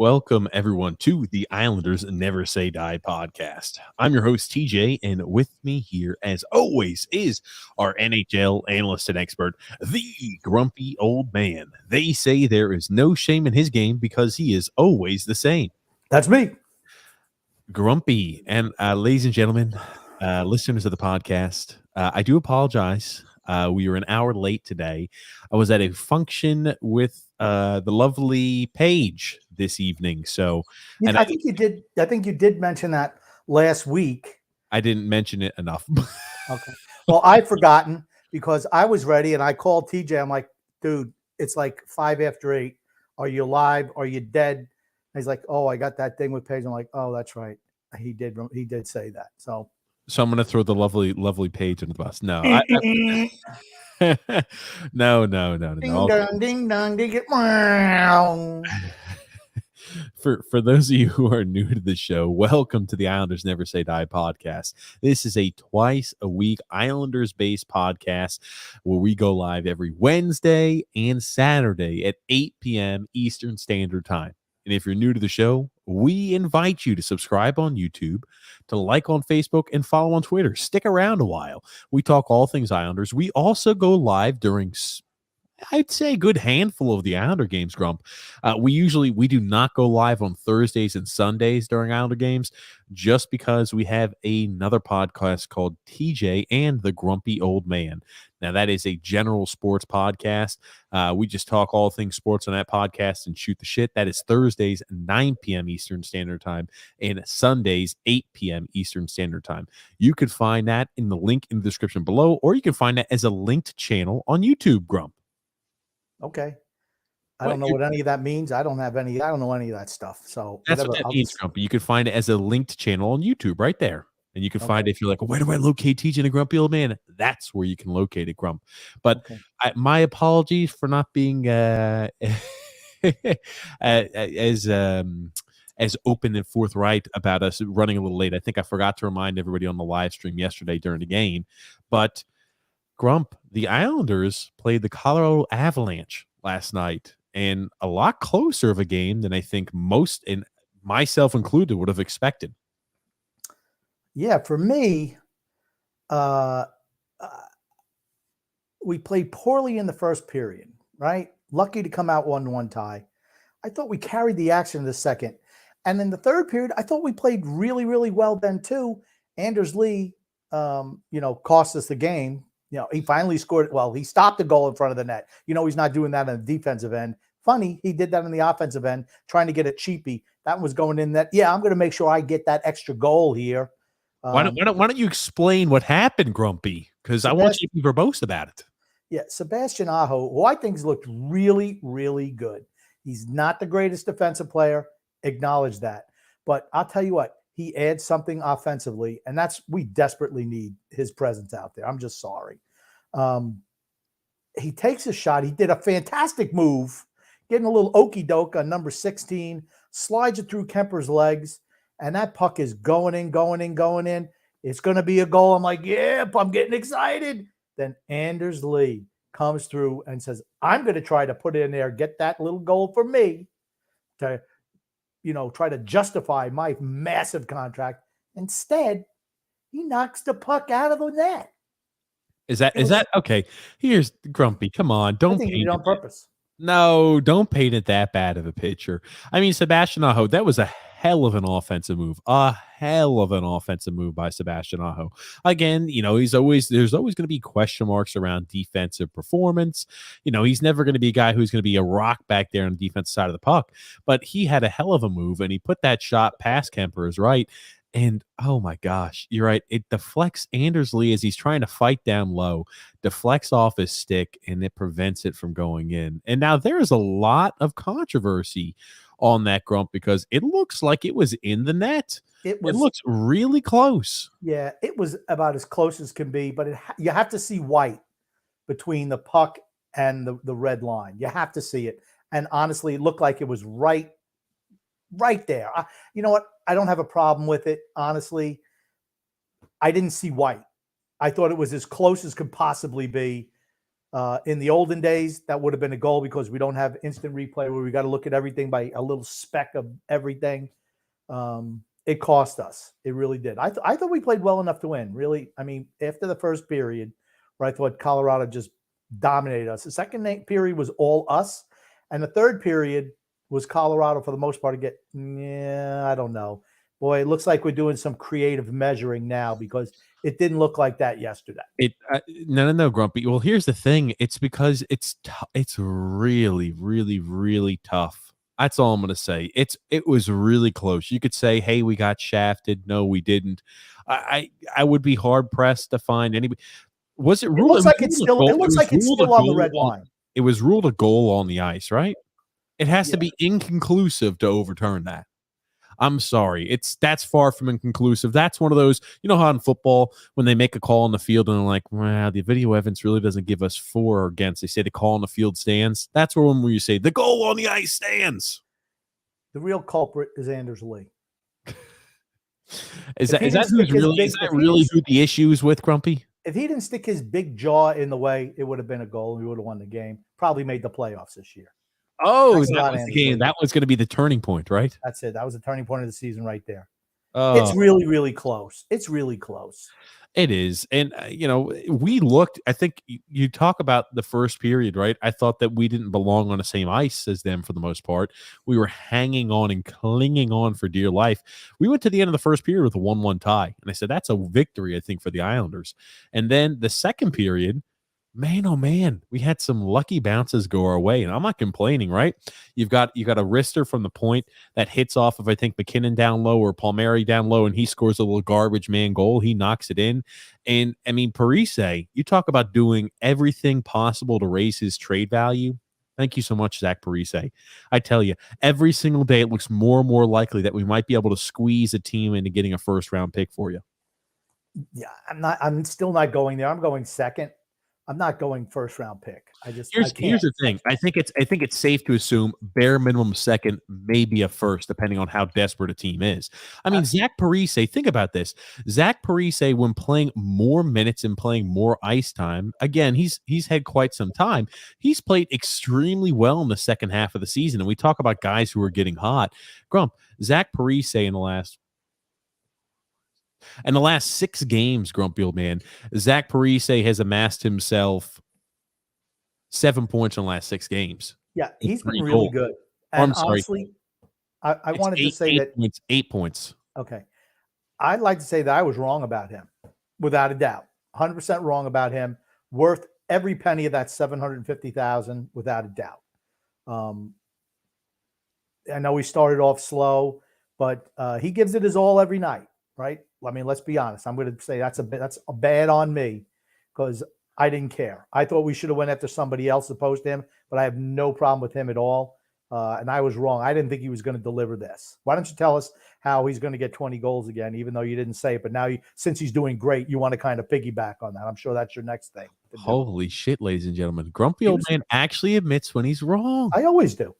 Welcome, everyone, to the Islanders Never Say Die podcast. I'm your host, TJ, and with me here, as always, is our NHL analyst and expert, the grumpy old man. They say there is no shame in his game because he is always the same. That's me. Grumpy. And ladies and gentlemen, listeners of the podcast, I do apologize. We were an hour late today. I was at a function with the lovely Paige this evening. So, and I think you did. I think you did mention that last week. I didn't mention it enough. Okay. Well, I've forgotten because I was ready and I called TJ. I'm like, dude, it's like 8:05. Are you alive? Are you dead? And he's like, oh, I got that thing with Paige. I'm like, oh, that's right. He did say that. So I'm going to throw the lovely Paige under the bus. No, no. Ding dong, ding dong, ding it. For those of you who are new to the show, welcome to the Islanders Never Say Die podcast. This is a twice a week Islanders-based podcast where we go live every Wednesday and Saturday at 8 p.m. Eastern Standard Time. And if you're new to the show, we invite you to subscribe on YouTube, to like on Facebook, and follow on Twitter. Stick around a while. We talk all things Islanders. We also go live during, I'd say, a good handful of the Islander games, Grump. We do not go live on Thursdays and Sundays during Islander games just because we have another podcast called TJ and the Grumpy Old Man. Now, that is a general sports podcast. We just talk all things sports on that podcast and shoot the shit. That is Thursdays, 9 p.m. Eastern Standard Time, and Sundays, 8 p.m. Eastern Standard Time. You could find that in the link in the description below, or you can find that as a linked channel on YouTube, Grump. Okay. I don't know what any of that means. I don't know any of that stuff. So that's what that means, Grumpy. You can find it as a linked channel on YouTube right there. And you can find it if you're like, where do I locate TJ and the Grumpy Old Man? That's where you can locate it, Grump. But my apologies for not being as open and forthright about us running a little late. I think I forgot to remind everybody on the live stream yesterday during the game. But Grump, the Islanders played the Colorado Avalanche last night, and a lot closer of a game than I think most, and myself included, would have expected. Yeah, for me, we played poorly in the first period, right? Lucky to come out 1-1 tie. I thought we carried the action in the second. And in the third period, I thought we played really, really well then too. Anders Lee, cost us the game. He finally scored. Well, he stopped the goal in front of the net. He's not doing that on the defensive end. Funny, he did that on the offensive end, trying to get it cheapy. That was going in that. Yeah, I'm going to make sure I get that extra goal here. Why don't you explain what happened, Grumpy? Because I want you to be verbose about it. Yeah, Sebastian Aho, who I think has looked really, really good. He's not the greatest defensive player. Acknowledge that. But I'll tell you what, he adds something offensively, and we desperately need his presence out there. I'm just sorry. He takes a shot. He did a fantastic move, getting a little okey doke on number 16, slides it through Kemper's legs, and that puck is going in. It's going to be a goal. I'm like, yep, I'm getting excited. Then Anders Lee comes through and says, I'm going to try to put it in there, get that little goal for me to, try to justify my massive contract. Instead, he knocks the puck out of the net. Is that okay? Here's Grumpy. Come on, don't paint it on purpose. No, don't paint it that bad of a picture. I mean, Sebastian Aho, that was a hell of an offensive move. A hell of an offensive move by Sebastian Aho. Again, there's always going to be question marks around defensive performance. He's never going to be a guy who's going to be a rock back there on the defensive side of the puck. But he had a hell of a move, and he put that shot past Kemper's right. And oh my gosh, you're right. It deflects Anders Lee as he's trying to fight down low, deflects off his stick, and it prevents it from going in. And now there is a lot of controversy on that, Grump, because it looks like it was in the net. It looks really close. Yeah, it was about as close as can be, but you have to see white between the puck and the red line. You have to see it. And honestly, it looked like it was right there. You know what? I don't have a problem with it. Honestly, I didn't see white. I thought it was as close as could possibly be. In the olden days, that would have been a goal because we don't have instant replay where we got to look at everything by a little speck of everything. It cost us. It really did. I thought we played well enough to win. Really, I mean, after the first period, where I thought Colorado just dominated us, the second period was all us, and the third period was Colorado for the most part to get. Yeah, I don't know. Boy, it looks like we're doing some creative measuring now because it didn't look like that yesterday. No, Grumpy. Well, here's the thing. It's because it's really, really, really tough. That's all I'm gonna say. It was really close. You could say, "Hey, we got shafted." No, we didn't. I would be hard pressed to find anybody. Was it It ruled? looks like it's still. It looks like it's still on the red line. It was ruled a goal on the ice, right? It has to Yeah. be inconclusive to overturn that. I'm sorry. That's far from inconclusive. That's one of those, you know how in football, when they make a call on the field and they're like, well, the video evidence really doesn't give us for or against. They say the call on the field stands. That's where when you say the goal on the ice stands. The real culprit is Anders Lee. Is that really who the issue is with, Grumpy? If he didn't stick his big jaw in the way, it would have been a goal. We would have won the game. Probably made the playoffs this year. Oh, that was the game. That was going to be the turning point, right? That's it. That was the turning point of the season right there. It's really, really close. It's really close. It is. And, we looked, I think you talk about the first period, right? I thought that we didn't belong on the same ice as them for the most part. We were hanging on and clinging on for dear life. We went to the end of the first period with a 1-1 tie. And I said, that's a victory, I think, for the Islanders. And then the second period, man, oh man, we had some lucky bounces go our way, and I'm not complaining, right? You got a wrister from the point that hits off of, I think, McKinnon down low or Palmieri down low, and he scores a little garbage man goal. He knocks it in. And I mean, Parise, you talk about doing everything possible to raise his trade value. Thank you so much, Zach Parise. I tell you, every single day it looks more and more likely that we might be able to squeeze a team into getting a first-round pick for you. Yeah, I'm still not going there. I'm going second. I'm not going first round pick. Here's the thing. I think it's safe to assume bare minimum second, maybe a first, depending on how desperate a team is. I mean, Zach Parise, think about this. Zach Parise, when playing more minutes and playing more ice time, again, he's had quite some time. He's played extremely well in the second half of the season. And we talk about guys who are getting hot. Grump, Zach Parise in the last 6 games, Grumpy old man, Zach Parise has amassed himself 7 points in the last 6 games. Yeah, he's been really good. And honestly, I wanted to say that 8 points. Okay. I'd like to say that I was wrong about him, without a doubt. 100% wrong about him. Worth every penny of that $750,000, without a doubt. I know he started off slow, but he gives it his all every night, right? I mean, let's be honest. I'm going to say that's a bad on me because I didn't care. I thought we should have went after somebody else opposed to him, but I have no problem with him at all. And I was wrong. I didn't think he was going to deliver this. Why don't you tell us how he's going to get 20 goals again, even though you didn't say it? But now, since he's doing great, you want to kind of piggyback on that. I'm sure that's your next thing. Holy shit, ladies and gentlemen. Grumpy old man actually admits when he's wrong. I always do.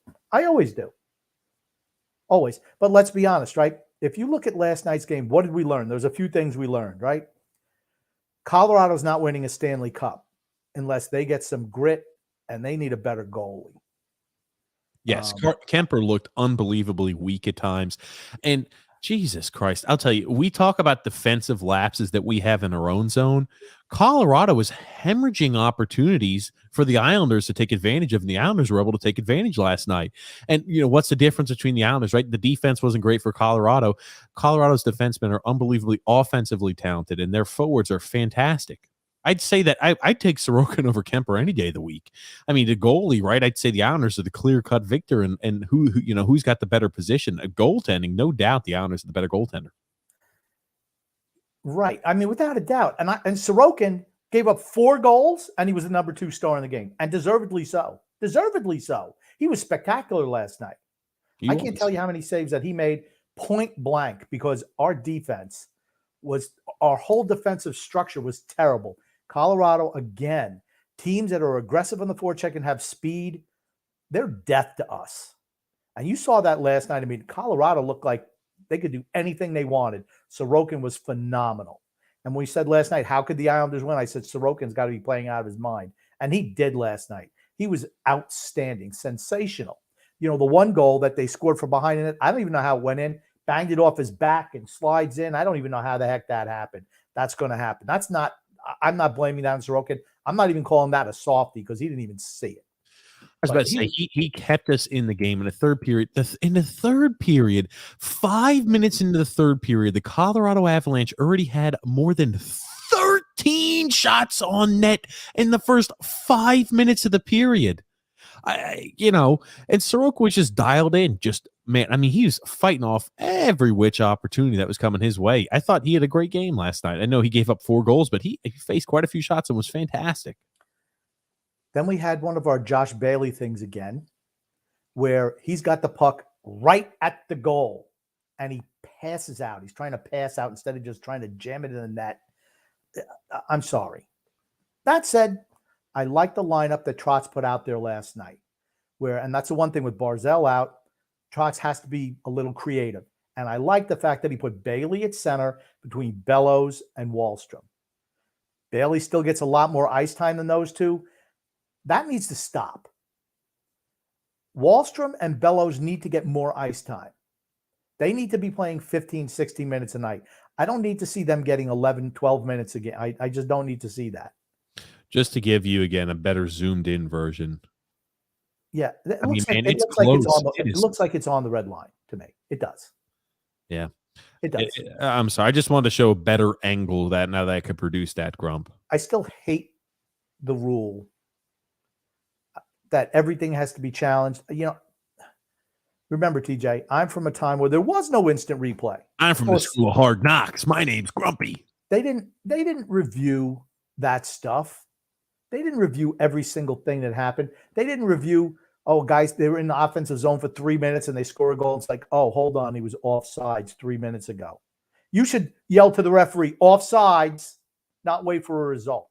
Always. But let's be honest, right? If you look at last night's game, what did we learn? There's a few things we learned, right? Colorado's not winning a Stanley Cup unless they get some grit and they need a better goalie. Yes, Kemper looked unbelievably weak at times. And Jesus Christ, I'll tell you, we talk about defensive lapses that we have in our own zone. Colorado was hemorrhaging opportunities for the Islanders to take advantage of, and the Islanders were able to take advantage last night. And, what's the difference between the Islanders, right? The defense wasn't great for Colorado. Colorado's defensemen are unbelievably offensively talented, and their forwards are fantastic. I'd say that I'd take Sorokin over Kemper any day of the week. I mean, the goalie, right? I'd say the Islanders are the clear-cut victor, and who's got the better position? A goaltending, no doubt the Islanders are the better goaltender. Right. I mean, without a doubt. And Sorokin gave up 4 goals, and he was the number 2 star in the game, and deservedly so. Deservedly so. He was spectacular last night. I can't tell you how many saves that he made point blank because our whole defensive structure was terrible. Colorado, again, teams that are aggressive on the forecheck and have speed, they're death to us. And you saw that last night. I mean, Colorado looked like they could do anything they wanted. Sorokin was phenomenal. And we said last night, how could the Islanders win? I said, Sorokin's got to be playing out of his mind. And he did last night. He was outstanding, sensational. The one goal that they scored from behind it, I don't even know how it went in, banged it off his back and slides in. I don't even know how the heck that happened. That's going to happen. I'm not blaming that on Sorokin. I'm not even calling that a softie because he didn't even see it. I was about to say he kept us in the game in the third period. In the third period, 5 minutes into the third period, the Colorado Avalanche already had more than 13 shots on net in the first 5 minutes of the period. And Sorokin was just dialed in. He was fighting off every which opportunity that was coming his way. I thought he had a great game last night. I know he gave up 4 goals, but he faced quite a few shots and was fantastic. Then we had one of our Josh Bailey things again, where he's got the puck right at the goal and he passes out. He's trying to pass out instead of just trying to jam it in the net. I'm sorry. That said, I like the lineup that Trotz put out there last night, and that's the one thing with Barzal out, Trotz has to be a little creative. And I like the fact that he put Bailey at center between Bellows and Wahlstrom. Bailey still gets a lot more ice time than those two. That needs to stop. Wahlstrom and Bellows need to get more ice time. They need to be playing 15, 16 minutes a night. I don't need to see them getting 11, 12 minutes again. I just don't need to see that. Just to give you, again, a better zoomed-in version. Yeah, it looks like it's on the red line to me. It does. Yeah. It does. I'm sorry. I just wanted to show a better angle that I could produce that, Grump. I still hate the rule that everything has to be challenged. Remember, TJ, I'm from a time where there was no instant replay. I'm from the school of hard knocks. My name's Grumpy. They didn't review that stuff. They didn't review every single thing that happened. They didn't review, guys, they were in the offensive zone for 3 minutes and they score a goal. It's like, hold on, he was offsides 3 minutes ago. You should yell to the referee, offsides, not wait for a result.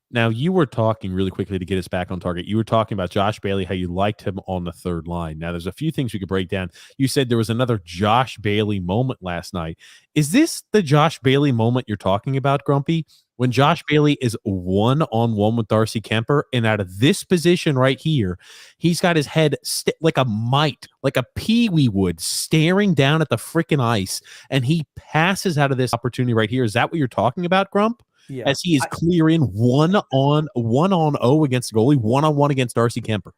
Now, you were talking really quickly to get us back on target. You were talking about Josh Bailey, how you liked him on the third line. Now, there's a few things we could break down. You said there was another Josh Bailey moment last night. Is this the Josh Bailey moment you're talking about, Grumpy? When Josh Bailey is one-on-one with Darcy Kemper, and out of this position right here, he's got his head like a mite, like a peewee would, staring down at the freaking ice, and he passes out of this opportunity right here. Is that what you're talking about, Grump? Yeah. As he is clearing one-on-0 against the goalie, one-on-one against Darcy Kemper,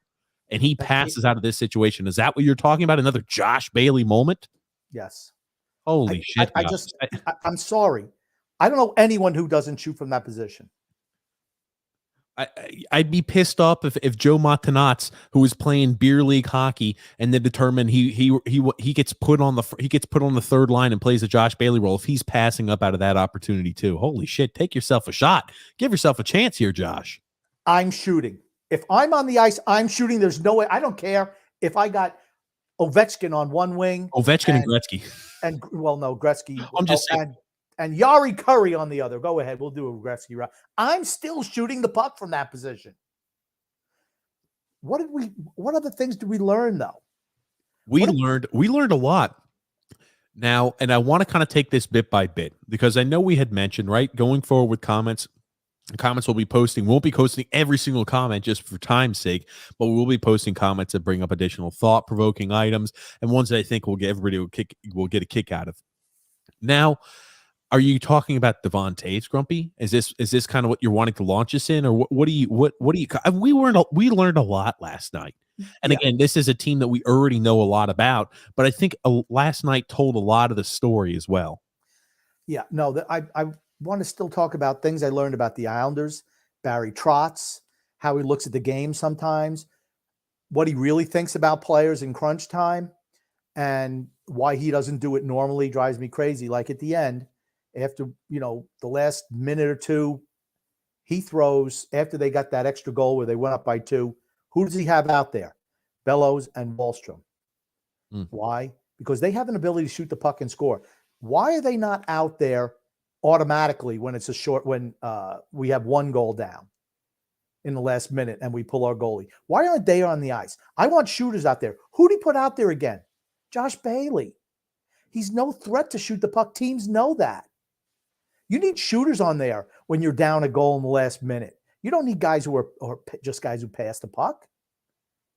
and he passes out of this situation. Is that what you're talking about? Another Josh Bailey moment? Yes. Holy shit! I'm sorry. I don't know anyone who doesn't shoot from that position. I'd be pissed off if Joe Montanats, who was playing beer league hockey, and then determined he gets put on the third line and plays the Josh Bailey role, if he's passing up out of that opportunity too. Holy shit! Take yourself a shot. Give yourself a chance here, Josh. I'm shooting. If I'm on the ice, I'm shooting. There's no way. I don't care if I got Ovechkin on one wing, Ovechkin and Gretzky, Gretzky. I'm just saying. And Yari Curry on the other. Go ahead. We'll do a Gretzky route. I'm still shooting the puck from that position. What other things did we learn though? We learned a lot. Now, and I want to kind of take this bit by bit because I know we had mentioned, right, going forward with comments we'll be posting. Won't be posting every single comment just for time's sake, but we'll be posting comments that bring up additional thought-provoking items and ones that I think will get a kick out of. Now, are you talking about Devon Toews, Grumpy? Is this kind of what you're wanting to launch us in, or what do you? We learned a lot last night, and again, this is a team that we already know a lot about, but I think last night told a lot of the story as well. Yeah, no, I want to still talk about things I learned about the Islanders, Barry Trotz, how he looks at the game sometimes, what he really thinks about players in crunch time, and why he doesn't do it normally drives me crazy. Like at the end, after, the last minute or two, he throws, after they got that extra goal where they went up by 2, who does he have out there? Bellows and Wahlstrom. Why? Because they have an ability to shoot the puck and score. Why are they not out there automatically when it's when we have 1 goal down in the last minute and we pull our goalie? Why aren't they on the ice? I want shooters out there. Who did he put out there again? Josh Bailey. He's no threat to shoot the puck. Teams know that. You need shooters on there when you're down a goal in the last minute. You don't need guys who are just guys who pass the puck.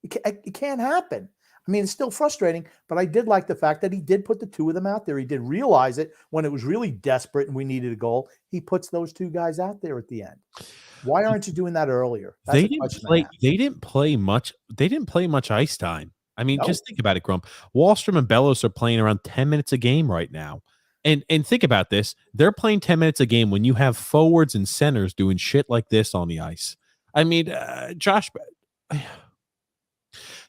It can't happen. I mean, it's still frustrating, but I did like the fact that he did put the two of them out there. He did realize it when it was really desperate and we needed a goal. He puts those two guys out there at the end. Why aren't you doing that earlier? That's a question I have. They didn't play much. They didn't play much ice time. I mean, No. just think about it, Grump. Wallstrom and Bellows are playing around 10 minutes a game right now. And think about this. They're playing 10 minutes a game when you have forwards and centers doing shit like this on the ice. I mean, Josh,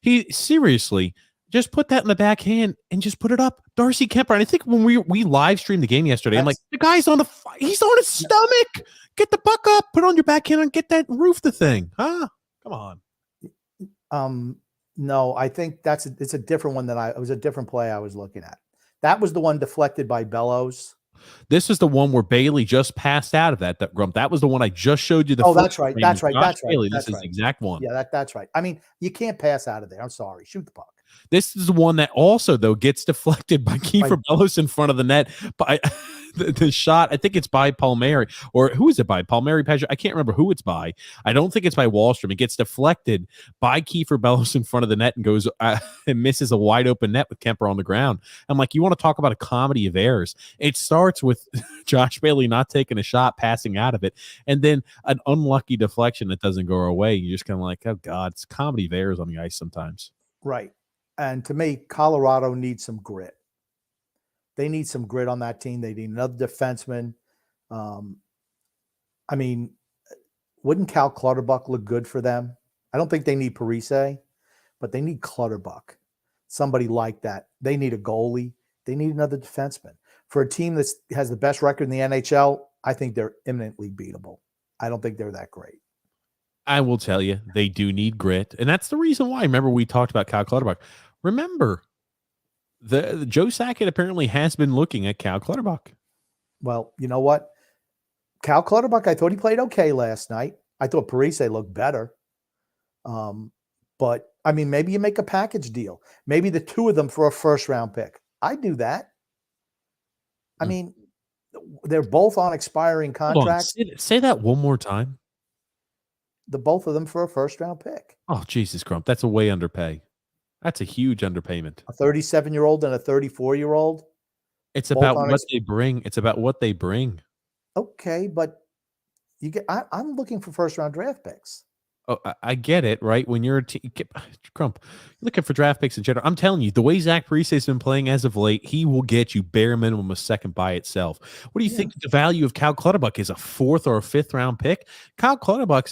he seriously just put that in the backhand and just put it up. Darcy Kemper. And I think when we live streamed the game yesterday, I'm like, the guy's he's on his stomach. Get the puck up, put it on your backhand and get that roof the thing. Huh? Come on. No, I think it's a different one it was a different play I was looking at. That was the one deflected by Bellows. This is the one where Bailey just passed out of that Grump. That was the one I just showed you. That's right. That's right. Bailey. This is the exact one. Yeah, that's right. I mean, you can't pass out of there. I'm sorry. Shoot the puck. This is the one that also, though, gets deflected by Kiefer Bellows in front of the net. By the shot, I think it's by Palmieri. Or who is it by? Palmieri, Patrick? I can't remember who it's by. I don't think it's by Wallstrom. It gets deflected by Kiefer Bellows in front of the net and goes and misses a wide open net with Kemper on the ground. I'm like, you want to talk about a comedy of errors? It starts with Josh Bailey not taking a shot, passing out of it, and then an unlucky deflection that doesn't go our way. You're just kind of like, oh, God, it's comedy of errors on the ice sometimes. Right. And to me, Colorado needs some grit. They need some grit on that team. They need another defenseman. I mean, wouldn't Cal Clutterbuck look good for them? I don't think they need Parise, but they need Clutterbuck. Somebody like that. They need a goalie. They need another defenseman. For a team that has the best record in the NHL, I think they're imminently beatable. I don't think they're that great. I will tell you, they do need grit. And that's the reason why. Remember, we talked about Cal Clutterbuck. Remember, the Joe Sakic apparently has been looking at Cal Clutterbuck. Well, you know what? Cal Clutterbuck, I thought he played okay last night. I thought Parise looked better. But, I mean, maybe you make a package deal. Maybe the two of them for a first-round pick. I'd do that. I mean, they're both on expiring contracts. Say that one more time. The both of them for a first-round pick. Oh, Jesus, Crump. That's a way underpay. That's a huge underpayment. A 37-year-old and a 34-year-old. It's about what they bring. It's about what they bring. Okay, but I'm looking for first-round draft picks. Oh, I get it, right? When you're Crump, you're looking for draft picks in general. I'm telling you, the way Zach Parise has been playing as of late, he will get you bare minimum a second by itself. What do you think the value of Cal Clutterbuck is? A 4th or a 5th round pick? Cal Clutterbuck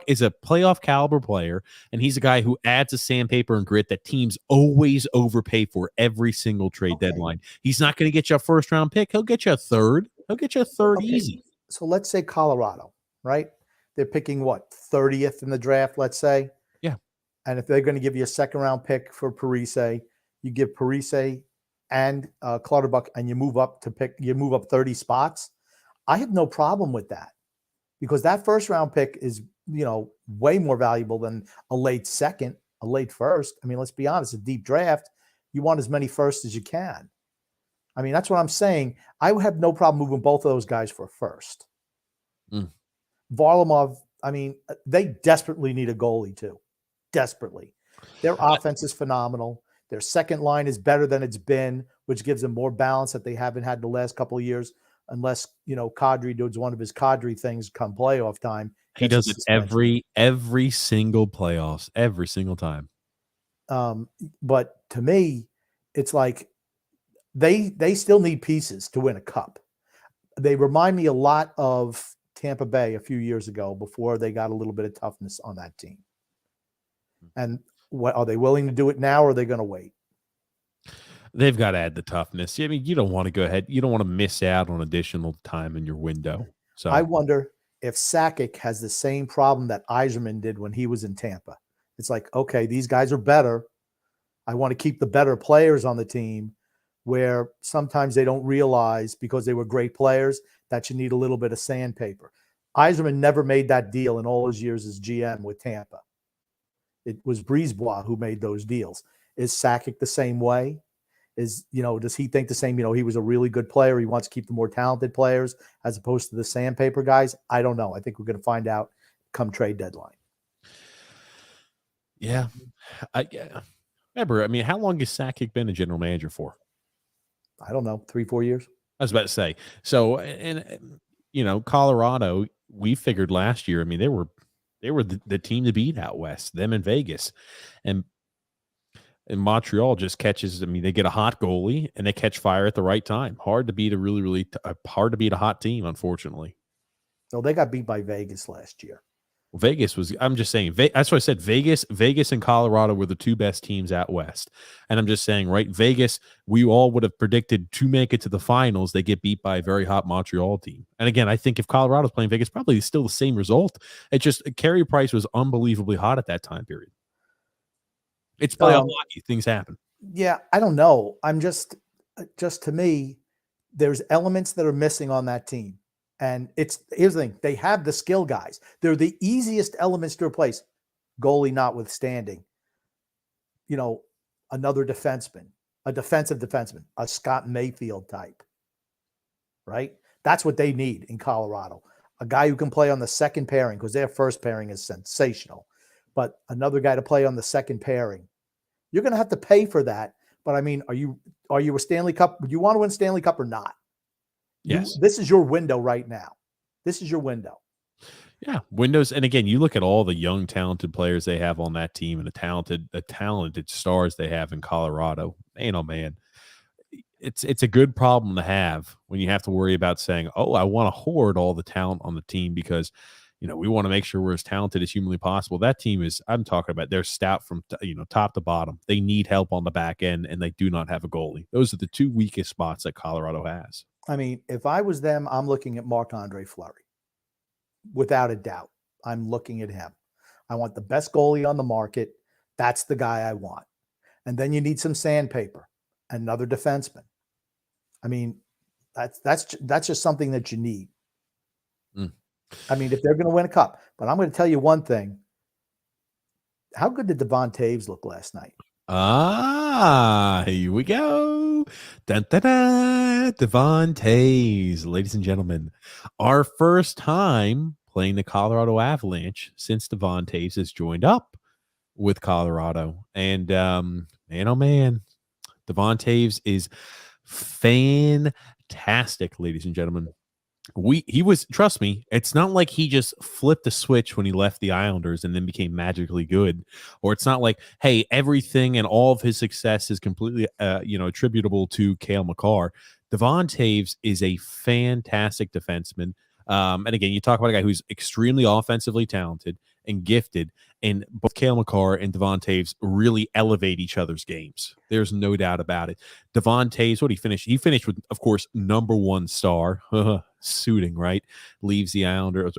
is a playoff caliber player, and he's a guy who adds a sandpaper and grit that teams always overpay for every single trade deadline. He's not going to get you a first round pick. He'll get you a 3rd. He'll get you a 3rd easy. So let's say Colorado, right? They're picking 30th in the draft, let's say. Yeah. And if they're going to give you a second round pick for Parise, you give Parise and Clutterbuck, and you move up 30 spots. I have no problem with that, because that first round pick is, way more valuable than a late second, a late first. I mean, let's be honest, a deep draft, you want as many firsts as you can. I mean, that's what I'm saying. I would have no problem moving both of those guys for a first. Varlamov, I mean, they desperately need a goalie too. Desperately. Their offense is phenomenal. Their second line is better than it's been, which gives them more balance that they haven't had the last couple of years, unless, Kadri does one of his Kadri things come playoff time. He does it every single playoffs, every single time. But to me, it's like they still need pieces to win a cup. They remind me a lot of Tampa Bay a few years ago, before they got a little bit of toughness on that team. And what are they willing to do it now, or are they going to wait? They've got to add the toughness. I mean, you don't want to go ahead. You don't want to miss out on additional time in your window. So I wonder if Sakic has the same problem that Yzerman did when he was in Tampa. It's like, okay, these guys are better. I want to keep the better players on the team, where sometimes they don't realize, because they were great players, that you need a little bit of sandpaper. Yzerman never made that deal in all his years as GM with Tampa. It was Brisebois who made those deals. Is Sakic the same way? Does he think the same? He was a really good player. He wants to keep the more talented players as opposed to the sandpaper guys. I don't know. I think we're going to find out come trade deadline. Yeah. Remember, I mean, how long has Sakic been a general manager for? I don't know, 3-4 years. I was about to say. So, and Colorado, we figured last year. I mean, they were the team to beat out west. Them in Vegas, and Montreal just catches. I mean, they get a hot goalie and they catch fire at the right time. Hard to beat a really hard to beat a hot team, unfortunately. So they got beat by Vegas last year. Vegas was, I'm just saying, that's what I said. Vegas and Colorado were the two best teams out west. And I'm just saying, right, Vegas, we all would have predicted to make it to the finals. They get beat by a very hot Montreal team. And again, I think if Colorado's playing Vegas, probably still the same result. It's just Carey Price was unbelievably hot at that time period. It's playoff hockey. Things happen. Yeah, I don't know. I'm just to me, there's elements that are missing on that team. And here's the thing. They have the skill guys. They're the easiest elements to replace, goalie notwithstanding. Another defenseman, a defensive defenseman, a Scott Mayfield type, right? That's what they need in Colorado. A guy who can play on the second pairing because their first pairing is sensational. But another guy to play on the second pairing. You're going to have to pay for that. But I mean, are you a Stanley Cup? Do you want to win Stanley Cup or not? Yes. This is your window right now. This is your window. Yeah, windows. And again, you look at all the young, talented players they have on that team and the talented stars they have in Colorado. Man, oh man, it's a good problem to have when you have to worry about saying, "Oh, I want to hoard all the talent on the team because we want to make sure we're as talented as humanly possible." That team is, I'm talking about, they're stout from top to bottom. They need help on the back end, and they do not have a goalie. Those are the two weakest spots that Colorado has. I mean, if I was them, I'm looking at Marc-Andre Fleury. Without a doubt, I'm looking at him. I want the best goalie on the market. That's the guy I want. And then you need some sandpaper, another defenseman. I mean, that's just something that you need. I mean, if they're going to win a cup. But I'm going to tell you one thing. How good did Devon Toews look last night? Here we go. Dun, dun, dun. Devon Toews, ladies and gentlemen. Our first time playing the Colorado Avalanche since Devon Toews has joined up with Colorado. And man, oh man, Devon Toews is fantastic, ladies and gentlemen. He was, trust me, it's not like he just flipped a switch when he left the Islanders and then became magically good, or it's not like, hey, everything and all of his success is completely attributable to Cale Makar. Devon Toews is a fantastic defenseman. And again, you talk about a guy who's extremely offensively talented and gifted, and both Cale Makar and Devon Toews really elevate each other's games. There's no doubt about it. Devon Toews, what he finished? He finished with, of course, #1 star, suiting, right? Leaves the Islanders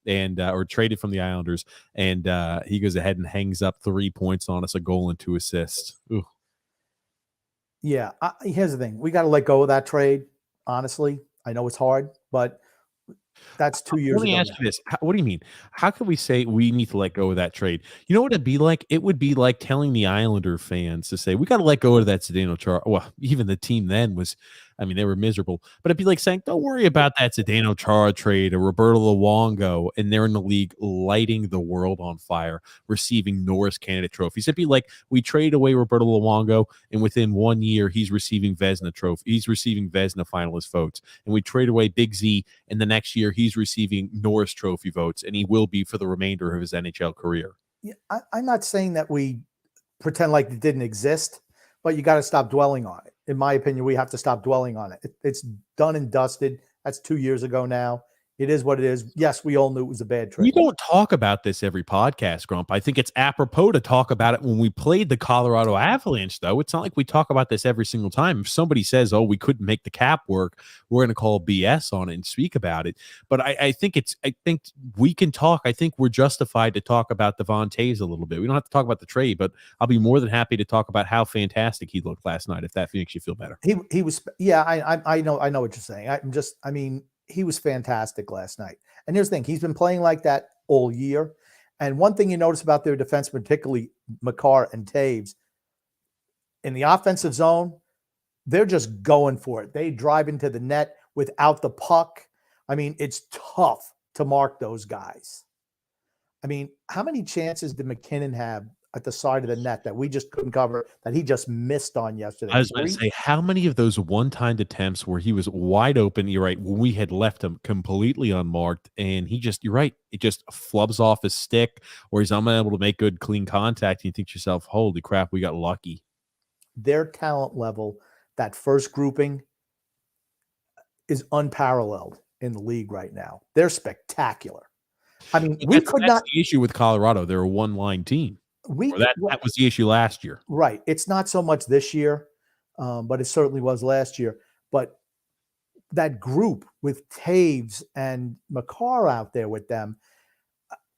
and or traded from the Islanders, and he goes ahead and hangs up 3 points on us, a goal and 2 assists. Ooh. Yeah, here's the thing. We got to let go of that trade, honestly. I know it's hard, but that's 2 years ago. Let me ask you this. What do you mean? How can we say we need to let go of that trade? You know what it'd be like? It would be like telling the Islander fans to say, we got to let go of that Zdeno Chara. Well, even the team then was, I mean, they were miserable. But it'd be like saying, don't worry about that Zdeno Chara trade or Roberto Luongo, and they're in the league lighting the world on fire, receiving Norris candidate trophies. It'd be like we trade away Roberto Luongo, and within 1 year, he's receiving Vezina trophy. He's receiving Vezina finalist votes. And we trade away Big Z, and the next year, he's receiving Norris trophy votes, and he will be for the remainder of his NHL career. Yeah, I'm not saying that we pretend like it didn't exist, but you got to stop dwelling on it. In my opinion, we have to stop dwelling on it. It's done and dusted. That's 2 years ago now. It is what it is. Yes, we all knew it was a bad trade. We don't talk about this every podcast, Grump. I think it's apropos to talk about it when we played the Colorado Avalanche, though. It's not like we talk about this every single time. If somebody says, oh, we couldn't make the cap work, we're going to call BS on it and speak about it. But I think we can talk. I think we're justified to talk about Devon Toews a little bit. We don't have to talk about the trade, but I'll be more than happy to talk about how fantastic he looked last night, if that makes you feel better. He was, yeah, I know what you're saying. He was fantastic last night. And here's the thing. He's been playing like that all year. And one thing you notice about their defense, particularly Makar and Toews, in the offensive zone, they're just going for it. They drive into the net without the puck. I mean, it's tough to mark those guys. I mean, how many chances did McKinnon have at the side of the net that we just couldn't cover, that he just missed on yesterday? I was going to 3? say, how many of those one-time attempts where he was wide open, you're right, when we had left him completely unmarked, and he just, you're right, it just flubs off his stick, or he's unable to make good, clean contact, and you think to yourself, holy crap, we got lucky. Their talent level, that first grouping, is unparalleled in the league right now. They're spectacular. I mean, we That's, could that's not. the issue with Colorado. They're a one-line team. We Or that was the issue last year. Right. It's not so much this year, but it certainly was last year. But that group with Toews and Makar out there with them,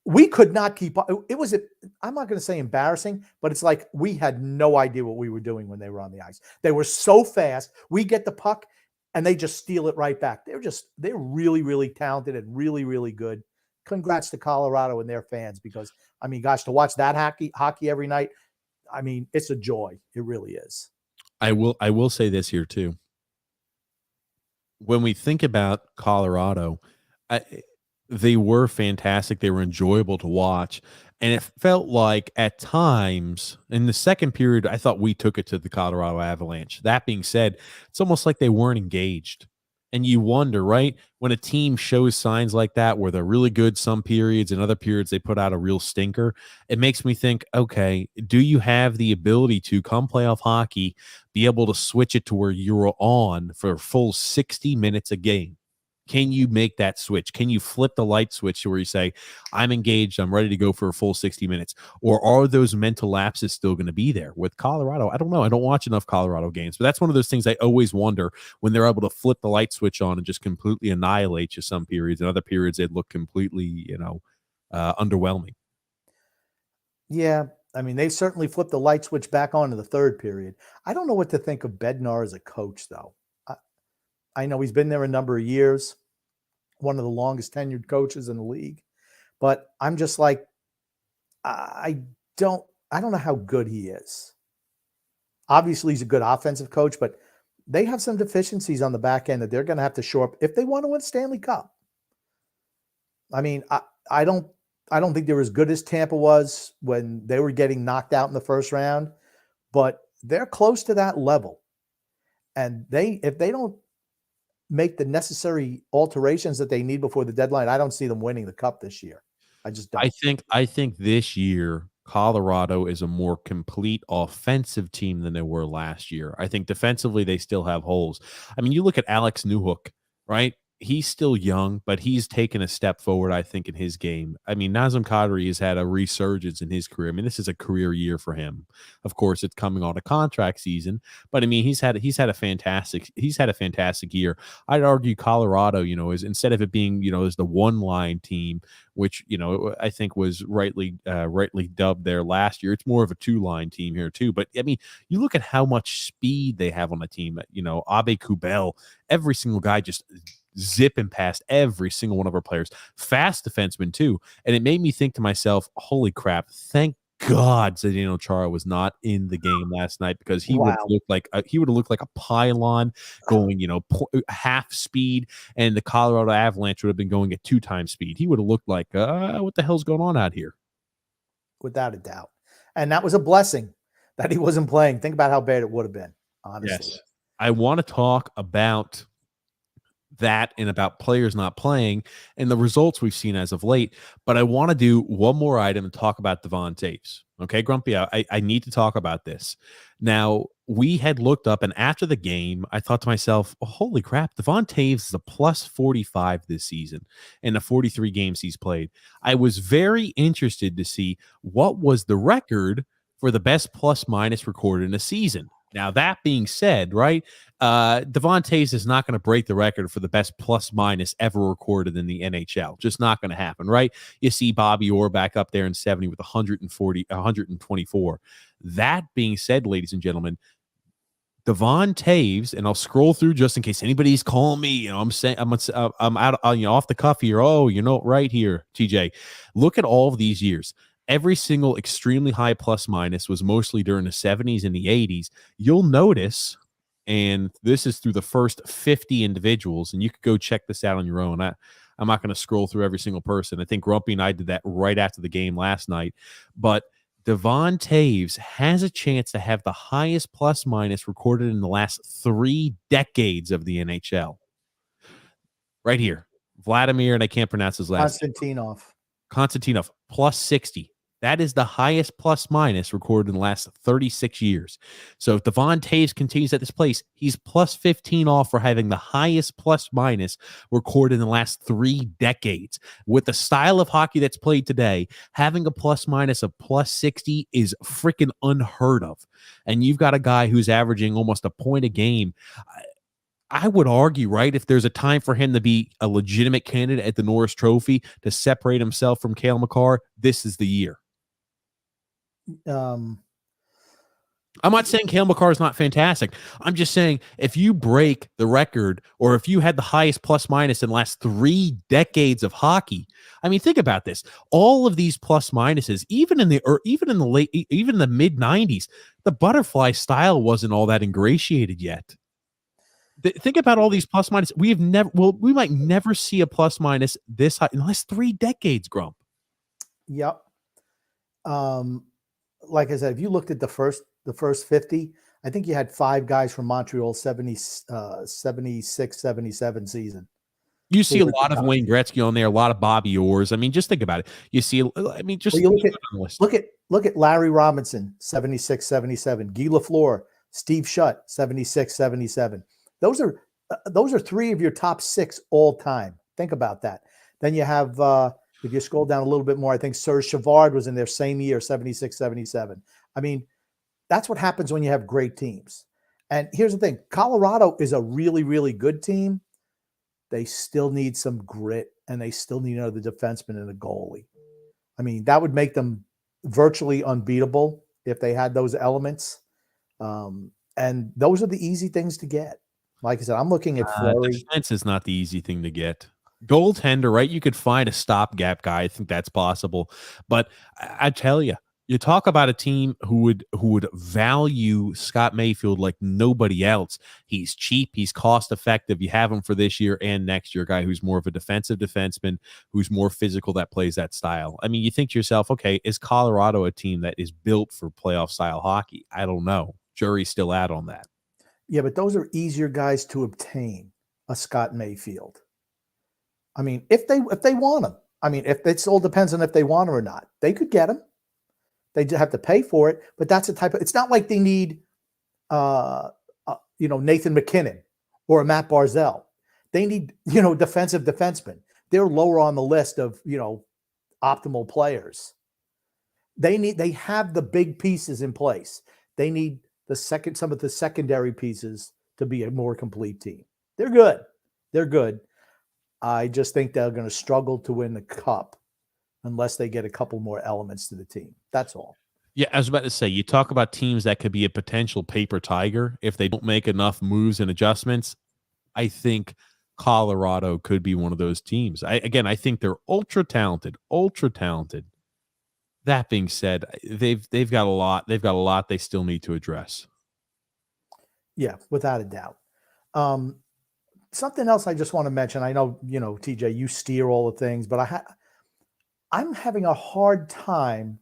we could not keep up. It was, I'm not going to say embarrassing, but it's like we had no idea what we were doing when they were on the ice. They were so fast. We get the puck and they just steal it right back. They're really, really talented and really, really good. Congrats to Colorado and their fans, because, I mean, gosh, to watch that hockey every night, I mean, it's a joy. It really is. I will say this here too. When we think about Colorado, they were fantastic. They were enjoyable to watch. And it felt like at times in the second period, I thought we took it to the Colorado Avalanche. That being said, it's almost like they weren't engaged. And you wonder, right? When a team shows signs like that, where they're really good some periods and other periods they put out a real stinker, it makes me think, okay, do you have the ability to, come playoff hockey, be able to switch it to where you're on for a full 60 minutes a game? Can you make that switch? Can you flip the light switch to where you say, I'm engaged, I'm ready to go for a full 60 minutes? Or are those mental lapses still going to be there? With Colorado, I don't know. I don't watch enough Colorado games, but that's one of those things I always wonder, when they're able to flip the light switch on and just completely annihilate you some periods, and other periods they'd look completely, underwhelming. Yeah. I mean, they certainly flipped the light switch back on in the third period. I don't know what to think of Bednar as a coach, though. I know he's been there a number of years, one of the longest tenured coaches in the league, but I'm just like, I don't know how good he is. Obviously, he's a good offensive coach, but they have some deficiencies on the back end that they're going to have to shore up if they want to win Stanley Cup. I mean, I don't think they're as good as Tampa was when they were getting knocked out in the first round, but they're close to that level. And if they don't make the necessary alterations that they need before the deadline, I don't see them winning the cup this year. I just don't. I think this year Colorado is a more complete offensive team than they were last year. I think defensively they still have holes. I mean, you look at Alex Newhook, right? He's still young, but he's taken a step forward, I think, in his game. I mean, Nazem Kadri has had a resurgence in his career. I mean, this is a career year for him. Of course, it's coming on a contract season, but I mean, he's had a fantastic year. I'd argue Colorado, is, instead of it being, as the one line team, which I think was rightly dubbed there last year, it's more of a two line team here too. But I mean, you look at how much speed they have on the team. Abe Kubel, every single guy just zipping past every single one of our players. Fast defenseman too. And it made me think to myself, holy crap, thank God Zdeno Chara was not in the game last night, because he would have looked like a pylon going, half speed, and the Colorado Avalanche would have been going at 2x speed. He would have looked like, what the hell's going on out here? Without a doubt. And that was a blessing that he wasn't playing. Think about how bad it would have been, honestly. Yes. I want to talk about that and about players not playing and the results we've seen as of late. But I want to do one more item and talk about Devon Toews. Okay, Grumpy, I need to talk about this. Now, we had looked up, and after the game, I thought to myself, oh, holy crap, Devon Toews is a plus 45 this season in the 43 games he's played. I was very interested to see what was the record for the best plus minus recorded in a season. Now, that being said, right, Devon Toews is not going to break the record for the best plus minus ever recorded in the NHL. Just not going to happen, right? You see Bobby Orr back up there in 70 with 124. That being said, ladies and gentlemen, Devon Toews, and I'll scroll through just in case anybody's calling me. I'm saying I'm out, off the cuff here. Oh, right here, TJ. Look at all of these years. every single extremely high plus minus was mostly during the 70s and the 80s. You'll notice, and this is through the first 50 individuals, and you could go check this out on your own. I'm not going to scroll through every single person. I think Grumpy and I did that right after the game last night. But Devon Toews has a chance to have the highest plus minus recorded in the last 3 decades of the NHL. Right here. Vladimir, and I can't pronounce his last name. Konstantinov, plus 60. That is the highest plus minus recorded in the last 36 years. So if Devon Toews continues at this place, he's plus 15 off for having the highest plus minus recorded in the last 3 decades. With the style of hockey that's played today, having a plus minus of plus 60 is freaking unheard of. And you've got a guy who's averaging almost a point a game. I would argue, right, if there's a time for him to be a legitimate candidate at the Norris Trophy to separate himself from Cale Makar, this is the year. I'm not saying Cale Makar is not fantastic. I'm just saying if you break the record or if you had the highest plus minus in the last 3 decades of hockey, I mean, think about this. All of these plus minuses, even in the mid 90s, the butterfly style wasn't all that ingratiated yet. Think about all these plus minus. We might never see a plus minus this high in the last 3 decades, Grump. Yep. Like I said, if you looked at the first 50, I think you had 5 guys from Montreal 76, 77 season. You see a lot of Wayne Gretzky on there, a lot of Bobby Orrs. I mean, just think about it. You see, I mean, just look at Larry Robinson, 76, 77, Guy Lafleur, Steve Shutt, 76, 77. Those are 3 of your top 6 all time. Think about that. Then you have, if you scroll down a little bit more, I think Serge Savard was in their same year, 76, 77. I mean, that's what happens when you have great teams. And here's the thing. Colorado is a really, really good team. They still need some grit, and they still need another defenseman and a goalie. I mean, that would make them virtually unbeatable if they had those elements. And those are the easy things to get. Like I said, I'm looking at Fleury. Defense is not the easy thing to get. Goaltender, right? You could find a stopgap guy. I think that's possible. But I tell you, you talk about a team who would value Scott Mayfield like nobody else. He's cheap. He's cost effective. You have him for this year and next year. A guy who's more of a defensive defenseman, who's more physical, that plays that style. I mean, you think to yourself, okay, is Colorado a team that is built for playoff style hockey? I don't know. Jury's still out on that. Yeah, but those are easier guys to obtain, a Scott Mayfield. I mean, if they want him. I mean, if it all depends on if they want him or not. They could get him. They have to pay for it, but that's the type of. It's not like they need, Nathan McKinnon or a Matt Barzell. They need, defensive defensemen. They're lower on the list of, optimal players. They have the big pieces in place. They need some of the secondary pieces to be a more complete team. They're good. They're good. I just think they're going to struggle to win the cup unless they get a couple more elements to the team. That's all. Yeah, I was about to say, you talk about teams that could be a potential paper tiger if they don't make enough moves and adjustments. I think Colorado could be one of those teams. I think they're ultra talented. That being said, they've got a lot. They've got a lot they still need to address. Yeah, without a doubt. Something else I just want to mention. I know, TJ, you steer all the things, but I'm having a hard time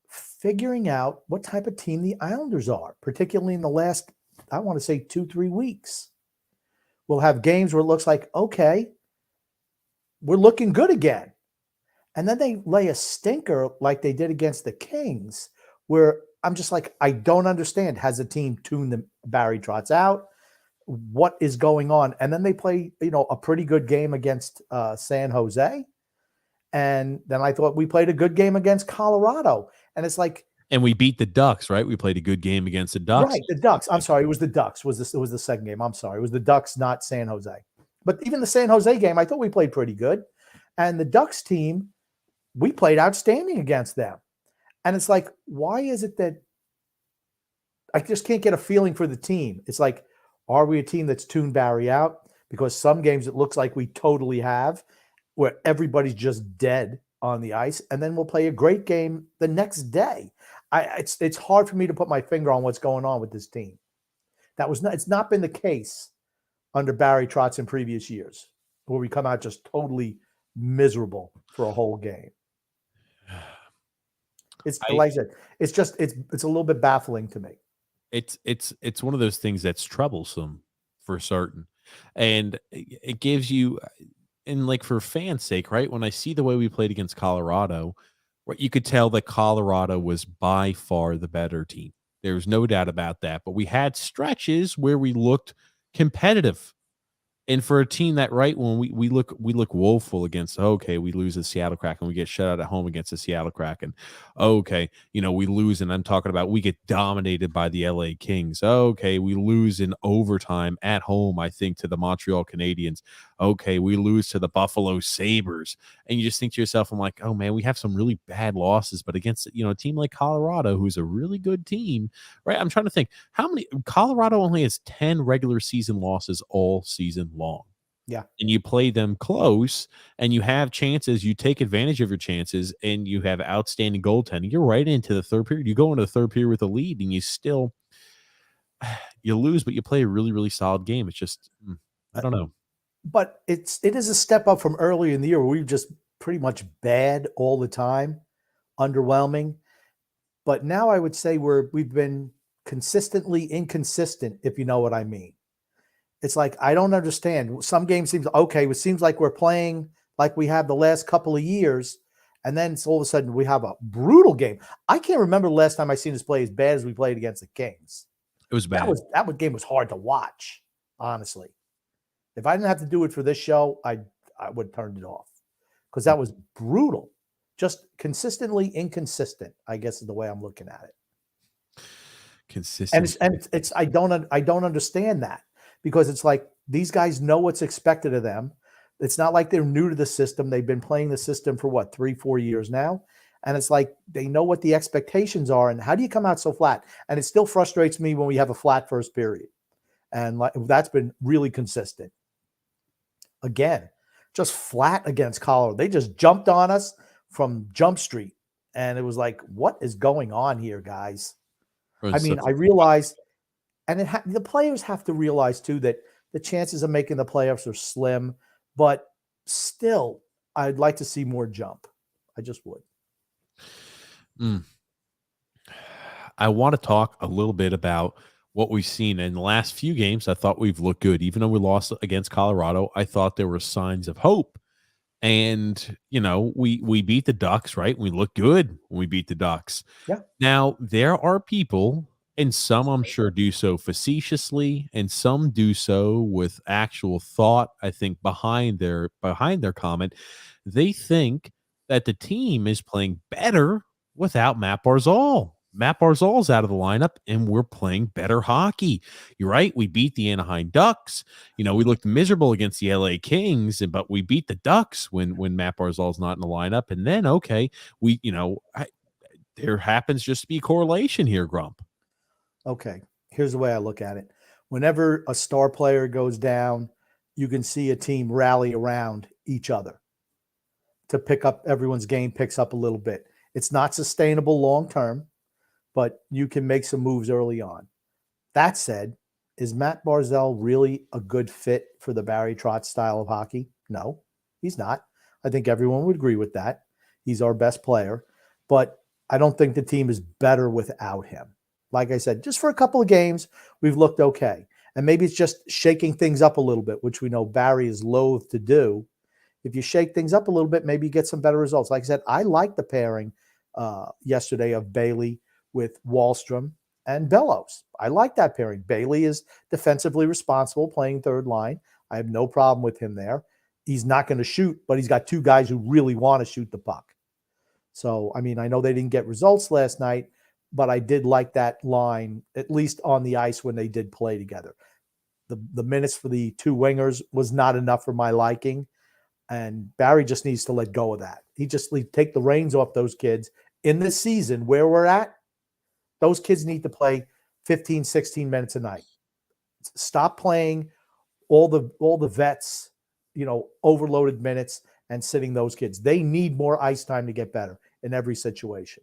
figuring out what type of team the Islanders are, particularly in the last, I want to say 2-3 weeks. We'll have games where it looks like, okay, we're looking good again. And then they lay a stinker like they did against the Kings, where I'm just like, I don't understand. Has the team tuned the Barry Trotz out? What is going on? And then they play, a pretty good game against San Jose. And then I thought we played a good game against Colorado. And it's like, and we beat the Ducks, right? We played a good game against the Ducks. Right, the Ducks. I'm sorry, it was the Ducks. It was the second game. I'm sorry. It was the Ducks, not San Jose. But even the San Jose game, I thought we played pretty good. And the Ducks team, we played outstanding against them. And it's like, why is it that I just can't get a feeling for the team? It's like, are we a team that's tuned Barry out? Because some games it looks like we totally have, where everybody's just dead on the ice, and then we'll play a great game the next day. It's hard for me to put my finger on what's going on with this team. It's not been the case under Barry Trotz in previous years, where we come out just totally miserable for a whole game. It's like I said, it's a little bit baffling to me. It's one of those things that's troublesome for certain, and it gives you, and like for fans' sake, right? When I see the way we played against Colorado, right, you could tell that Colorado was by far the better team. There's no doubt about that. But we had stretches where we looked competitive. And for a team that, right, when we look woeful against, okay, we lose the Seattle Kraken, we get shut out at home against the Seattle Kraken. Okay, we lose, and I'm talking about we get dominated by the LA Kings. Okay, we lose in overtime at home, I think, to the Montreal Canadiens. Okay, we lose to the Buffalo Sabres. And you just think to yourself, I'm like, oh man, we have some really bad losses, but against a team like Colorado, who's a really good team, right? I'm trying to think how many. Colorado only has 10 regular season losses all season long. Yeah. And you play them close and you have chances, you take advantage of your chances, and you have outstanding goaltending. You're right into the third period. You go into the third period with a lead and you lose, but you play a really, really solid game. It's just, I don't know. But it is a step up from earlier in the year where we were just pretty much bad all the time, underwhelming. But now I would say we've been consistently inconsistent, if you know what I mean. It's like, I don't understand. Some games seems okay. It seems like we're playing like we have the last couple of years. And then all of a sudden we have a brutal game. I can't remember the last time I seen us play as bad as we played against the Kings. It was bad. That game was hard to watch, honestly. If I didn't have to do it for this show, I would have turned it off because that was brutal. Just consistently inconsistent, I guess is the way I'm looking at it. Consistent. And it's I don't understand that, because it's like these guys know what's expected of them. It's not like they're new to the system. They've been playing the system for 3-4 years now. And it's like they know what the expectations are. And how do you come out so flat? And it still frustrates me when we have a flat first period. And that's been really consistent. Again, just flat against Colorado. They just jumped on us from Jump Street. And it was like, what is going on here, guys? I mean, I realize, and the players have to realize, too, that the chances of making the playoffs are slim. But still, I'd like to see more jump. I just would. I want to talk a little bit about what we've seen in the last few games. I thought we've looked good. Even though we lost against Colorado, I thought there were signs of hope. And, we beat the Ducks, right? We looked good when we beat the Ducks. Yeah. Now, there are people, and some I'm sure do so facetiously, and some do so with actual thought, I think, behind their comment. They think that the team is playing better without Matt Barzal. Matt Barzal's out of the lineup, and we're playing better hockey. You're right. We beat the Anaheim Ducks. We looked miserable against the LA Kings, but we beat the Ducks when Matt Barzal's not in the lineup. And then, okay, there happens just to be correlation here, Grump. Okay, here's the way I look at it. Whenever a star player goes down, you can see a team rally around each other to pick up everyone's game, picks up a little bit. It's not sustainable long term, but you can make some moves early on. That said, is Matt Barzal really a good fit for the Barry Trotz style of hockey? No, he's not. I think everyone would agree with that. He's our best player, but I don't think the team is better without him. Like I said, just for a couple of games, we've looked okay. And maybe it's just shaking things up a little bit, which we know Barry is loath to do. If you shake things up a little bit, maybe you get some better results. Like I said, I like the pairing yesterday of Bailey with Wahlstrom and Bellows. I like that pairing. Bailey is defensively responsible, playing third line. I have no problem with him there. He's not going to shoot, but he's got two guys who really want to shoot the puck. So, I mean, I know they didn't get results last night, but I did like that line, at least on the ice when they did play together. The minutes for the two wingers was not enough for my liking, and Barry just needs to let go of that. He just take the reins off those kids. In this season, where we're at, those kids need to play 15, 16 minutes a night. Stop playing all the vets, overloaded minutes, and sitting those kids. They need more ice time to get better in every situation.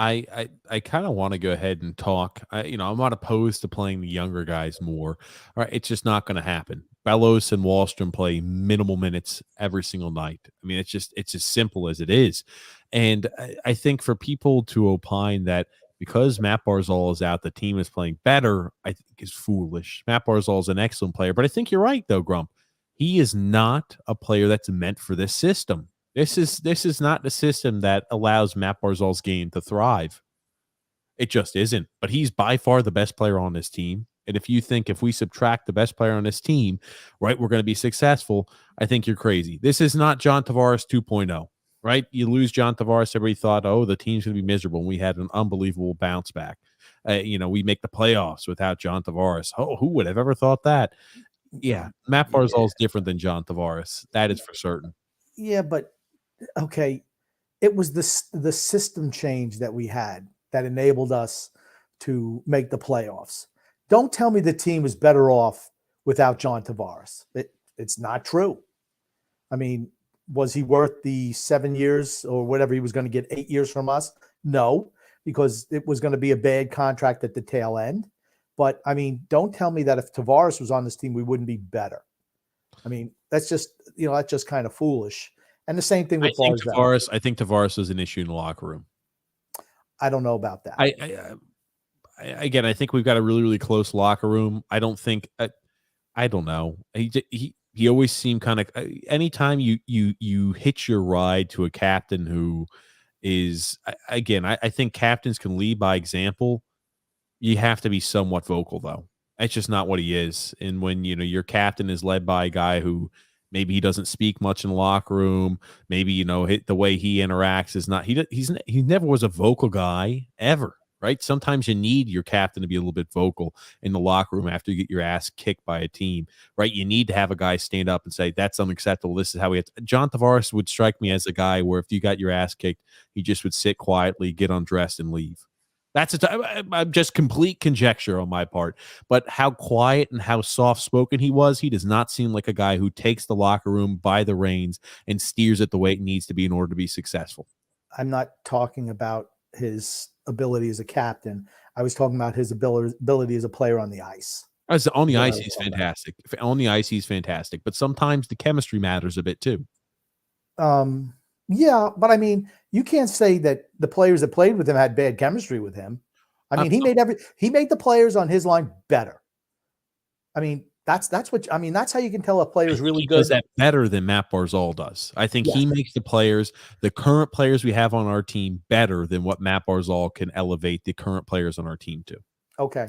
I kind of want to go ahead and talk. I'm not opposed to playing the younger guys more. All right, it's just not going to happen. Bellows and Wallstrom play minimal minutes every single night. I mean, it's as simple as it is. And I think for people to opine that because Matt Barzal is out, the team is playing better, I think is foolish. Matt Barzal is an excellent player, but I think you're right though, Grump. He is not a player that's meant for this system. This is not the system that allows Matt Barzal's game to thrive. It just isn't. But he's by far the best player on this team. And if you think if we subtract the best player on this team, right, we're going to be successful, I think you're crazy. This is not John Tavares 2.0, right? You lose John Tavares, everybody thought, oh, the team's going to be miserable. And we had an unbelievable bounce back. We make the playoffs without John Tavares. Oh, who would have ever thought that? Yeah, Matt Barzal is different than John Tavares. That is for certain. Yeah, but okay, it was the system change that we had that enabled us to make the playoffs. Don't tell me the team is better off without John Tavares. It's not true. I mean, was he worth the 7 years or whatever he was going to get 8 years from us? No, because it was going to be a bad contract at the tail end. But I mean, don't tell me that if Tavares was on this team, we wouldn't be better. I mean, that's just kind of foolish. And the same thing with Barzal. I think Tavares was an issue in the locker room. I don't know about that. Again, I think we've got a really, really close locker room. I don't think I don't know. He always seemed kind of anytime you hitch your ride to a captain who is again, I think captains can lead by example. You have to be somewhat vocal though. It's just not what he is. And when your captain is led by a guy who maybe he doesn't speak much in the locker room. Maybe, the way he interacts is not, he never was a vocal guy ever, right? Sometimes you need your captain to be a little bit vocal in the locker room after you get your ass kicked by a team, right? You need to have a guy stand up and say, that's unacceptable. This is how we have to. John Tavares would strike me as a guy where if you got your ass kicked, he just would sit quietly, get undressed and leave. That's I'm just complete conjecture on my part. But how quiet and how soft-spoken he was, he does not seem like a guy who takes the locker room by the reins and steers it the way it needs to be in order to be successful. I'm not talking about his ability as a captain. I was talking about his ability as a player on the ice. On the ice, he's fantastic. On the ice, he's fantastic. But sometimes the chemistry matters a bit too. Yeah, but I mean, you can't say that the players that played with him had bad chemistry with him. I mean, he made the players on his line better. I mean, that's how you can tell a player is really good. Does that better than Matt Barzal does. I think he makes the current players we have on our team better than what Matt Barzal can elevate the current players on our team to. Okay.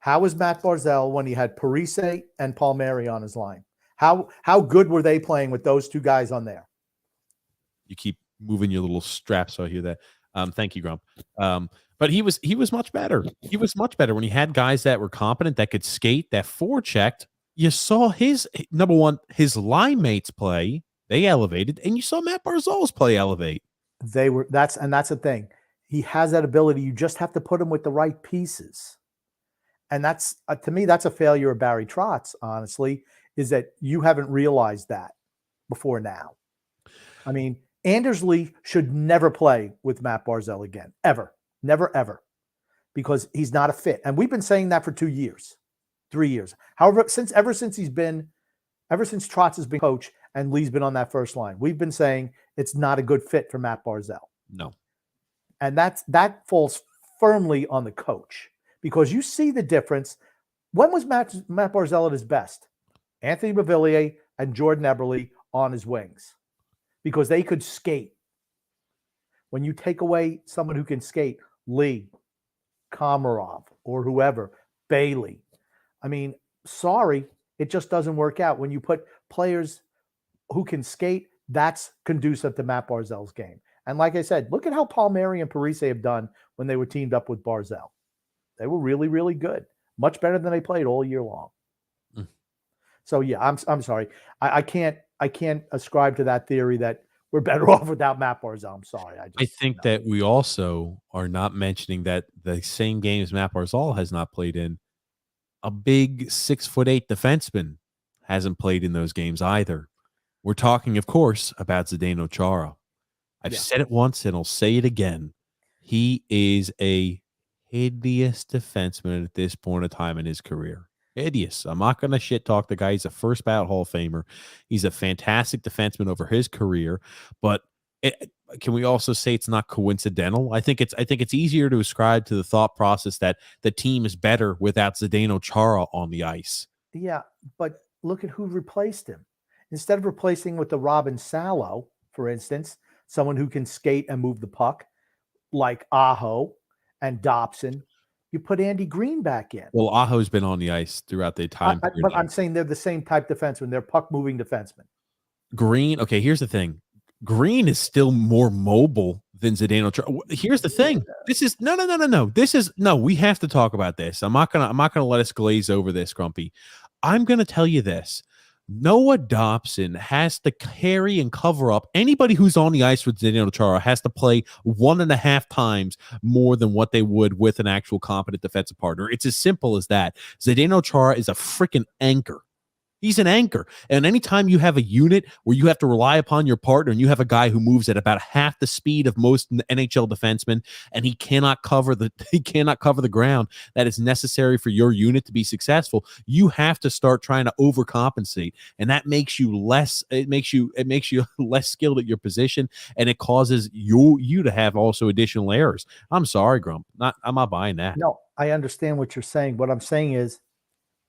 How was Matt Barzal when he had Parise and Palmieri on his line? How good were they playing with those two guys on there? You keep moving your little straps, so I hear that. Thank you, Grump. But he was much better. He was much better when he had guys that were competent, that could skate, that forechecked. You saw his number one, his line mates play. They elevated, and you saw Matt Barzal's play elevate. That's the thing. He has that ability. You just have to put him with the right pieces. And that's to me, that's a failure of Barry Trotz, honestly, is that you haven't realized that before now. I mean, Anders Lee should never play with Matt Barzal again, ever. Never, ever. Because he's not a fit. And we've been saying that for 2 years, 3 years. However, ever since Trotz has been coach and Lee's been on that first line, we've been saying it's not a good fit for Matt Barzal. No. And that falls firmly on the coach. Because you see the difference. When was Matt Barzal at his best? Anthony Beauvillier and Jordan Eberle on his wings. Because they could skate. When you take away someone who can skate, Lee, Komarov, or whoever, Bailey, I mean, sorry, it just doesn't work out. When you put players who can skate, that's conducive to Matt Barzal's game. And like I said, look at how Palmieri and Parise have done when they were teamed up with Barzal. They were really, really good. Much better than they played all year long. Mm. So, yeah, I'm sorry. I can't ascribe to that theory that we're better off without Matt Barzal. I'm sorry. I think that we also are not mentioning that the same games Matt Barzal has not played in, a big 6'8" defenseman hasn't played in those games either. We're talking, of course, about Zdeno Chara. I've Yeah. said it once and I'll say it again. He is a hideous defenseman at this point of time in his career. Hideous. I'm not going to shit talk the guy. He's a first ballot Hall of Famer. He's a fantastic defenseman over his career, but can we also say it's not coincidental? I think it's easier to ascribe to the thought process that the team is better without Zdeno Chara on the ice. Yeah, but look at who replaced him. Instead of replacing with the Robin Salo, for instance, someone who can skate and move the puck like Aho and Dobson, you put Andy Green back in. Well, Aho's been on the ice throughout the time period. But I'm saying they're the same type defenseman. They're puck moving defensemen. Green, okay, here's the thing. Green is still more mobile than Zdeno Chara. Here's the thing. This is no. This is no. We have to talk about this. I'm not gonna let us glaze over this, Grumpy. I'm gonna tell you this. Noah Dobson has to carry and cover up anybody who's on the ice with Zdeno Chara has to play 1.5 times more than what they would with an actual competent defensive partner. It's as simple as that. Zdeno Chara is a freaking anchor. He's an anchor. And anytime you have a unit where you have to rely upon your partner and you have a guy who moves at about half the speed of most NHL defensemen and he cannot cover the ground that is necessary for your unit to be successful, you have to start trying to overcompensate. And that makes you less less skilled at your position, and it causes you to have also additional errors. I'm sorry, Grump. I'm not buying that. No, I understand what you're saying. What I'm saying is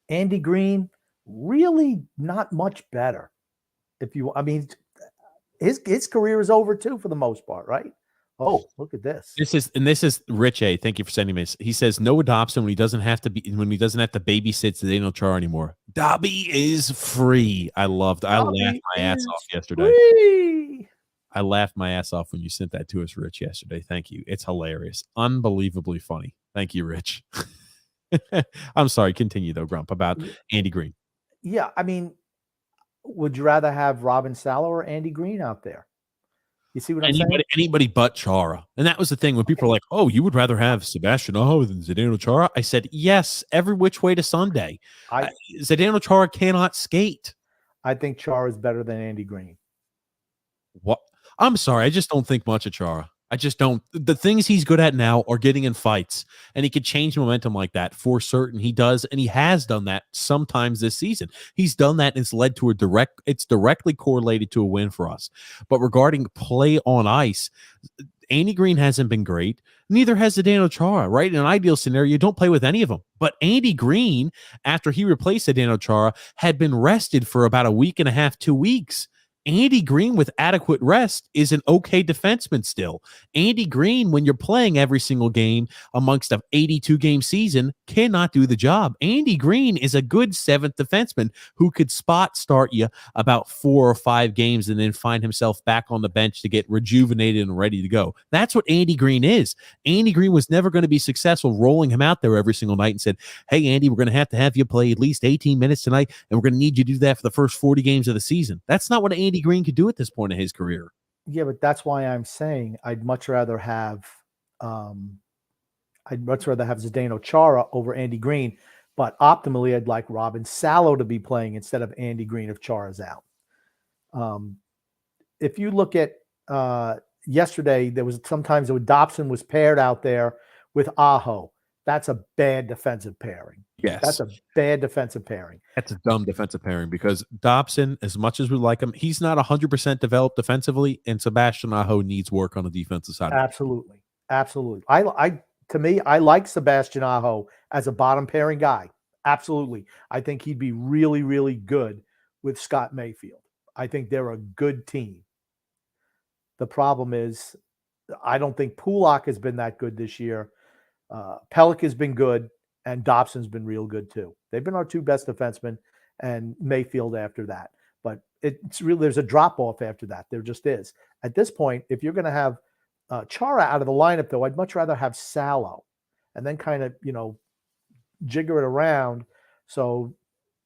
Andy Green really not much better. His career is over too for the most part, right? Oh, look at this. This is Rich A. Thank you for sending me this. He says Noah Dobson when he doesn't have to babysit Zdeno Chara anymore. Dobby is free. I laughed my ass off yesterday. Free. I laughed my ass off when you sent that to us, Rich, yesterday. Thank you. It's hilarious. Unbelievably funny. Thank you, Rich. I'm sorry. Continue though, Grump, about Andy Green. Yeah, I mean, would you rather have Robin Salo or Andy Green out there? You see what I'm saying? Anybody but Chara. And that was the thing when people are like, oh, you would rather have Sebastian Aho than Zdeno Chara? I said, yes, every which way to Sunday. Zdeno Chara cannot skate. I think Chara is better than Andy Green. What? I'm sorry. I just don't think much of Chara. I just don't. The things he's good at now are getting in fights, and he could change momentum like that for certain. He does, and he has done that sometimes this season. He's done that, and it's led to it's directly correlated to a win for us. But regarding play on ice, Andy Green hasn't been great. Neither has Zdeno Chara, right? In an ideal scenario, you don't play with any of them. But Andy Green, after he replaced Zdeno Chara, had been rested for about a week and a half, 2 weeks. Andy Green with adequate rest is an okay defenseman still. Andy Green, when you're playing every single game amongst an 82-game season, cannot do the job. Andy Green is a good seventh defenseman who could spot start you about 4 or 5 games and then find himself back on the bench to get rejuvenated and ready to go. That's what Andy Green is. Andy Green was never going to be successful rolling him out there every single night and said, hey, Andy, we're going to have you play at least 18 minutes tonight, and we're going to need you to do that for the first 40 games of the season. That's not what Andy Green could do at this point in his career. Yeah, but that's why I'm saying I'd much rather have Zdeno Chara over Andy Green, but optimally I'd like Robin Salo to be playing instead of Andy Green if Chara's out. If you look at yesterday, there was sometimes Dobson was paired out there with Aho. That's a bad defensive pairing. Yes. That's a bad defensive pairing. That's a dumb defensive pairing because Dobson, as much as we like him, he's not 100% developed defensively, and Sebastian Aho needs work on the defensive side. Absolutely. Absolutely. To me, I like Sebastian Aho as a bottom pairing guy. Absolutely. I think he'd be really, really good with Scott Mayfield. I think they're a good team. The problem is I don't think Pulak has been that good this year. Pellick has been good, and Dobson's been real good too. They've been our 2 best defensemen, and Mayfield after that. But it's really there's a drop off after that. There just is. At this point, if you're going to have Chara out of the lineup, though, I'd much rather have Salo, and then kind of jigger it around. So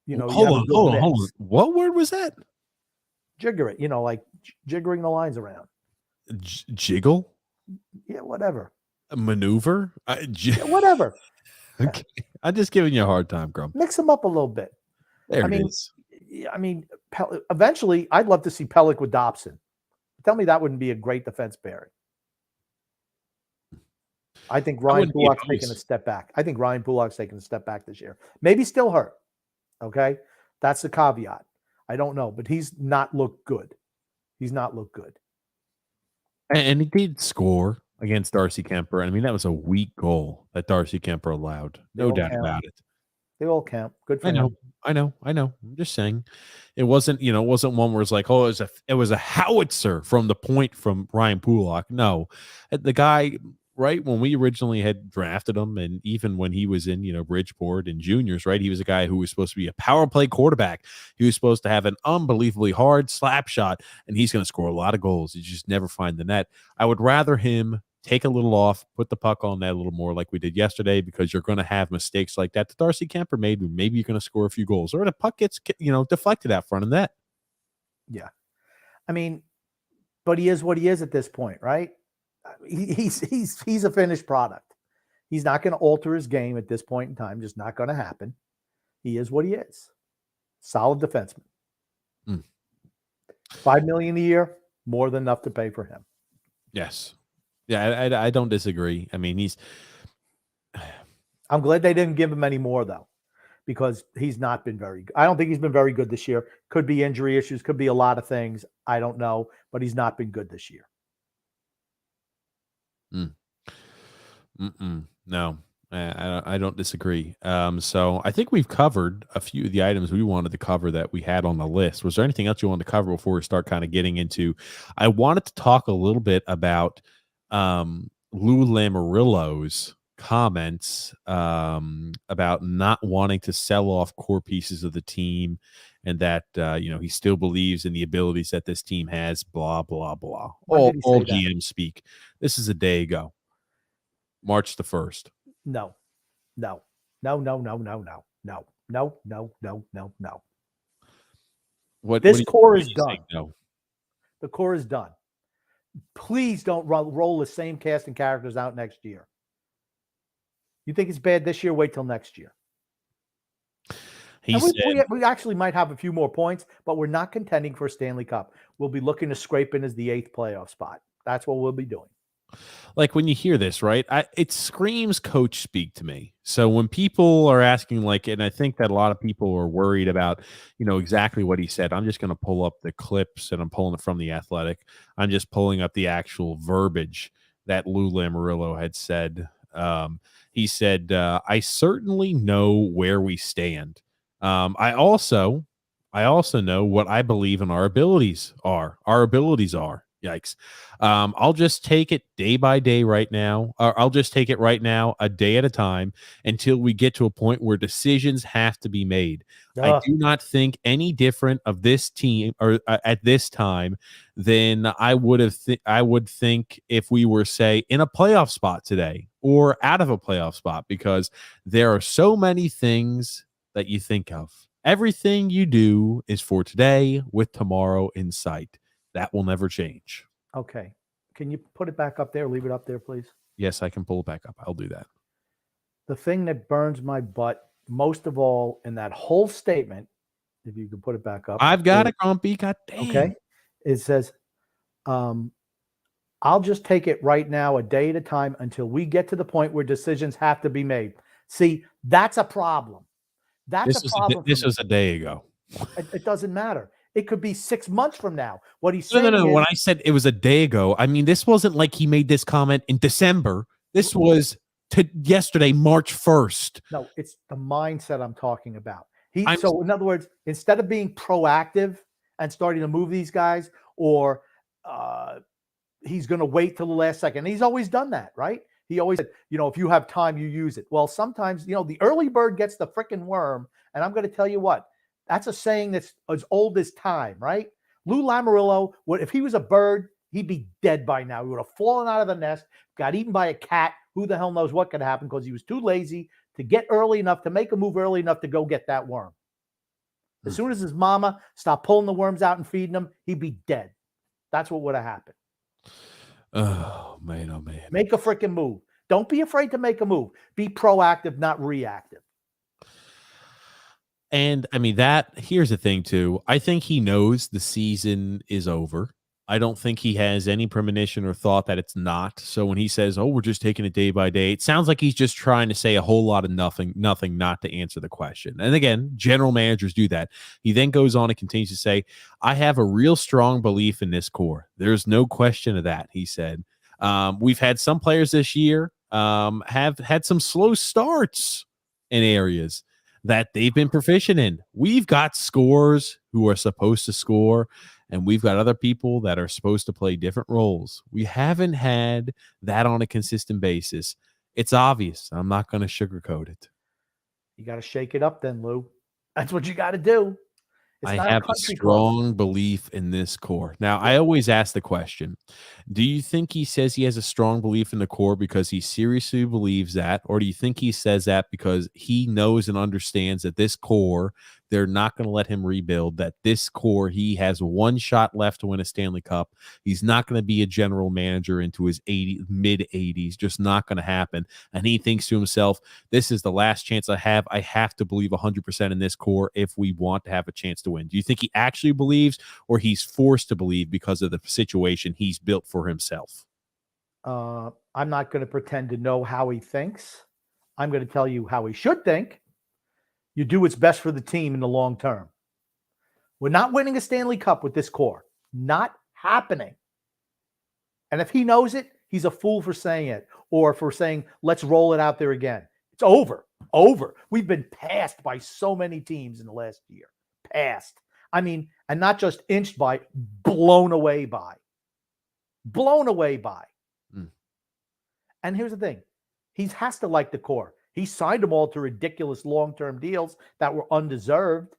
hold on. What word was that? Jigger it. Like jiggering the lines around. Jiggle. Yeah, whatever. A maneuver. Whatever. Okay. I'm just giving you a hard time, Grump. Mix them up a little bit. There it is. I mean, eventually, I'd love to see Pellick with Dobson. Tell me that wouldn't be a great defense pairing. I think I Ryan wouldn't be Pulock's taking a opposed. step back. I think Ryan Pulock's taking a step back this year. Maybe still hurt. Okay. That's the caveat. I don't know, but he's not looked good. He's not looked good. And he did score against Darcy Kemper. I mean, that was a weak goal that Darcy Kemper allowed. They No all doubt count. about it. They all count. Good for I know. him. I know. I'm just saying. It wasn't, it wasn't one where it's like, oh, it was a howitzer from the point from Ryan Pulock. No. The guy, right, when we originally had drafted him, and even when he was in, Bridgeport and juniors, right, he was a guy who was supposed to be a power play quarterback. He was supposed to have an unbelievably hard slap shot, and he's going to score a lot of goals. You just never find the net. I would rather him take a little off, put the puck on net a little more like we did yesterday, because you're going to have mistakes like that Darcy Kemper made. Maybe you're going to score a few goals, or the puck gets, deflected out front of net. Yeah. I mean, but he is what he is at this point, right? He's a finished product. He's not going to alter his game at this point in time. Just not going to happen. He is what he is. Solid defenseman. $5 million a year, more than enough to pay for him. Yes. Yeah, I don't disagree. I mean, I'm glad they didn't give him any more, though, because he's not been very good. I don't think he's been very good this year. Could be injury issues, could be a lot of things. I don't know, but he's not been good this year. No, I don't disagree. So I think we've covered a few of the items we wanted to cover that we had on the list. Was there anything else you wanted to cover before we start kind of getting into? I wanted to talk a little bit about Lou Lamoriello's comments about not wanting to sell off core pieces of the team, and that he still believes in the abilities that this team has. Blah blah blah. All GM speak. This is a day ago, March the 1st. No. This core is done. No. The core is done. Please don't roll the same cast and characters out next year. You think it's bad this year? Wait till next year. We actually might have a few more points, but we're not contending for a Stanley Cup. We'll be looking to scrape in as the 8th playoff spot. That's what we'll be doing. Like, when you hear this, right, it screams coach speak to me. So when people are asking, like, and I think that a lot of people are worried about, exactly what he said. I'm just going to pull up the clips, and I'm pulling it from The Athletic. I'm just pulling up the actual verbiage that Lou Lamoriello had said. He said, I certainly know where we stand. I also know what I believe in our abilities are. Yikes. I'll just take it day by day right now. Or I'll just take it right now, a day at a time, until we get to a point where decisions have to be made. I do not think any different of this team or at this time than I would think if we were, say, in a playoff spot today or out of a playoff spot, because there are so many things that you think of. Everything you do is for today with tomorrow in sight. That will never change. Okay. Can you put it back up there? Leave it up there, please. Yes, I can pull it back up. I'll do that. The thing that burns my butt most of all in that whole statement, if you can put it back up. I've got it, Grumpy. God damn. Okay. It says, I'll just take it right now, a day at a time, until we get to the point where decisions have to be made. See, that's a problem. This was a day ago. It doesn't matter. It could be 6 months from now. What he's saying No. When I said it was a day ago, I mean, this wasn't like he made this comment in December. This was yesterday, March 1st. No, it's the mindset I'm talking about. So in other words, instead of being proactive and starting to move these guys, or he's going to wait till the last second. He's always done that, right? He always said, if you have time, you use it. Well, sometimes, the early bird gets the freaking worm. And I'm going to tell you what, that's a saying that's as old as time, right? Lou Lamoriello, if he was a bird, he'd be dead by now. He would have fallen out of the nest, got eaten by a cat. Who the hell knows what could happen, because he was too lazy to get early enough, to make a move early enough to go get that worm. As soon as his mama stopped pulling the worms out and feeding them, he'd be dead. That's what would have happened. Oh, man. Make a freaking move. Don't be afraid to make a move. Be proactive, not reactive. And I mean, here's the thing too. I think he knows the season is over. I don't think he has any premonition or thought that it's not. So when he says, "Oh, we're just taking it day by day," it sounds like he's just trying to say a whole lot of nothing, not to answer the question. And again, general managers do that. He then goes on and continues to say, "I have a real strong belief in this core. There's no question of that," he said. We've had some players this year have had some slow starts in areas that they've been proficient in. We've got scorers who are supposed to score, and we've got other people that are supposed to play different roles. We haven't had that on a consistent basis. It's obvious. I'm not going to sugarcoat it. You got to shake it up then, Lou. That's what you got to do. It's I not have a a country club. strong belief in this core. Now, I always ask the question, do you think he says he has a strong belief in the core because he seriously believes that? Or do you think he says that because he knows and understands that this core, they're not going to let him rebuild, that this core, he has one shot left to win a Stanley Cup. He's not going to be a general manager into his mid 80s, just not going to happen. And he thinks to himself, this is the last chance I have. I have to believe 100% in this core if we want to have a chance to win. Do you think he actually believes, or he's forced to believe because of the situation he's built for himself? I'm not going to pretend to know how he thinks. I'm going to tell you how he should think. You do what's best for the team in the long term. We're not winning a Stanley Cup with this core. Not happening. And if he knows it, he's a fool for saying it, or for saying, let's roll it out there again. It's over. Over. We've been passed by so many teams in the last year. Passed. I mean, and not just inched by, blown away by. Blown away by. And here's the thing. He has to like the core. He signed them all to ridiculous long-term deals that were undeserved.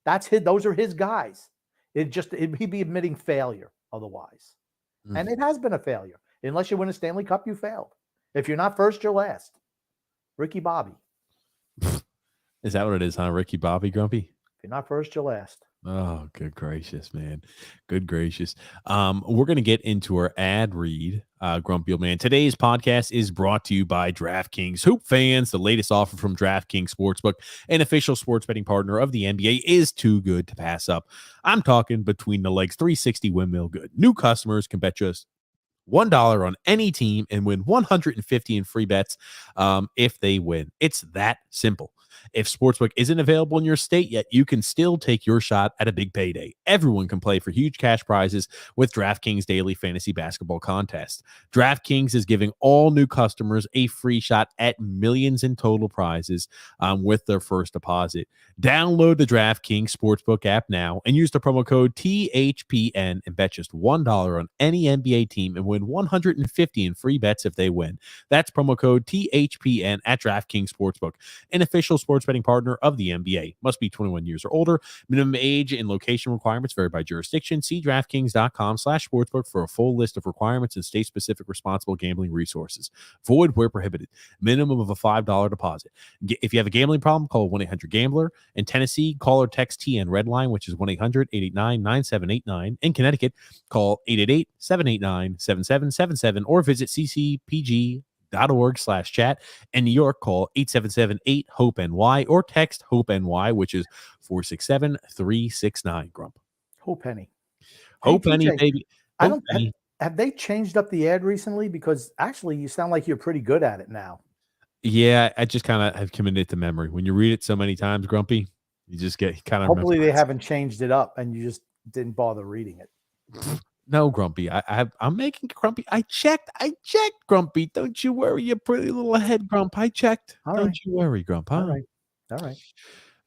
Those are his guys. He'd be admitting failure otherwise. And it has been a failure. Unless you win a Stanley Cup, you failed. If you're not first, you're last. Ricky Bobby. Is that what it is, huh? Ricky Bobby, Grumpy? If you're not first, you're last. Oh, good gracious, man. Good gracious. We're going to get into our ad read, Grumpy Old Man. Today's podcast is brought to you by DraftKings. Hoop fans, the latest offer from DraftKings Sportsbook, an official sports betting partner of the NBA, is too good to pass up. I'm talking between the legs, 360 windmill good. New customers can bet just $1 on any team and win $150 in free bets if they win. It's that simple. If Sportsbook isn't available in your state yet, you can still take your shot at a big payday. Everyone can play for huge cash prizes with DraftKings Daily Fantasy Basketball Contest. DraftKings is giving all new customers a free shot at millions in total prizes with their first deposit. Download the DraftKings Sportsbook app now and use the promo code THPN and bet just $1 on any NBA team and win $150 in free bets if they win. That's promo code THPN at DraftKings Sportsbook, an official sports betting partner of the NBA. Must be 21 years or older. Minimum age and location requirements vary by jurisdiction. See DraftKings.com/sportsbook for a full list of requirements and state-specific responsible gambling resources. Void where prohibited. Minimum of a $5 deposit. If you have a gambling problem, call 1-800-GAMBLER. In Tennessee, call or text TN Redline, which is 1-800-889-9789. In Connecticut, call 888-789-7777 or visit ccpg.org/chat. In New York, call 877-8-HOPE-NY or text HOPE-NY, which is 467-369. Grump. Hope Penny. Hope Penny, baby. Have they changed up the ad recently? Because actually, you sound like you're pretty good at it now. Yeah, I just kind of have committed to memory. When you read it so many times, Grumpy, you just get kind of. Hopefully, they haven't changed it up, and you just didn't bother reading it. No, Grumpy. I'm making Grumpy. I checked, Grumpy. Don't you worry, you pretty little head, Grump. I checked. Don't you worry, Grump. Huh? All right.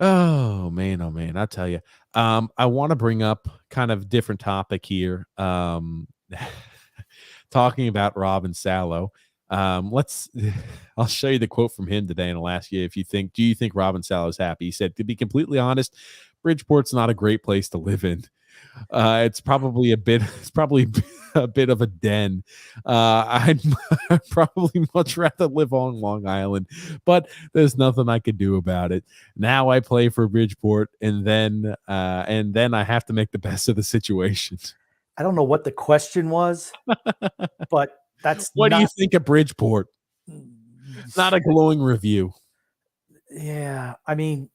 Oh man, I tell you. I want to bring up kind of different topic here. Talking about Robin Salo. I'll show you the quote from him today, and I'll ask you do you think Robin Salo is happy? He said, to be completely honest, Bridgeport's not a great place to live in. It's probably a bit of a den. I'd probably much rather live on Long Island, but there's nothing I could do about it. Now I play for Bridgeport, and then I have to make the best of the situation. I don't know what the question was, but that's what do you think of Bridgeport? Not a glowing review. Yeah, I mean,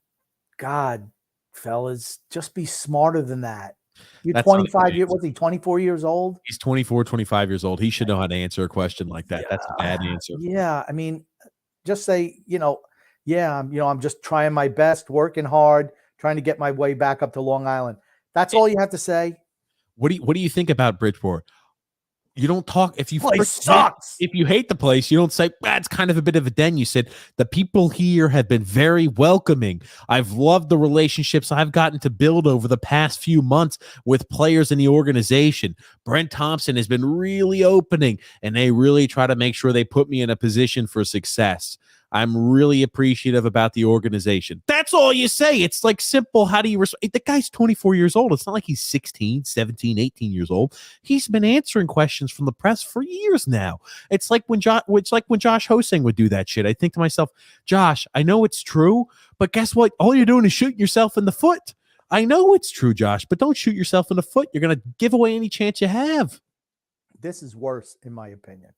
God, fellas, just be smarter than that. You're That's not a good 25 years. answer. What's he? 24 years old. He's 24, 25 years old. He should know how to answer a question like that. That's a bad Yeah, answer. yeah. I mean, just say, yeah, I'm just trying my best, working hard, trying to get my way back up to Long Island. That's all you have to say. What do you think about Bridgeport? You don't talk if you This place first hate sucks. if you hate the place, you don't say that's kind of a bit of a den. You said the people here have been very welcoming. I've loved the relationships I've gotten to build over the past few months with players in the organization. Brent Thompson has been really opening, and they really try to make sure they put me in a position for success. I'm really appreciative about the organization. That's all you say. It's like simple. How do you respond? The guy's 24 years old. It's not like he's 16, 17, 18 years old. He's been answering questions from the press for years now. It's like when Josh Hosang would do that shit. I think to myself, Josh, I know it's true, but guess what? All you're doing is shooting yourself in the foot. I know it's true, Josh, but don't shoot yourself in the foot. You're going to give away any chance you have. This is worse, in my opinion.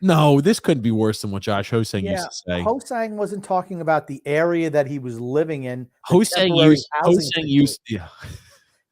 No, this couldn't be worse than what Josh Hosang used to say. Hosang wasn't talking about the area that he was living in. Hosang used. He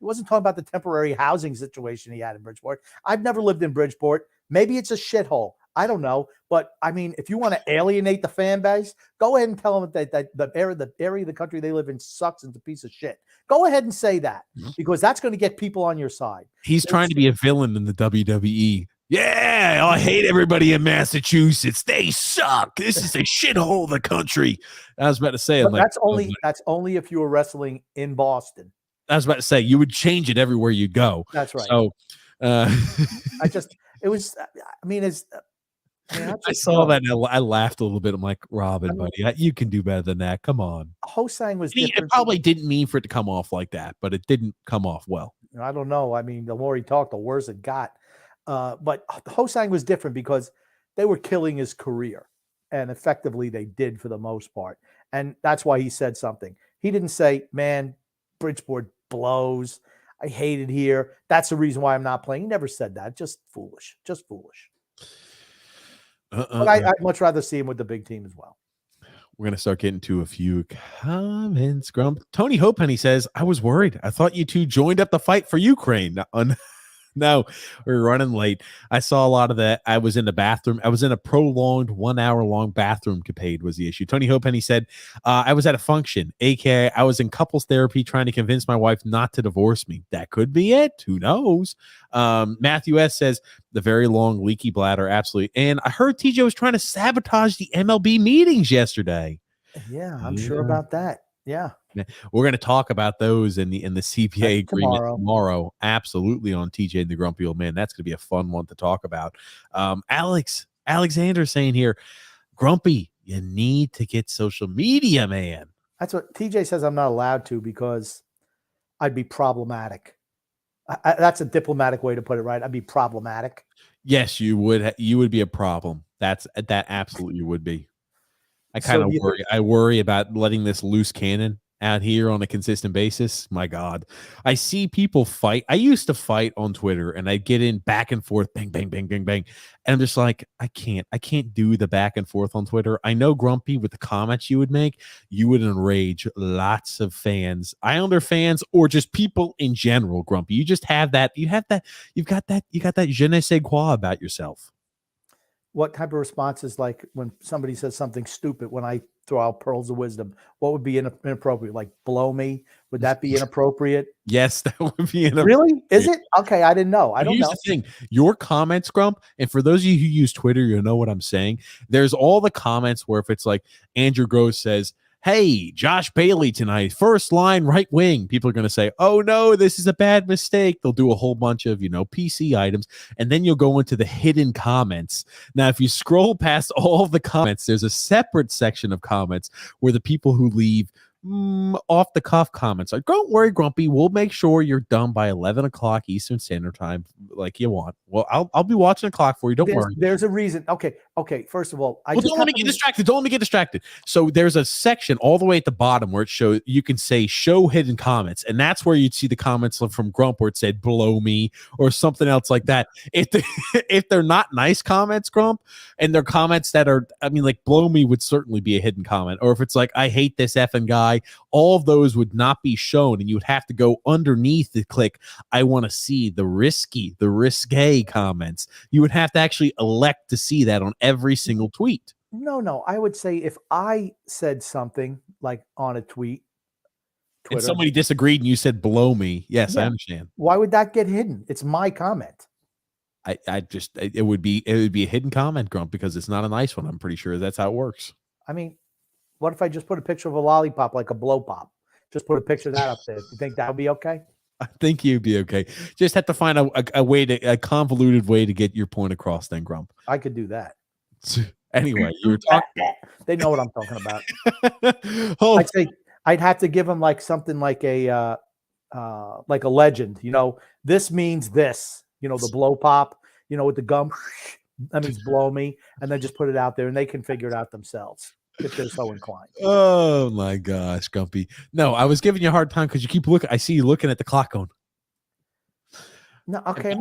wasn't talking about the temporary housing situation he had in Bridgeport. I've never lived in Bridgeport. Maybe it's a shithole. I don't know. But I mean, if you want to alienate the fan base, go ahead and tell them that the area of the country they live in sucks and it's a piece of shit. Go ahead and say that because that's going to get people on your side. He's trying to be a villain in the WWE. Yeah, I hate everybody in Massachusetts. They suck. This is a shithole of the country. I was about to say, that's only if you were wrestling in Boston. I was about to say you would change it everywhere you go. That's right. So, I saw that and I laughed a little bit. I'm like, Robin, buddy, you can do better than that. Come on. Hosang was different. It probably didn't mean for it to come off like that, but it didn't come off well. I don't know. I mean, the more he talked, the worse it got. But Hosang was different because they were killing his career, and effectively they did for the most part. And that's why he said something. He didn't say, man, Bridgeport blows. I hate it here. That's the reason why I'm not playing. He never said that. Just foolish. But I'd much rather see him with the big team as well. We're going to start getting to a few comments. Grump. Tony Hopenny says, I was worried. I thought you two joined up the fight for Ukraine. No, we were running late. I saw a lot of that. I was in the bathroom. I was in a prolonged 1 hour long bathroom capade was the issue. Tony Hopenny said, I was at a function, aka I was in couples therapy trying to convince my wife not to divorce me. That could be it. Who knows? Matthew S. says, the very long leaky bladder. Absolutely. And I heard TJ was trying to sabotage the MLB meetings yesterday. Yeah, I'm sure about that. Yeah. We're going to talk about those in the CPA agreement tomorrow. Absolutely, on TJ and the Grumpy Old Man. That's going to be a fun one to talk about. Alexander saying here, Grumpy, you need to get social media, man. That's what TJ says. I'm not allowed to because I'd be problematic. That's a diplomatic way to put it, right? I'd be problematic. Yes, you would. You would be a problem. That absolutely would be. I kind of worry. I worry about letting this loose cannon out here on a consistent basis. My God, I see people fight. I used to fight on Twitter and I'd get in back and forth, bang, bang, bang, bang, bang. And I'm just like, I can't do the back and forth on Twitter. I know, Grumpy, with the comments you would make, you would enrage lots of fans, Islander fans, or just people in general, Grumpy. You just have that. You got that je ne sais quoi about yourself. What type of response is like when somebody says something stupid when I throw out pearls of wisdom? What would be inappropriate? Like blow me? Would that be inappropriate? Yes, that would be inappropriate. Really? Is it? Okay, I didn't know. I don't know. Here's the thing. Your comments, Grump, and for those of you who use Twitter, you'll know what I'm saying. There's all the comments where if it's like Andrew Gross says, hey, Josh Bailey tonight, first line right wing. People are going to say, oh, no, this is a bad mistake. They'll do a whole bunch of, PC items. And then you'll go into the hidden comments. Now, if you scroll past all of the comments, there's a separate section of comments where the people who leave off the cuff comments are, don't worry, Grumpy, we'll make sure you're done by 11 o'clock Eastern Standard Time like you want. Well, I'll be watching the clock for you. Don't worry. There's a reason. Okay. Okay, first of all, Well, don't let me get distracted. Don't let me get distracted. So there's a section all the way at the bottom where it shows you can say show hidden comments, and that's where you'd see the comments from Grump where it said "blow me" or something else like that. If if they're not nice comments, Grump, and they're comments that are, I mean, like "blow me" would certainly be a hidden comment, or if it's like "I hate this effing guy," all of those would not be shown, and you would have to go underneath to click "I want to see the risque comments." You would have to actually elect to see that on every single tweet. No. I would say if I said something like on a tweet, And Twitter, somebody disagreed and you said "blow me." Yes, I yeah, understand. why would that get hidden? It's my comment. I just it would be a hidden comment, Grump, because it's not a nice one. I'm pretty sure that's how it works. I mean, what if I just put a picture of a lollipop like a blow pop? Just put a picture of that up there. You think that would be okay? I think you'd be okay. Just have to find a way a convoluted way to get your point across. Then, Grump. I could do that. Anyway, you were talking. They know what I'm talking about. Oh, I'd say I'd have to give them like something like a legend. You know, this means this. You know, the blow pop. You know, with the gum. That means blow me, and then just put it out there, and they can figure it out themselves if they're so inclined. oh my gosh, Grumpy. No, I was giving you a hard time because you keep looking. I see you looking at the clock going. No, okay.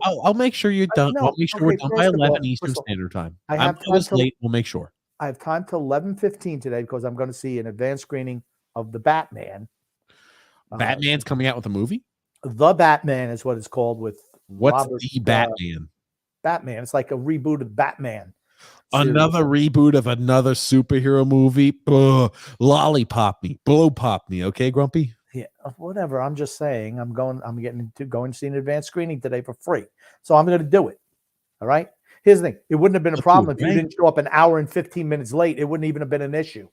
I'll make sure you're done. No, I'll make sure we're okay, done by first of all- 11 Eastern first of all, Standard Time. I have I time was till- late. We'll make sure. I have time till 11:15 today because I'm going to see an advanced screening of the Batman. Batman's coming out with a movie? The Batman is what it's called with What's Robert, the Batman? Batman. It's like a reboot of Batman. Another reboot of another superhero movie? Ugh. Lollipop me. Blow pop me. Okay, Grumpy? Yeah, whatever. I'm just saying I'm getting to go and see an advanced screening today for free. So I'm going to do it. All right. Here's the thing. It wouldn't have been a problem if you didn't show up an hour and 15 minutes late. It wouldn't even have been an issue.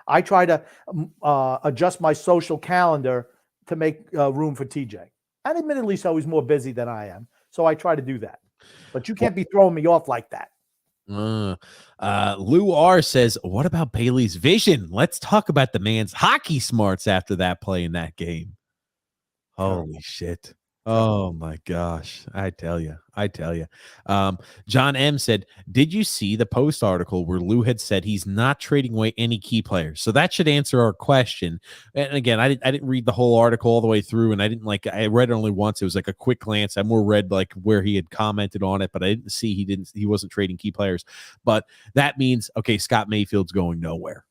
I try to adjust my social calendar to make room for TJ. And admittedly, so he's more busy than I am. So I try to do that. But you can't be throwing me off like that. Lou R says, what about Bailey's vision? Let's talk about the man's hockey smarts after that play in that game. Holy shit. Oh my gosh. I tell you. John M said, did you see the Post article where Lou had said he's not trading away any key players? So that should answer our question. And again, I didn't read the whole article all the way through, and I read it only once. It was like a quick glance. I more read like where he had commented on it, but I didn't see he wasn't trading key players. But that means, okay, Scott Mayfield's going nowhere.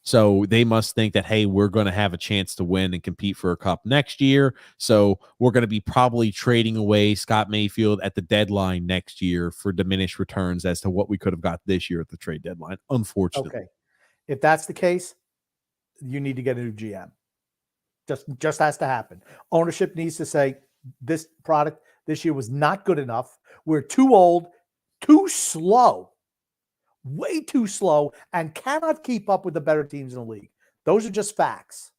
So they must think that, hey, we're going to have a chance to win and compete for a cup next year. So we're going to be probably trading away Scott Mayfield at the deadline next year for diminished returns as to what we could have got this year at the trade deadline, unfortunately. Okay. If that's the case, you need to get a new GM. Just has to happen. Ownership needs to say this product this year was not good enough. We're too old, too slow. Way too slow, and cannot keep up with the better teams in the league. Those are just facts.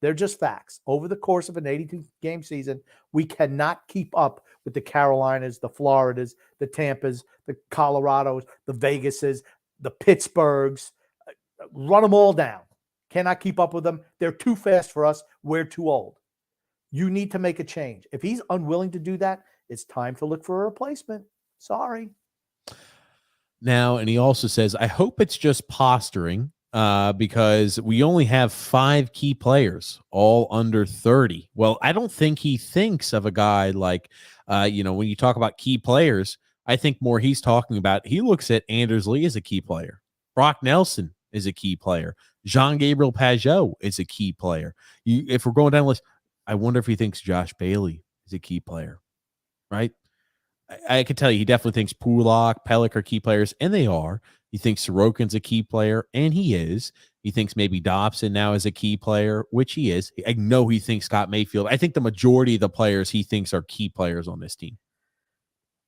They're just facts. Over the course of an 82-game season, we cannot keep up with the Carolinas, the Floridas, the Tampas, the Colorados, the Vegases, the Pittsburghs. Run them all down. Cannot keep up with them. They're too fast for us. We're too old. You need to make a change. If he's unwilling to do that, it's time to look for a replacement. Sorry. Now, and he also says, I hope it's just posturing because we only have 5 key players, all under 30. Well, I don't think he thinks of a guy like, when you talk about key players, I think more he's talking about, he looks at Anders Lee as a key player. Brock Nelson is a key player. Jean-Gabriel Pageau is a key player. If we're going down the list, I wonder if he thinks Josh Bailey is a key player, right? I can tell you, he definitely thinks Pulak, Pelech are key players, and they are. He thinks Sorokin's a key player, and he is. He thinks maybe Dobson now is a key player, which he is. I know he thinks Scott Mayfield. I think the majority of the players he thinks are key players on this team.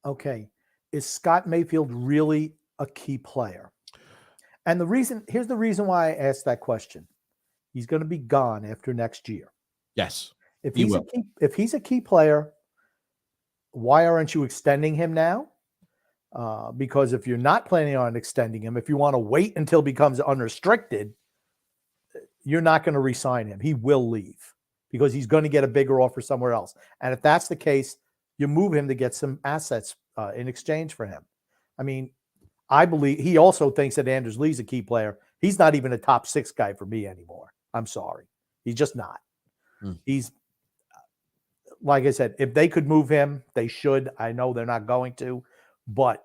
Okay. Is Scott Mayfield really a key player? And here's the reason why I asked that question. He's going to be gone after next year. Yes. If he's a key player, why aren't you extending him now? Because if you're not planning on extending him, if you want to wait until he becomes unrestricted, you're not going to re-sign him. He will leave because he's going to get a bigger offer somewhere else. And if that's the case, you move him to get some assets in exchange for him. I mean, I believe he also thinks that Anders Lee's a key player. He's not even a top 6 guy for me anymore. I'm sorry. He's just not. He's, like I said, if they could move him, they should. I know they're not going to, but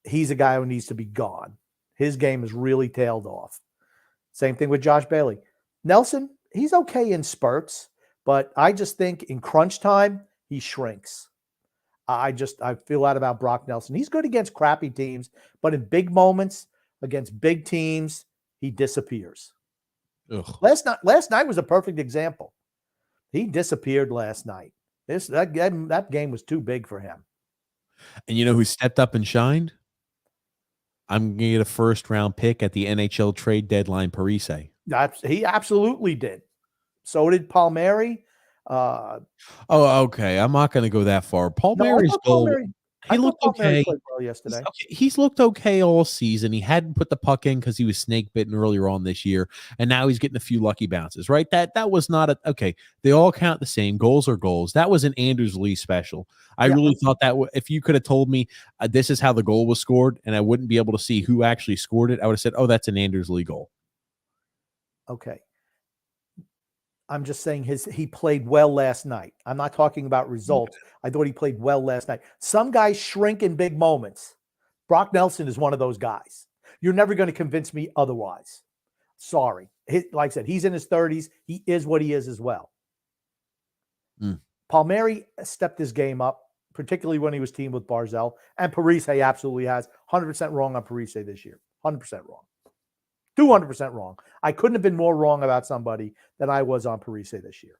he's a guy who needs to be gone. His game is really tailed off. Same thing with Josh Bailey. Nelson, he's okay in spurts, but I just think in crunch time, he shrinks. I feel that about Brock Nelson. He's good against crappy teams, but in big moments against big teams, he disappears. Ugh. Last night was a perfect example. He disappeared last night. That game was too big for him. And you know who stepped up and shined? I'm going to get a first-round pick at the NHL trade deadline, Parise. He absolutely did. So did Palmieri. Okay. I'm not going to go that far. Palmieri's goal, he looked okay. Played well yesterday. He's looked okay all season. He hadn't put the puck in because he was snake bitten earlier on this year, and now he's getting a few lucky bounces. Right? That was not okay. They all count the same. Goals are goals. That was an Anders Lee special. I really thought that if you could have told me this is how the goal was scored, and I wouldn't be able to see who actually scored it, I would have said, "Oh, that's an Anders Lee goal." Okay. I'm just saying he played well last night. I'm not talking about results. I thought he played well last night. Some guys shrink in big moments. Brock Nelson is one of those guys. You're never going to convince me otherwise. Sorry. Like I said, he's in his 30s. He is what he is as well. Palmieri stepped his game up, particularly when he was teamed with Barzell. And Parise absolutely has. 100% wrong on Parise this year. 100% wrong. 200% wrong. I couldn't have been more wrong about somebody than I was on Parise this year.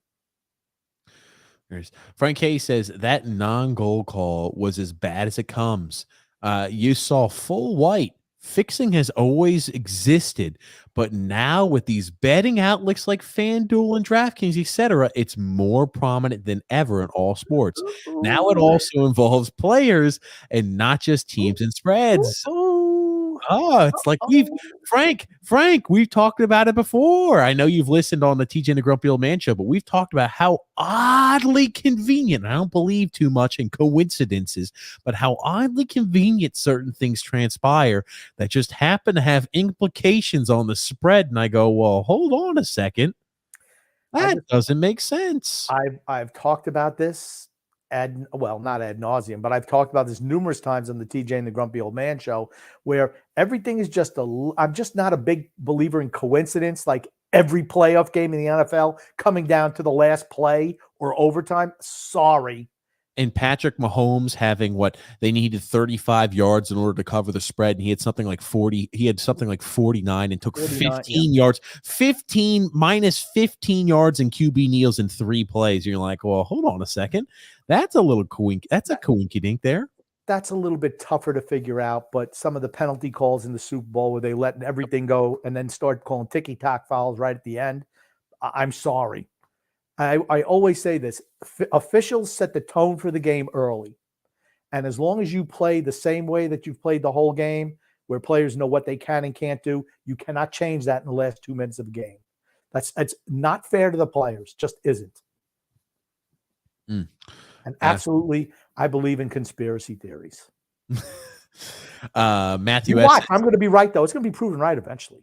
Frank K says that non-goal call was as bad as it comes. You saw full white. Fixing has always existed, but now with these betting outlets like FanDuel and DraftKings, etc., it's more prominent than ever in all sports. Now it also involves players and not just teams and spreads. Oh, it's like Frank, we've talked about it before. I know you've listened on the TJ and the Grumpy Old Man show, but we've talked about how oddly convenient, I don't believe too much in coincidences, but how oddly convenient certain things transpire that just happen to have implications on the spread. And I go, well, hold on a second. That doesn't make sense. I've talked about this not ad nauseum, but I've talked about this numerous times on the TJ and the Grumpy Old Man show, where everything is I'm just not a big believer in coincidence, like every playoff game in the NFL coming down to the last play or overtime. Sorry. And Patrick Mahomes having they needed 35 yards in order to cover the spread, and he had something like 40. He had something like 49 and took 15 yards, 15 minus 15 yards in QB kneels in 3 plays. You're like, well, hold on a second. That's a little That's a coinky-dink there. That's a little bit tougher to figure out, but some of the penalty calls in the Super Bowl where they let everything go and then start calling ticky-tack fouls right at the end. I'm sorry. I always say this. Officials set the tone for the game early. And as long as you play the same way that you've played the whole game, where players know what they can and can't do, you cannot change that in the last 2 minutes of the game. That's not fair to the players. Just isn't. And absolutely, I believe in conspiracy theories. Matthew watch. I'm going to be right, though. It's going to be proven right eventually.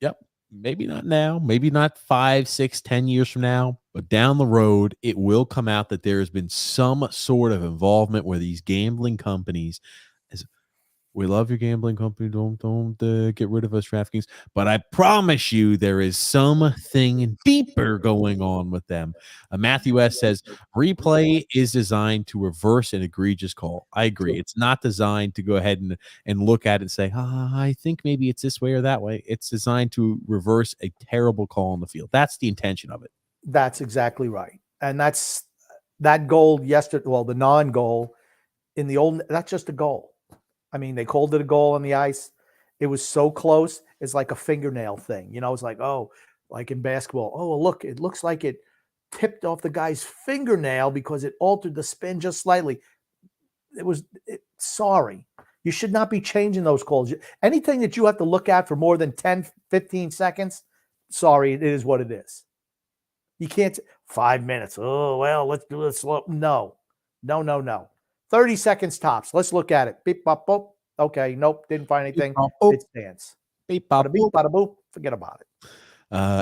Yep. Maybe not now, maybe not 5, 6, 10 years from now, but down the road, it will come out that there has been some sort of involvement where these gambling companies, we love your gambling company, don't get rid of us, DraftKings, but I promise you there is something deeper going on with them. Matthew S. says, replay is designed to reverse an egregious call. I agree. It's not designed to go ahead and look at it and say, I think maybe it's this way or that way. It's designed to reverse a terrible call on the field. That's the intention of it. That's exactly right. And that's that goal yesterday, the non-goal in the old, that's just a goal. I mean, they called it a goal on the ice. It was so close. It's like a fingernail thing. It's like, like in basketball. Oh, look, it looks like it tipped off the guy's fingernail because it altered the spin just slightly. Sorry. You should not be changing those calls. Anything that you have to look at for more than 10, 15 seconds, sorry, it is what it is. You can't 5 minutes. Oh, well, let's do it slow. No. 30 seconds tops. Let's look at it. Beep, bop, boop. Okay, nope, didn't find anything. It stands. Beep, Bada bop, beep, boop. bada boop. Forget about it.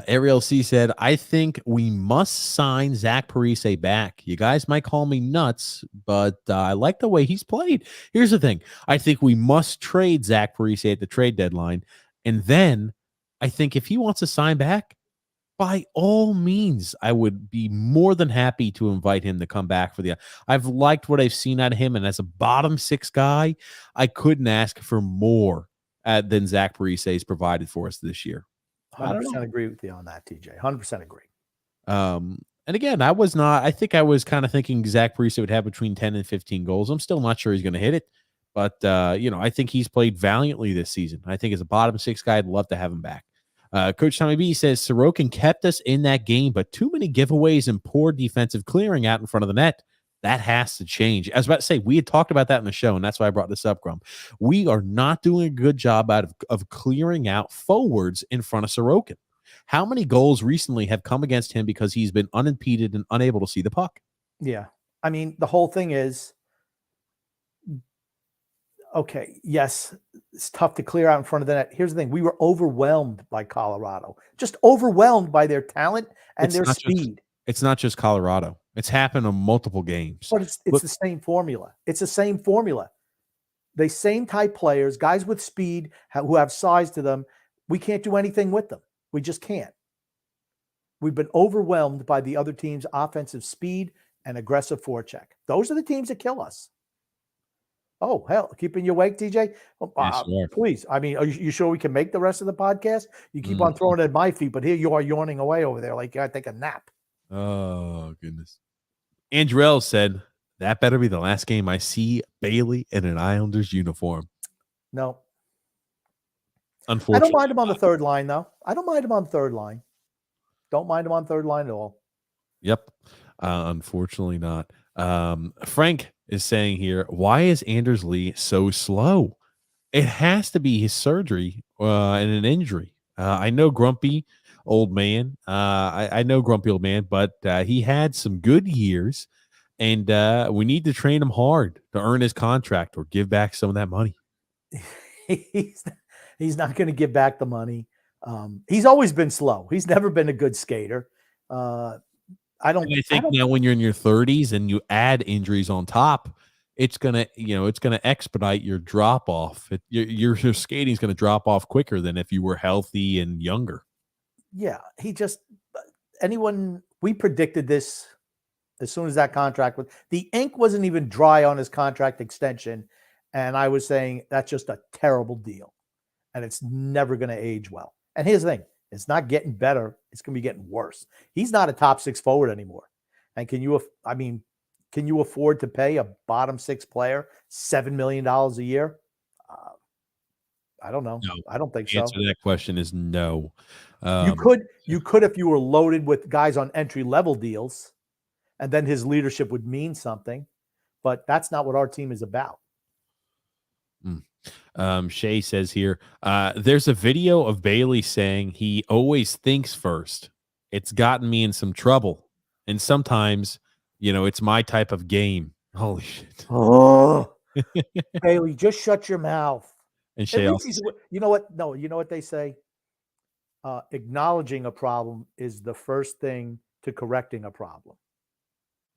Ariel C said, I think we must sign Zach Parise back. You guys might call me nuts, but I like the way he's played. Here's the thing. I think we must trade Zach Parise at the trade deadline. And then I think if he wants to sign back, by all means, I would be more than happy to invite him to come back for the. I've liked what I've seen out of him, and as a bottom six guy, I couldn't ask for more than Zach Parise has provided for us this year. I don't 100% know. agree with you on that, TJ. 100% agree. And again, I think I was kind of thinking Zach Parise would have between 10 and 15 goals. I'm still not sure he's going to hit it, but I think he's played valiantly this season. I think as a bottom six guy, I'd love to have him back. Coach Tommy B says Sorokin kept us in that game, but too many giveaways and poor defensive clearing out in front of the net. That has to change. I was about to say, we had talked about that in the show, and that's why I brought this up, Grump. We are not doing a good job of clearing out forwards in front of Sorokin. How many goals recently have come against him because he's been unimpeded and unable to see the puck? Yeah. I mean, the whole thing is, okay, yes, it's tough to clear out in front of the net. Here's the thing. We were overwhelmed by Colorado, just overwhelmed by their talent and their speed. It's not just Colorado. It's happened in multiple games. But it's the same formula. It's the same formula. The same type players, guys with speed who have size to them. We can't do anything with them. We just can't. We've been overwhelmed by the other team's offensive speed and aggressive forecheck. Those are the teams that kill us. Oh, hell, keeping you awake, TJ? Yes, please. I mean, are you sure we can make the rest of the podcast? You keep on throwing it at my feet, but here you are yawning away over there like you got to take a nap. Oh, goodness. Andrell said, that better be the last game I see Bailey in an Islanders uniform. No. Unfortunately. I don't mind him on the third line, though. I don't mind him on the third line. Don't mind him on third line at all. Yep. Unfortunately not. Frank is saying here, why is Anders Lee so slow? It has to be his surgery and an injury. I know grumpy old man. I know grumpy old man, but he had some good years, and we need to train him hard to earn his contract or give back some of that money. He's not going to give back the money. He's always been slow. He's never been a good skater. I think now when you're in your 30s and you add injuries on top, it's gonna expedite your drop off. Your skating is gonna drop off quicker than if you were healthy and younger. Yeah, we predicted this as soon as that contract the ink wasn't even dry on his contract extension, and I was saying that's just a terrible deal, and it's never going to age well. And here's the thing. It's not getting better. It's going to be getting worse. He's not a top six forward anymore. And can you afford to pay a bottom six player $7 million a year? I don't know. No, I don't think so. The answer to that question is no. You could if you were loaded with guys on entry level deals, and then his leadership would mean something. But that's not what our team is about. Shay says here, there's a video of Bailey saying he always thinks first. It's gotten me in some trouble. And sometimes, it's my type of game. Holy shit. Oh, Bailey, just shut your mouth. And Shay also, you know what? No, you know what they say? Acknowledging a problem is the first thing to correcting a problem.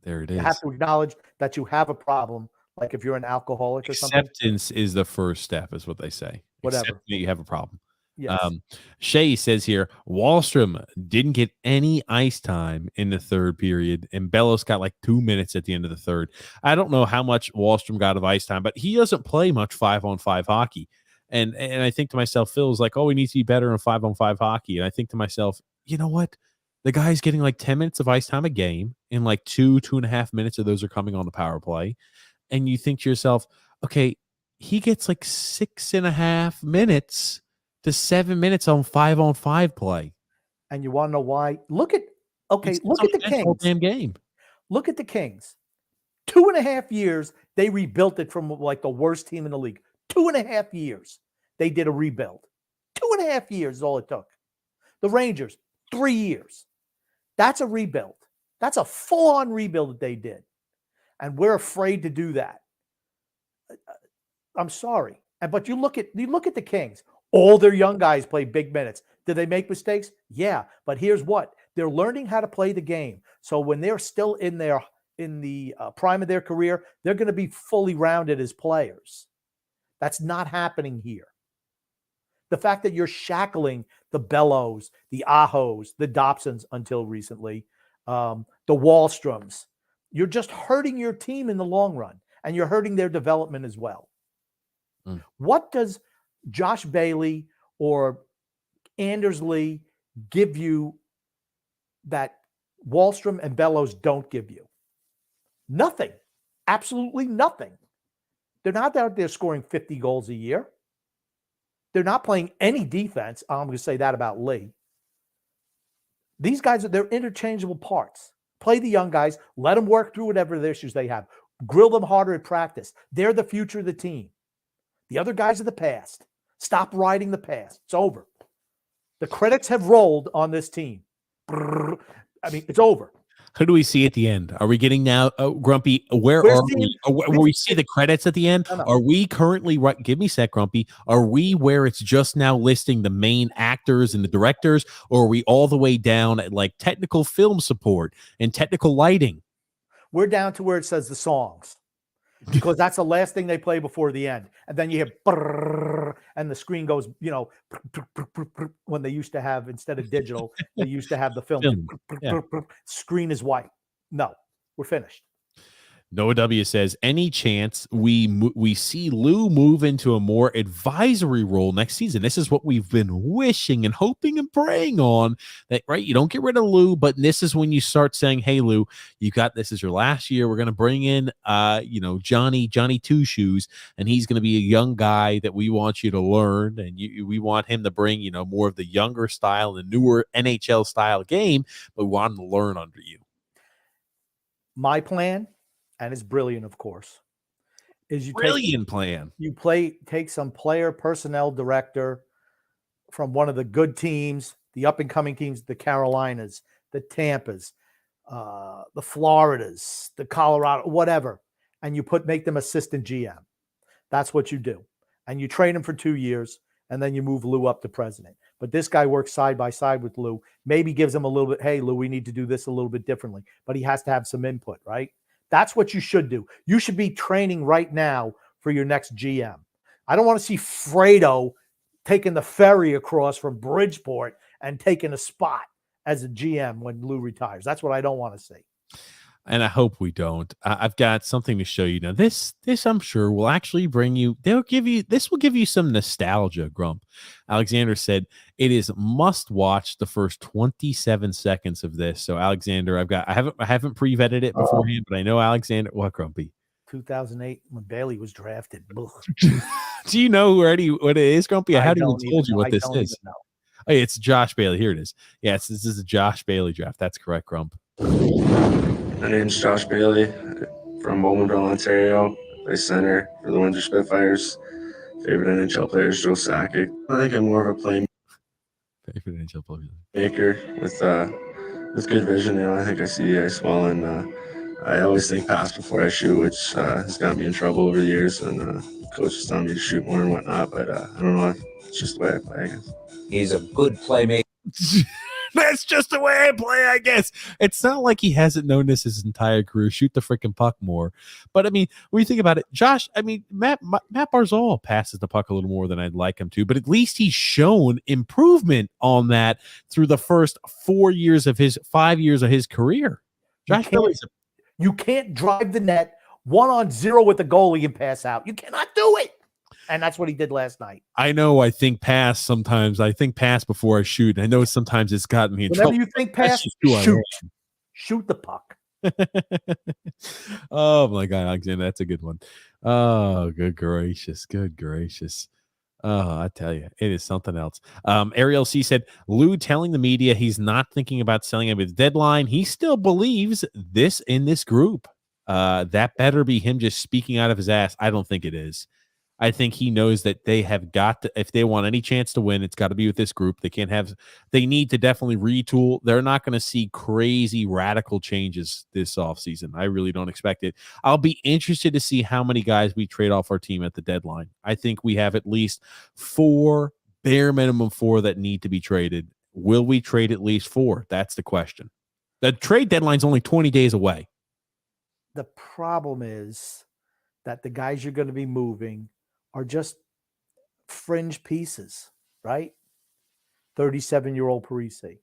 There it is. You have to acknowledge that you have a problem. Like if you're an alcoholic or something. Acceptance is the first step, is what they say. Whatever. Accept that you have a problem. Yes. Shay says here, Wahlstrom didn't get any ice time in the third period, and Bellows got like 2 minutes at the end of the third. I don't know how much Wahlstrom got of ice time, but he doesn't play much 5-on-5 hockey. And I think to myself, Phil's like, oh, he needs to be better in 5-on-5 hockey. And I think to myself, you know what? The guy's getting like 10 minutes of ice time a game, and like 2.5 minutes of those are coming on the power play. And you think to yourself, okay, he gets like 6.5 minutes to 7 minutes on 5-on-5 play. And you want to know why? Look at the Kings. Damn game. Look at the Kings. 2.5 years, they rebuilt it from like the worst team in the league. 2.5 years, they did a rebuild. 2.5 years is all it took. The Rangers, 3 years. That's a rebuild. That's a full-on rebuild that they did. And we're afraid to do that. I'm sorry. But you look at the Kings. All their young guys play big minutes. Did they make mistakes? Yeah. But here's what. They're learning how to play the game. So when they're still in the prime of their career, they're going to be fully rounded as players. That's not happening here. The fact that you're shackling the Bellows, the Ahos, the Dobsons until recently, the Wallstroms, you're just hurting your team in the long run, and you're hurting their development as well. What does Josh Bailey or Anders Lee give you that Wallstrom and Bellows don't give you? Nothing. Absolutely nothing. They're not out there scoring 50 goals a year. They're not playing any defense. I'm going to say that about Lee. These guys, they're interchangeable parts. Play the young guys. Let them work through whatever the issues they have. Grill them harder at practice. They're the future of the team. The other guys are the past. Stop riding the past. It's over. The credits have rolled on this team. I mean, it's over. Who do we see at the end? Are we getting now, Grumpy? Where are we? Where we see the credits at the end? No. Are we currently right? Give me a sec, Grumpy. Are we where it's just now listing the main actors and the directors, or are we all the way down at like technical film support and technical lighting? We're down to where it says the songs, because that's the last thing they play before the end, and then you hear and the screen goes, when they used to have, instead of digital, they used to have the film. Screen is white. No, we're finished. Noah W says, any chance we see Lou move into a more advisory role next season? This is what we've been wishing and hoping and praying on, that, right? You don't get rid of Lou, but this is when you start saying, hey, Lou, you got, this is your last year. We're going to bring in, Johnny Two Shoes, and he's going to be a young guy that we want you to learn. And we want him to bring, more of the younger style, the newer NHL style game, but we want him to learn under you. My plan, and it's brilliant, of course, is take some player personnel director from one of the good teams, the up-and-coming teams, the Carolinas, the Tampas, the Floridas, the Colorado, whatever, and you make them assistant GM. That's what you do. And you train him for 2 years, and then you move Lou up to president. But this guy works side by side with Lou, maybe gives him a little bit, hey, Lou, we need to do this a little bit differently, but he has to have some input, right? That's what you should do. You should be training right now for your next GM. I don't want to see Fredo taking the ferry across from Bridgeport and taking a spot as a GM when Lou retires. That's what I don't want to see. And I hope we don't. I've got something to show you now. This I'm sure will actually bring you. This will give you some nostalgia, Grump. Alexander said it is must watch the first 27 seconds of this. So Alexander, I haven't pre-vetted it beforehand, but I know Alexander. What, Grumpy? 2008 when Bailey was drafted. Do you know already what it is, Grumpy? I haven't even told you what this is. Hey, it's Josh Bailey. Here it is. Yes, this is a Josh Bailey draft. That's correct, Grump. My name's Josh Bailey from Bowmanville, Ontario. I play center for the Windsor Spitfires. Favorite NHL player is Joe Sakic. I think I'm more of a playmaker with good vision. I think I see the ice well, and I always think pass before I shoot, which has gotten me in trouble over the years. And coaches telling me to shoot more and whatnot, but I don't know. It's just the way I play, I guess. He's a good playmaker. That's just the way I play, I guess. It's not like he hasn't known this his entire career. Shoot the freaking puck more. But, I mean, when you think about it, Josh, I mean, Matt Barzal passes the puck a little more than I'd like him to, but at least he's shown improvement on that through the first 5 years of his career. Josh Bailey's you can't drive the net 1-on-0 with the goalie and pass out. You cannot do it. And that's what he did last night. I know I think pass sometimes. I think pass before I shoot. I know sometimes it's gotten me in trouble. Whenever you think pass, shoot the puck. Oh, my God, Alexander, that's a good one. Oh, good gracious. Oh, I tell you, it is something else. Ariel C said, Lou telling the media he's not thinking about selling him his deadline. He still believes this in this group. That better be him just speaking out of his ass. I don't think it is. I think he knows that they have got to, if they want any chance to win, it's got to be with this group. They need to definitely retool. They're not going to see crazy radical changes this offseason. I really don't expect it. I'll be interested to see how many guys we trade off our team at the deadline. I think we have at least bare minimum four that need to be traded. Will we trade at least four? That's the question. The trade deadline's only 20 days away. The problem is that the guys you're going to be moving are just fringe pieces, right? 37-year-old Parise.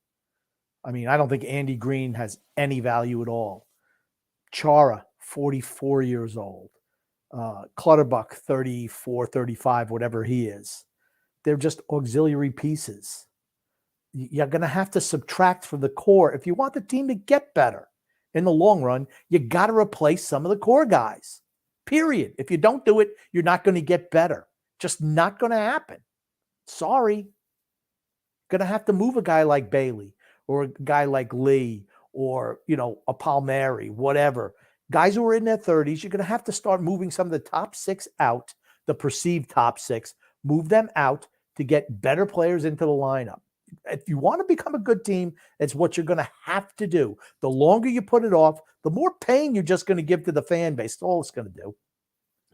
I mean, I don't think Andy Green has any value at all. Chara, 44 years old. Clutterbuck, 34, 35, whatever he is. They're just auxiliary pieces. You're going to have to subtract from the core. If you want the team to get better in the long run, you got to replace some of the core guys. Period. If you don't do it, you're not going to get better. Just not going to happen. Sorry. Going to have to move a guy like Bailey or a guy like Lee or, a Palmieri, whatever. Guys who are in their 30s, you're going to have to start moving some of the top six out, the perceived top six, move them out to get better players into the lineup. If you want to become a good team, it's what you're going to have to do. The longer you put it off, the more pain you're just going to give to the fan base. That's all it's going to do.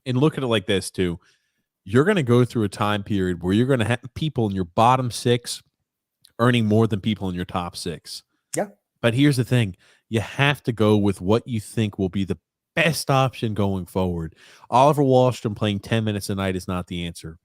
And look at it like this, too. You're going to go through a time period where you're going to have people in your bottom six earning more than people in your top six. Yeah. But here's the thing. You have to go with what you think will be the best option going forward. Oliver Wahlstrom playing 10 minutes a night is not the answer.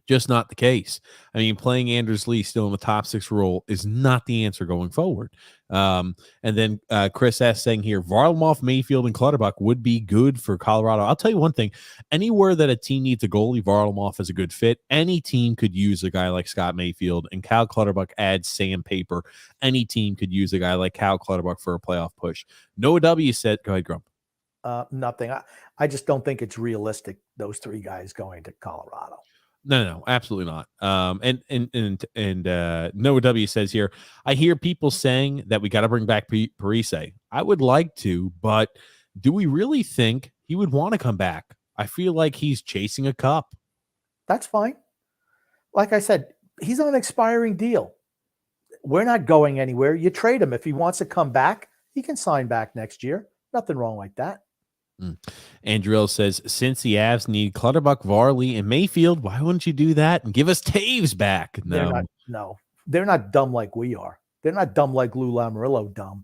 Just not the case. I mean, playing Anders Lee still in the top six role is not the answer going forward. And then Chris S. saying here, Varlamov, Mayfield, and Clutterbuck would be good for Colorado. I'll tell you one thing. Anywhere that a team needs a goalie, Varlamov is a good fit. Any team could use a guy like Scott Mayfield, and Cal Clutterbuck adds sandpaper. Any team could use a guy like Cal Clutterbuck for a playoff push. Noah W. said, go ahead, Grump. Nothing. I just don't think it's realistic, those three guys going to Colorado. No, absolutely not. And Noah W says here, I hear people saying that we got to bring back Parise. I would like to, but do we really think he would want to come back? I feel like he's chasing a cup. That's fine. Like I said, he's on an expiring deal. We're not going anywhere. You trade him. If he wants to come back, he can sign back next year. Nothing wrong like that. Andriel says, since the Avs need Clutterbuck, Varley, and Mayfield, why wouldn't you do that and give us Toews back? No. They're not dumb like we are. They're not dumb like Lou Lamoriello dumb.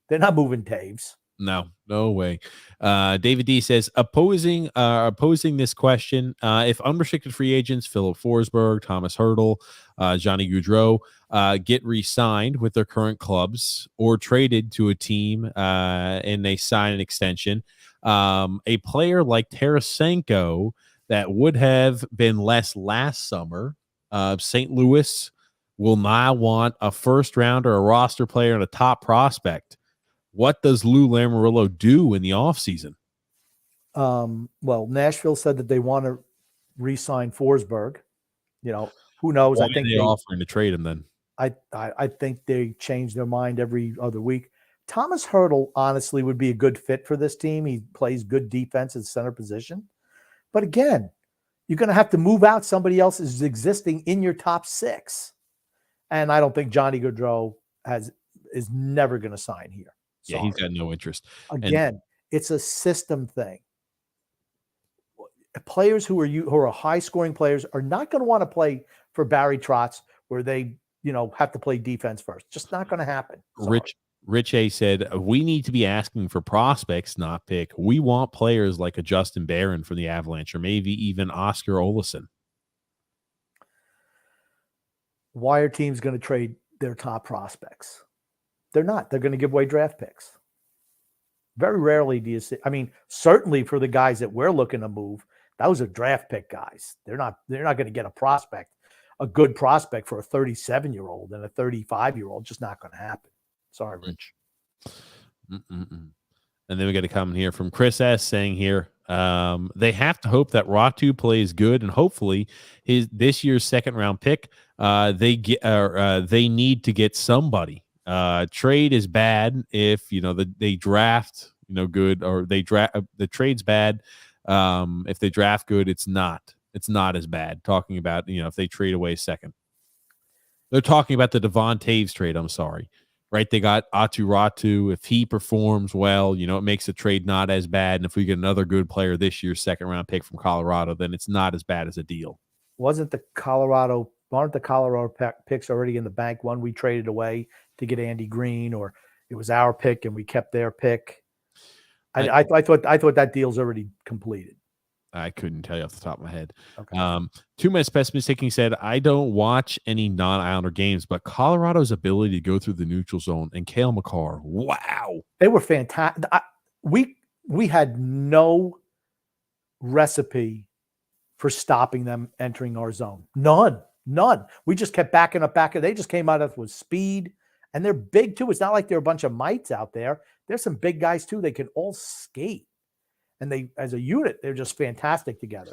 They're not moving Toews. No way. David D says, opposing this question, if unrestricted free agents, Philip Forsberg, Thomas Hertl, Johnny Gaudreau, get re-signed with their current clubs or traded to a team and they sign an extension, a player like Tarasenko that would have been less last summer, St. Louis will now want a first rounder, a roster player, and a top prospect. What does Lou Lamoriello do in the offseason? Well, Nashville said that they want to re-sign Forsberg. Who knows? Why I think they're offering to trade him then. I think they change their mind every other week. Thomas Hertl, honestly, would be a good fit for this team. He plays good defense at center position. But again, you're going to have to move out somebody else who's existing in your top six. And I don't think Johnny Gaudreau is never going to sign here. Sorry. Yeah, he's got no interest. Again, it's a system thing. Players who are high-scoring players are not going to want to play for Barry Trotz where they, have to play defense first. Just not going to happen. Sorry. Rich A said, we need to be asking for prospects, not pick. We want players like a Justin Barron from the Avalanche or maybe even Oscar Olesen. Why are teams going to trade their top prospects? They're not. They're going to give away draft picks. Very rarely do you see. I mean, certainly for the guys that we're looking to move, those are draft pick guys. They're not going to get a good prospect for a 37-year-old and a 35-year-old. Just not going to happen. Sorry, Rich. And then we got a comment here from Chris S. saying here, they have to hope that Ratu plays good and hopefully this year's second round pick. They need to get somebody. Trade is bad if they draft good, or they draft the trade's bad. If they draft good, it's not. It's not as bad. Talking about, if they trade away second. They're talking about the Devon Toews trade, I'm sorry. Right? They got Atu Ratu. If he performs well, it makes the trade not as bad. And if we get another good player this year, second round pick from Colorado, then it's not as bad as a deal. Aren't the Colorado picks already in the bank? One we traded away to get Andy Green, or it was our pick and we kept their pick. I thought that deal's already completed. I couldn't tell you off the top of my head. Okay. 2 minutes pessimistic. He said, I don't watch any non-Islander games, but Colorado's ability to go through the neutral zone and Cale Makar, wow. They were fantastic. We had no recipe for stopping them entering our zone. None. We just kept backing up. They just came out with speed, and they're big too. It's not like they're a bunch of mites out there. There's some big guys too. They can all skate, and they, as a unit, they're just fantastic together.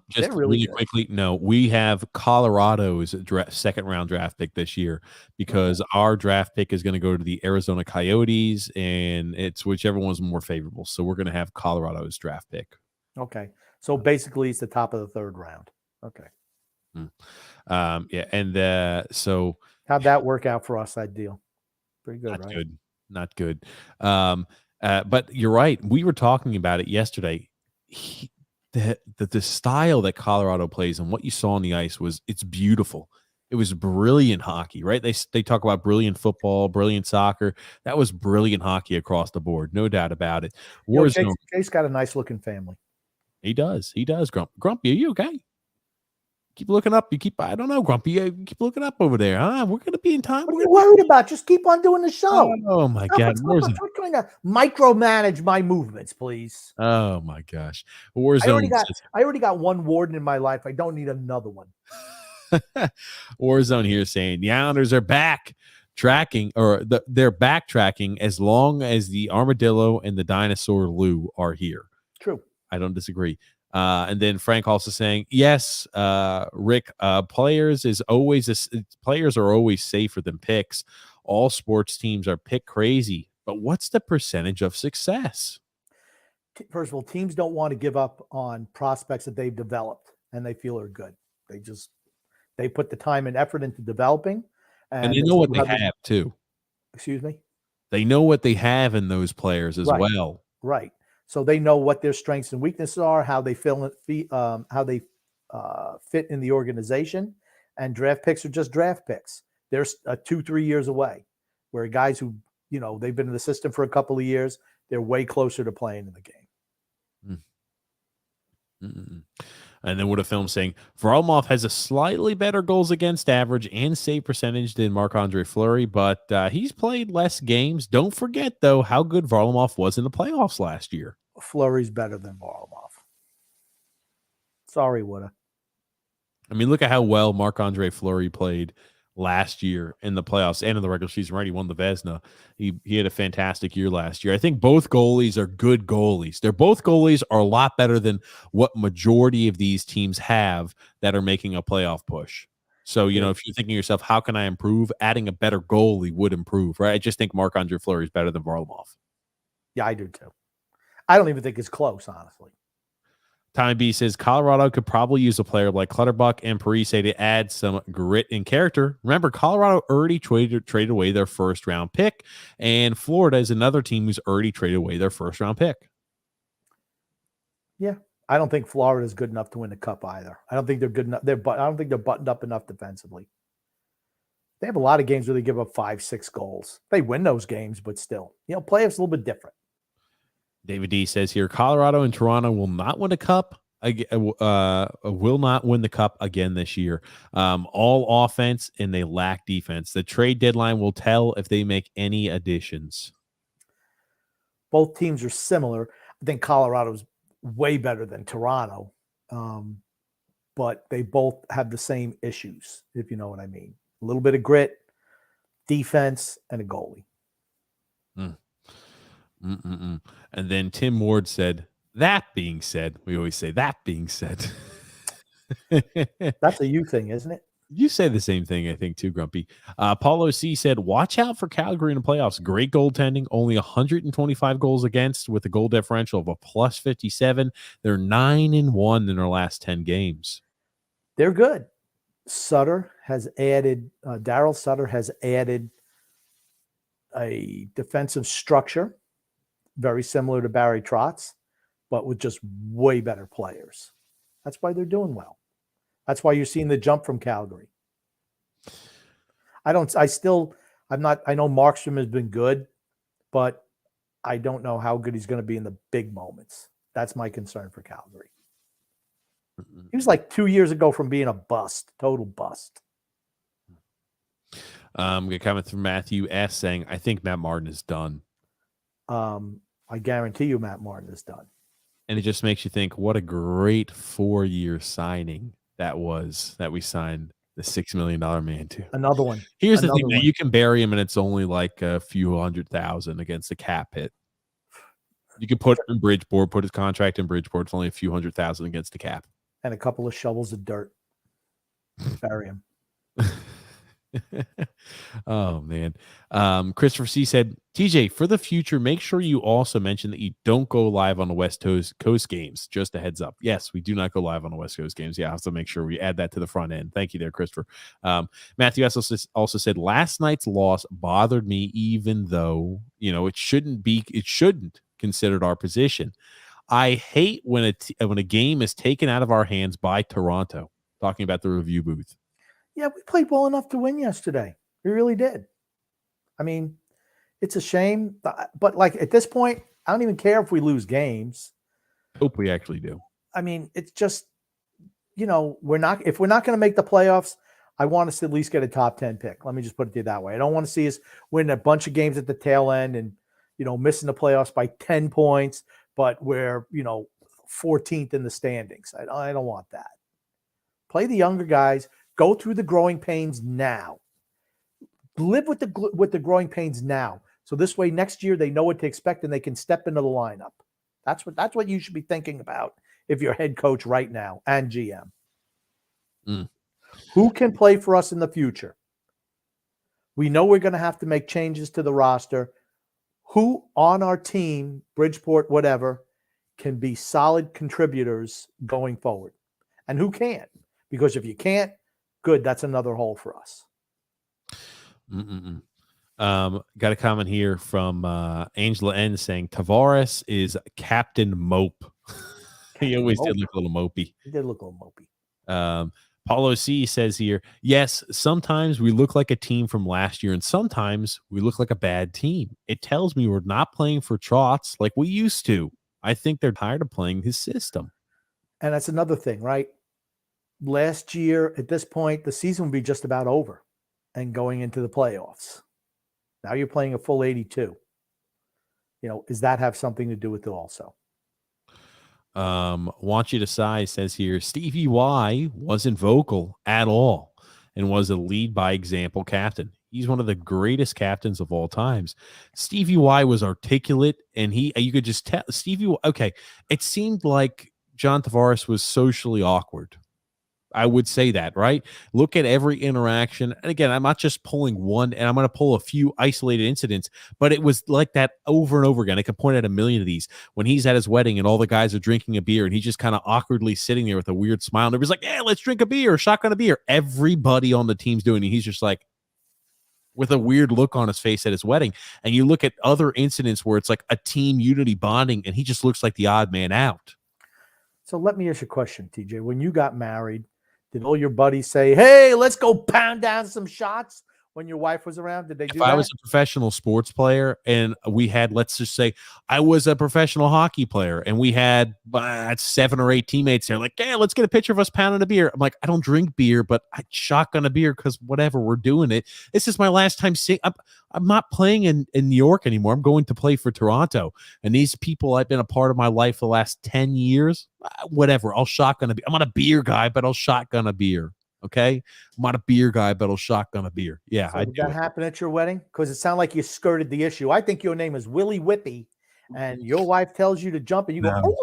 Just really quickly, no, we have Colorado's second round draft pick this year because our draft pick is going to go to the Arizona Coyotes, and it's whichever one's more favorable. So we're going to have Colorado's draft pick. Okay. So basically it's the top of the third round. Okay. Yeah. And so how'd that work out for us, that deal? Pretty good, right? Good. Not good. But you're right. We were talking about it yesterday. The style that Colorado plays and what you saw on the ice it's beautiful. It was brilliant hockey, right? They talk about brilliant football, brilliant soccer. That was brilliant hockey across the board, no doubt about it. Chase got a nice looking family. He does. Grumpy, are you okay? Keep looking up. I don't know, Grumpy. Keep looking up over there. We're going to be in time. What are you worried about? Just keep on doing the show. Oh, my God. We're trying to micromanage my movements, please. Oh, my gosh. Warzone. I already got one warden in my life. I don't need another one. Warzone here saying the Islanders are back tracking, or they're backtracking as long as the Armadillo and the Dinosaur Lou are here. True. I don't disagree. And then Frank also saying, yes, Rick, players are always safer than picks. All sports teams are pick crazy, but what's the percentage of success? First of all, teams don't want to give up on prospects that they've developed and they feel are good. They put the time and effort into developing. And they know what they have too. Excuse me? They know what they have in those players as well. Right. So they know what their strengths and weaknesses are, how they fit in the organization, and draft picks are just draft picks. They're 2-3 years away. Where guys who they've been in the system for a couple of years, they're way closer to playing in the game. And then what a film saying Varlamov has a slightly better goals against average and save percentage than Marc-Andre Fleury, but he's played less games. Don't forget, though, how good Varlamov was in the playoffs last year. Fleury's better than Varlamov. Sorry, Woody. I mean, look at how well Marc-Andre Fleury played last year in the playoffs and in the regular season, right? He won the Vezina. He had a fantastic year last year. I think both goalies are good goalies. Both goalies are a lot better than what majority of these teams have that are making a playoff push. So, if you're thinking to yourself, how can I improve? Adding a better goalie would improve, right? I just think Marc-Andre Fleury is better than Varlamov. Yeah, I do too. I don't even think it's close, honestly. Tommy B says Colorado could probably use a player like Clutterbuck and Parise to add some grit and character. Remember, Colorado already traded away their first round pick, and Florida is another team who's already traded away their first round pick. Yeah, I don't think Florida is good enough to win the cup either. I don't think they're good enough. I don't think they're buttoned up enough defensively. They have a lot of games where they give up 5-6 goals. They win those games, but still, playoffs a little bit different. David D says here, Colorado and Toronto will not win a cup. Will not win the cup again this year. All offense, and they lack defense. The trade deadline will tell if they make any additions. Both teams are similar. I think Colorado's way better than Toronto, but they both have the same issues, if you know what I mean. A little bit of grit, defense, and a goalie. And then Tim Ward said, that being said, we always say that being said. That's a you thing, isn't it? You say the same thing, I think, too, Grumpy. Paulo C said, watch out for Calgary in the playoffs. Great goaltending, only 125 goals against with a goal differential of a plus 57. They're 9-1 in their last 10 games. They're good. Sutter has added, Daryl Sutter has added a defensive structure, very similar to Barry Trotz, but with just way better players. That's why they're doing well. That's why you're seeing the jump from Calgary. I know Markstrom has been good, but I don't know how good he's going to be in the big moments. That's my concern for Calgary. He was like 2 years ago from being a bust, total bust. We got a comment from Matthew S. saying, I think Matt Martin is done. I guarantee you Matt Martin is done. And it just makes you think, what a great 4-year signing that was that we signed the $6 million man to. Another one. Here's the thing, you can bury him and it's only like a few $100,000 against the cap hit. You can put him in Bridgeport, put his contract in Bridgeport. It's only a few $100,000 against the cap. And a couple of shovels of dirt. Bury him. Oh, man. Christopher C. said, TJ, for the future, make sure you also mention that you don't go live on the West Coast games. Just a heads up. Yes, we do not go live on the West Coast games. Yeah, I have to make sure we add that to the front end. Thank you there, Christopher. Matthew also said, last night's loss bothered me, even though, it shouldn't considered our position. I hate when a game is taken out of our hands by Toronto. Talking about the review booth. Yeah, we played well enough to win yesterday. We really did. I mean, it's a shame, but like at this point, I don't even care if we lose games. Hope we actually do. I mean, it's just, if we're not going to make the playoffs, I want us to at least get a top 10 pick. Let me just put it to you that way. I don't want to see us win a bunch of games at the tail end and, missing the playoffs by 10 points, but we're, 14th in the standings. I don't want that. Play the younger guys. Go through the growing pains now. Live with the growing pains now. So this way, next year they know what to expect and they can step into the lineup. That's what you should be thinking about if you're head coach right now and GM. Who can play for us in the future? We know we're going to have to make changes to the roster. Who on our team, Bridgeport, whatever, can be solid contributors going forward? And who can't? Because if you can't, good, that's another hole for us. Got a comment here from Angela N saying Tavares is Captain Mope. He always did look a little mopey. He did look a little mopey. Paulo C says here, yes, sometimes we look like a team from last year and sometimes we look like a bad team. It tells me we're not playing for Trotz like we used to. I think they're tired of playing his system. And that's another thing, right? Last year, at this point, the season will be just about over and going into the playoffs. Now you're playing a full 82. Does that have something to do with it also? Want you to sigh says here, Stevie Y wasn't vocal at all and was a lead by example captain. He's one of the greatest captains of all times. Stevie Y was articulate and you could just tell Stevie. Okay. It seemed like John Tavares was socially awkward. I would say that, right? Look at every interaction. And again, I'm not just pulling one, and I'm going to pull a few isolated incidents, but it was like that over and over again. I could point at a million of these. When he's at his wedding and all the guys are drinking a beer and he's just kind of awkwardly sitting there with a weird smile. And everybody's like, yeah, let's drink a beer, shotgun a beer. Everybody on the team's doing it. He's just like, with a weird look on his face at his wedding. And you look at other incidents where it's like a team unity bonding, and he just looks like the odd man out. So let me ask you a question, TJ. When you got married, did all your buddies say, hey, let's go pound down some shots when your wife was around? Did they do that? If I was a professional sports player and we had, let's just say I was a professional hockey player and we had 7 or 8 teammates there, like, yeah, let's get a picture of us pounding a beer. I'm like, I don't drink beer, but I shotgun a beer because whatever, we're doing it. This is my last time seeing. I'm not playing in New York anymore. I'm going to play for Toronto. And these people I've been a part of my life the last 10 years, whatever, I'll shotgun a beer. I'm not a beer guy, but I'll shotgun a beer. Okay, I'm not a beer guy, but I'll shotgun a beer. Yeah, so did that happen at your wedding? Because it sounded like you skirted the issue. I think your name is Willie Whippy, and your wife tells you to jump, and you go. No.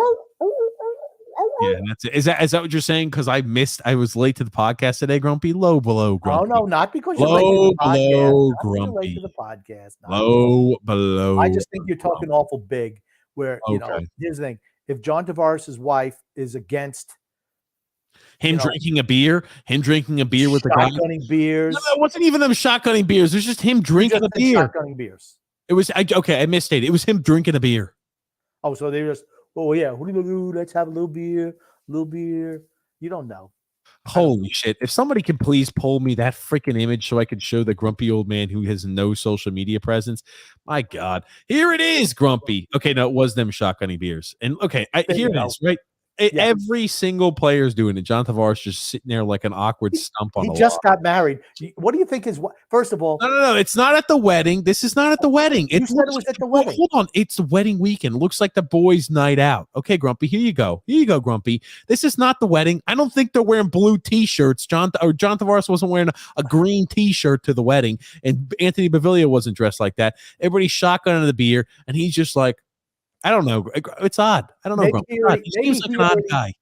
Yeah, that's it. Is that what you're saying? Because I was late to the podcast today, Grumpy. Low below Grumpy. Oh no, not because you're late to Low the podcast. below Not because you're late Grumpy. to the podcast. Not at all. Low below. I just think you're talking awful big. Where Okay. here's the thing: if John Tavares' wife is against Him drinking a beer with the guy. shotgunning beers, No, it wasn't even them shotgunning beers. It was just him you drinking just a said beer. shotgunning beers. It was I misstated. It was him drinking a beer. Oh, so they just yeah, what do you do? Let's have a little beer, You don't know. Holy shit. If somebody could please pull me that freaking image so I could show the grumpy old man who has no social media presence. My God. Here it is, Grumpy. Okay, no, it was them shotgunning beers. And okay, here it is, right? Every single player is doing it. John Tavares just sitting there like an awkward stump on the wall. He just got married. What do you think is what? First of all, no. It's not at the wedding. This is not at the wedding. You said it was at the wedding. Hold on. It's the wedding weekend. It looks like the boys' night out. Okay, Grumpy. Here you go. Grumpy. This is not the wedding. I don't think they're wearing blue T-shirts. John Tavares wasn't wearing a green T-shirt to the wedding, and Anthony Baviglia wasn't dressed like that. Everybody's shotgunning the beer, and he's just like, I don't know. It's odd. I don't know. He seems like an odd guy.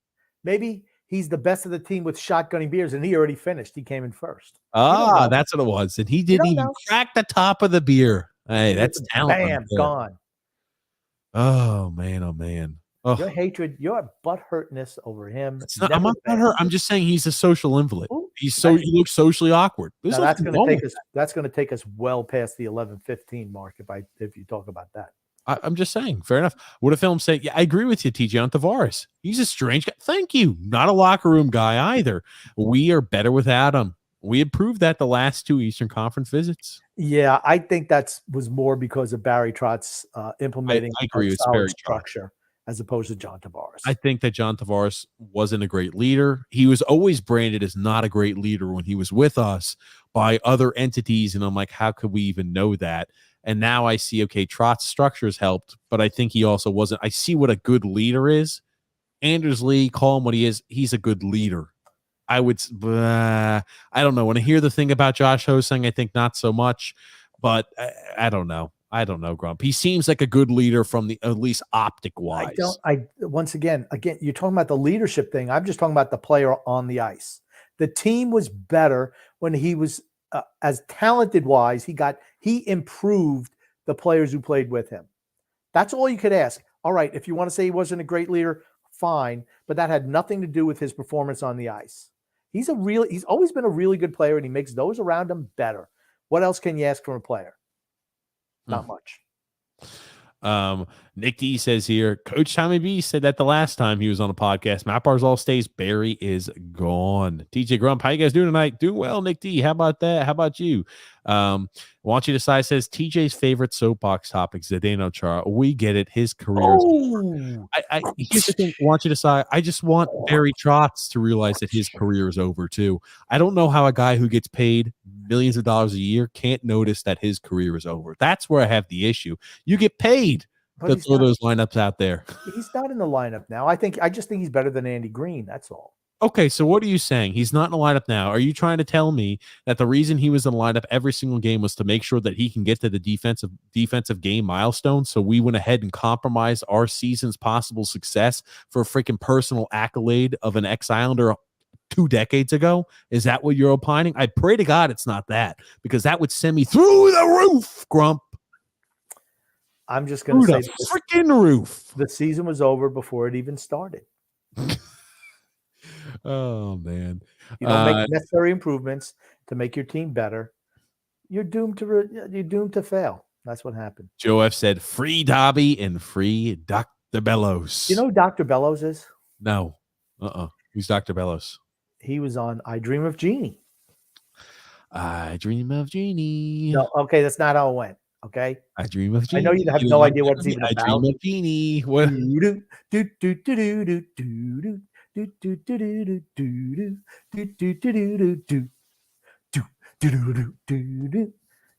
Maybe he's the best of the team with shotgunning beers, and he already finished. He came in first. That's what it was. And he didn't even crack the top of the beer. Hey, that's talent. Bam, gone. Oh, man. Oh. Your hatred, your butthurtness over him. I'm not butthurt. I'm just saying he's a social invalid. He looks socially awkward. That's going to take us well past the 11-15 mark if you talk about that. I'm just saying, fair enough. What a film say? Yeah, I agree with you, TJ, on Tavares. He's a strange guy. Thank you. Not a locker room guy either. We are better without him. We have proved that the last 2 Eastern Conference visits. Yeah, I think that was more because of Barry Trotz implementing I agree. It's solid structure as opposed to John Tavares. I think that John Tavares wasn't a great leader. He was always branded as not a great leader when he was with us by other entities, and I'm like, how could we even know that? And now I see, okay, Trott's structures helped, but I think he also wasn't. I see what a good leader is. Anders Lee, call him what he is. He's a good leader. I don't know. When I hear the thing about Josh Hosang, I think not so much, but I don't know. Grump. He seems like a good leader from the at least optic wise. Once again, you're talking about the leadership thing. I'm just talking about the player on the ice. The team was better when he was as talented wise. He improved the players who played with him. That's all you could ask. All right, if you want to say he wasn't a great leader, fine, but that had nothing to do with his performance on the ice. He's always been a really good player, and he makes those around him better. What else can you ask from a player? Not much. Nick D says here, Coach Tommy B said that the last time he was on a podcast. Matt Barzal stays, Barry is gone. TJ Grump, how you guys doing tonight? Doing well, Nick D. How about that? How about you? Want you to decide says TJ's favorite soapbox topic is Zdeno Chara. We get it. His career. Here's the thing. Want you to decide. I just want Barry Trotz to realize that his career is over too. I don't know how a guy who gets paid millions of dollars a year can't notice that his career is over. That's where I have the issue. You get paid to throw those lineups out there. He's not in the lineup now. I just think he's better than Andy Green. That's all. Okay, so what are you saying? He's not in the lineup now. Are you trying to tell me that the reason he was in the lineup every single game was to make sure that he can get to the defensive game milestone? So we went ahead and compromised our season's possible success for a freaking personal accolade of an ex-Islander 2 decades ago? Is that what you're opining? I pray to God it's not that, because that would send me through the roof, Grump. I'm just going to say the freaking roof. The season was over before it even started. Oh man! You don't make necessary improvements to make your team better. You're doomed to fail. That's what happened. Joe F said, "Free Dobby and free Dr. Bellows." You know who Dr. Bellows is? No. Who's Dr. Bellows? He was on I Dream of Jeannie. I Dream of Jeannie. No, okay, that's not how it went. Okay. I Dream of Jeannie. I know you have no idea what it's even about. I Dream of Jeannie. What? It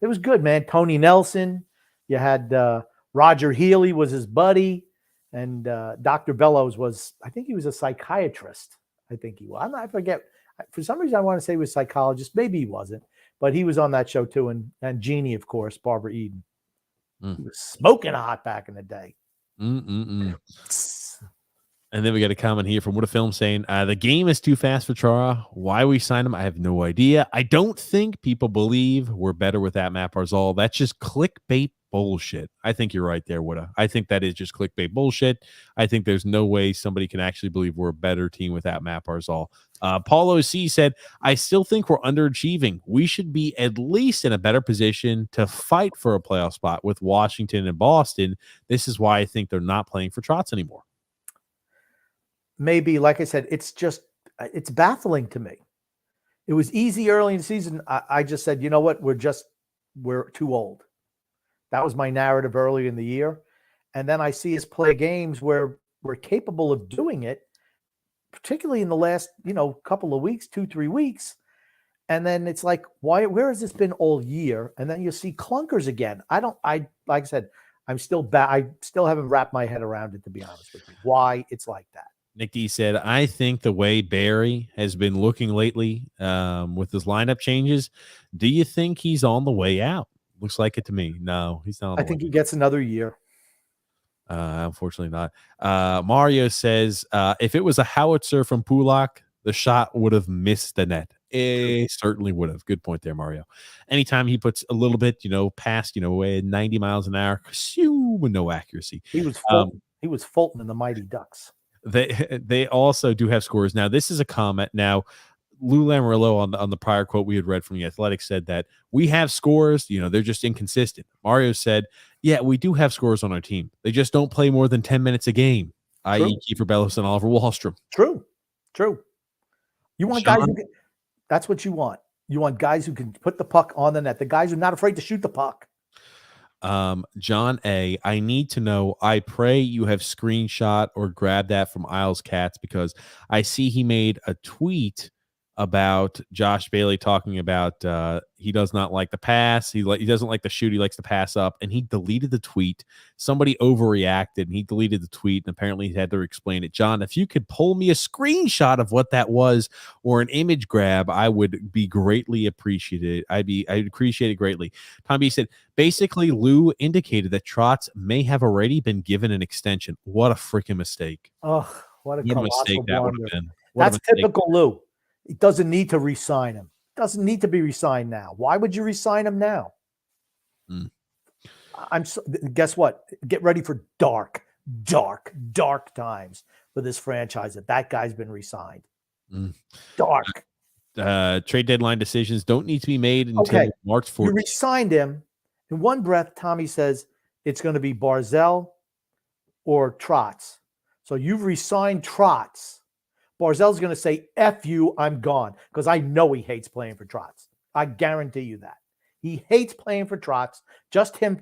was good, man. Tony Nelson. You had Roger Healy was his buddy, and Dr. Bellows was, I think he was a psychiatrist. I think he was. I forget. For some reason, I want to say he was a psychologist. Maybe he wasn't, but he was on that show too. And Jeannie, of course, Barbara Eden. He was smoking hot back in the day. And then we got a comment here from What a Film saying, the game is too fast for Chara. Why we signed him, I have no idea. I don't think people believe we're better with that Matt Barzal. That's just clickbait bullshit. I think you're right there, Woody. I think that is just clickbait bullshit. I think there's no way somebody can actually believe we're a better team without Matt Barzal. Paulo C said, I still think we're underachieving. We should be at least in a better position to fight for a playoff spot with Washington and Boston. This is why I think they're not playing for Trotz anymore. Maybe, like I said, it's baffling to me. It was easy early in the season. I just said, you know what? We're too old. That was my narrative early in the year. And then I see us play games where we're capable of doing it, particularly in the last, couple of weeks, 2-3 weeks. And then it's like, where has this been all year? And then you see clunkers again. Like I said, I still haven't wrapped my head around it, to be honest with you, why it's like that. Nick D said, I think the way Barry has been looking lately with his lineup changes, do you think he's on the way out? Looks like it to me. No, he's not. I think he gets another year. Unfortunately not. Mario says, if it was a howitzer from Pulak, the shot would have missed the net. It certainly would have. Good point there, Mario. Anytime he puts a little bit, past, 90 miles an hour, with no accuracy. He was Fulton in the Mighty Ducks. They also do have scores. Now, this is a comment. Now, Lou Lamoriello on the prior quote we had read from The Athletic said that we have scores, they're just inconsistent. Mario said, yeah, we do have scores on our team. They just don't play more than 10 minutes a game, i.e. Kiefer Bellows and Oliver Wahlstrom. True. You want guys who can, that's what you want. You want guys who can put the puck on the net, the guys who are not afraid to shoot the puck. John A, I need to know, I pray you have screenshot or grabbed that from Isles Cats, because I see he made a tweet about Josh Bailey talking about he does not like the pass. He doesn't like the shoot. He likes to pass up, and he deleted the tweet. Somebody overreacted, and he deleted the tweet, and apparently he had to explain it. John, if you could pull me a screenshot of what that was or an image grab, I would be greatly appreciated. I'd appreciate it greatly. Tom B said, basically, Lou indicated that Trotz may have already been given an extension. What a freaking mistake. Oh, what a mistake that would have been. That's typical Lou. He doesn't need to re-sign him. Doesn't need to be re-signed now. Why would you re-sign him now? Guess what? Get ready for dark times for this franchise. That guy's been re-signed. Dark. Trade deadline decisions don't need to be made until March 4th. You re-signed him. In one breath, Tommy says it's going to be Barzal or Trotz. So you've re-signed Trotz. Barzell's going to say, F you, I'm gone. Because I know he hates playing for Trotz. I guarantee you that. He hates playing for Trotz. Just him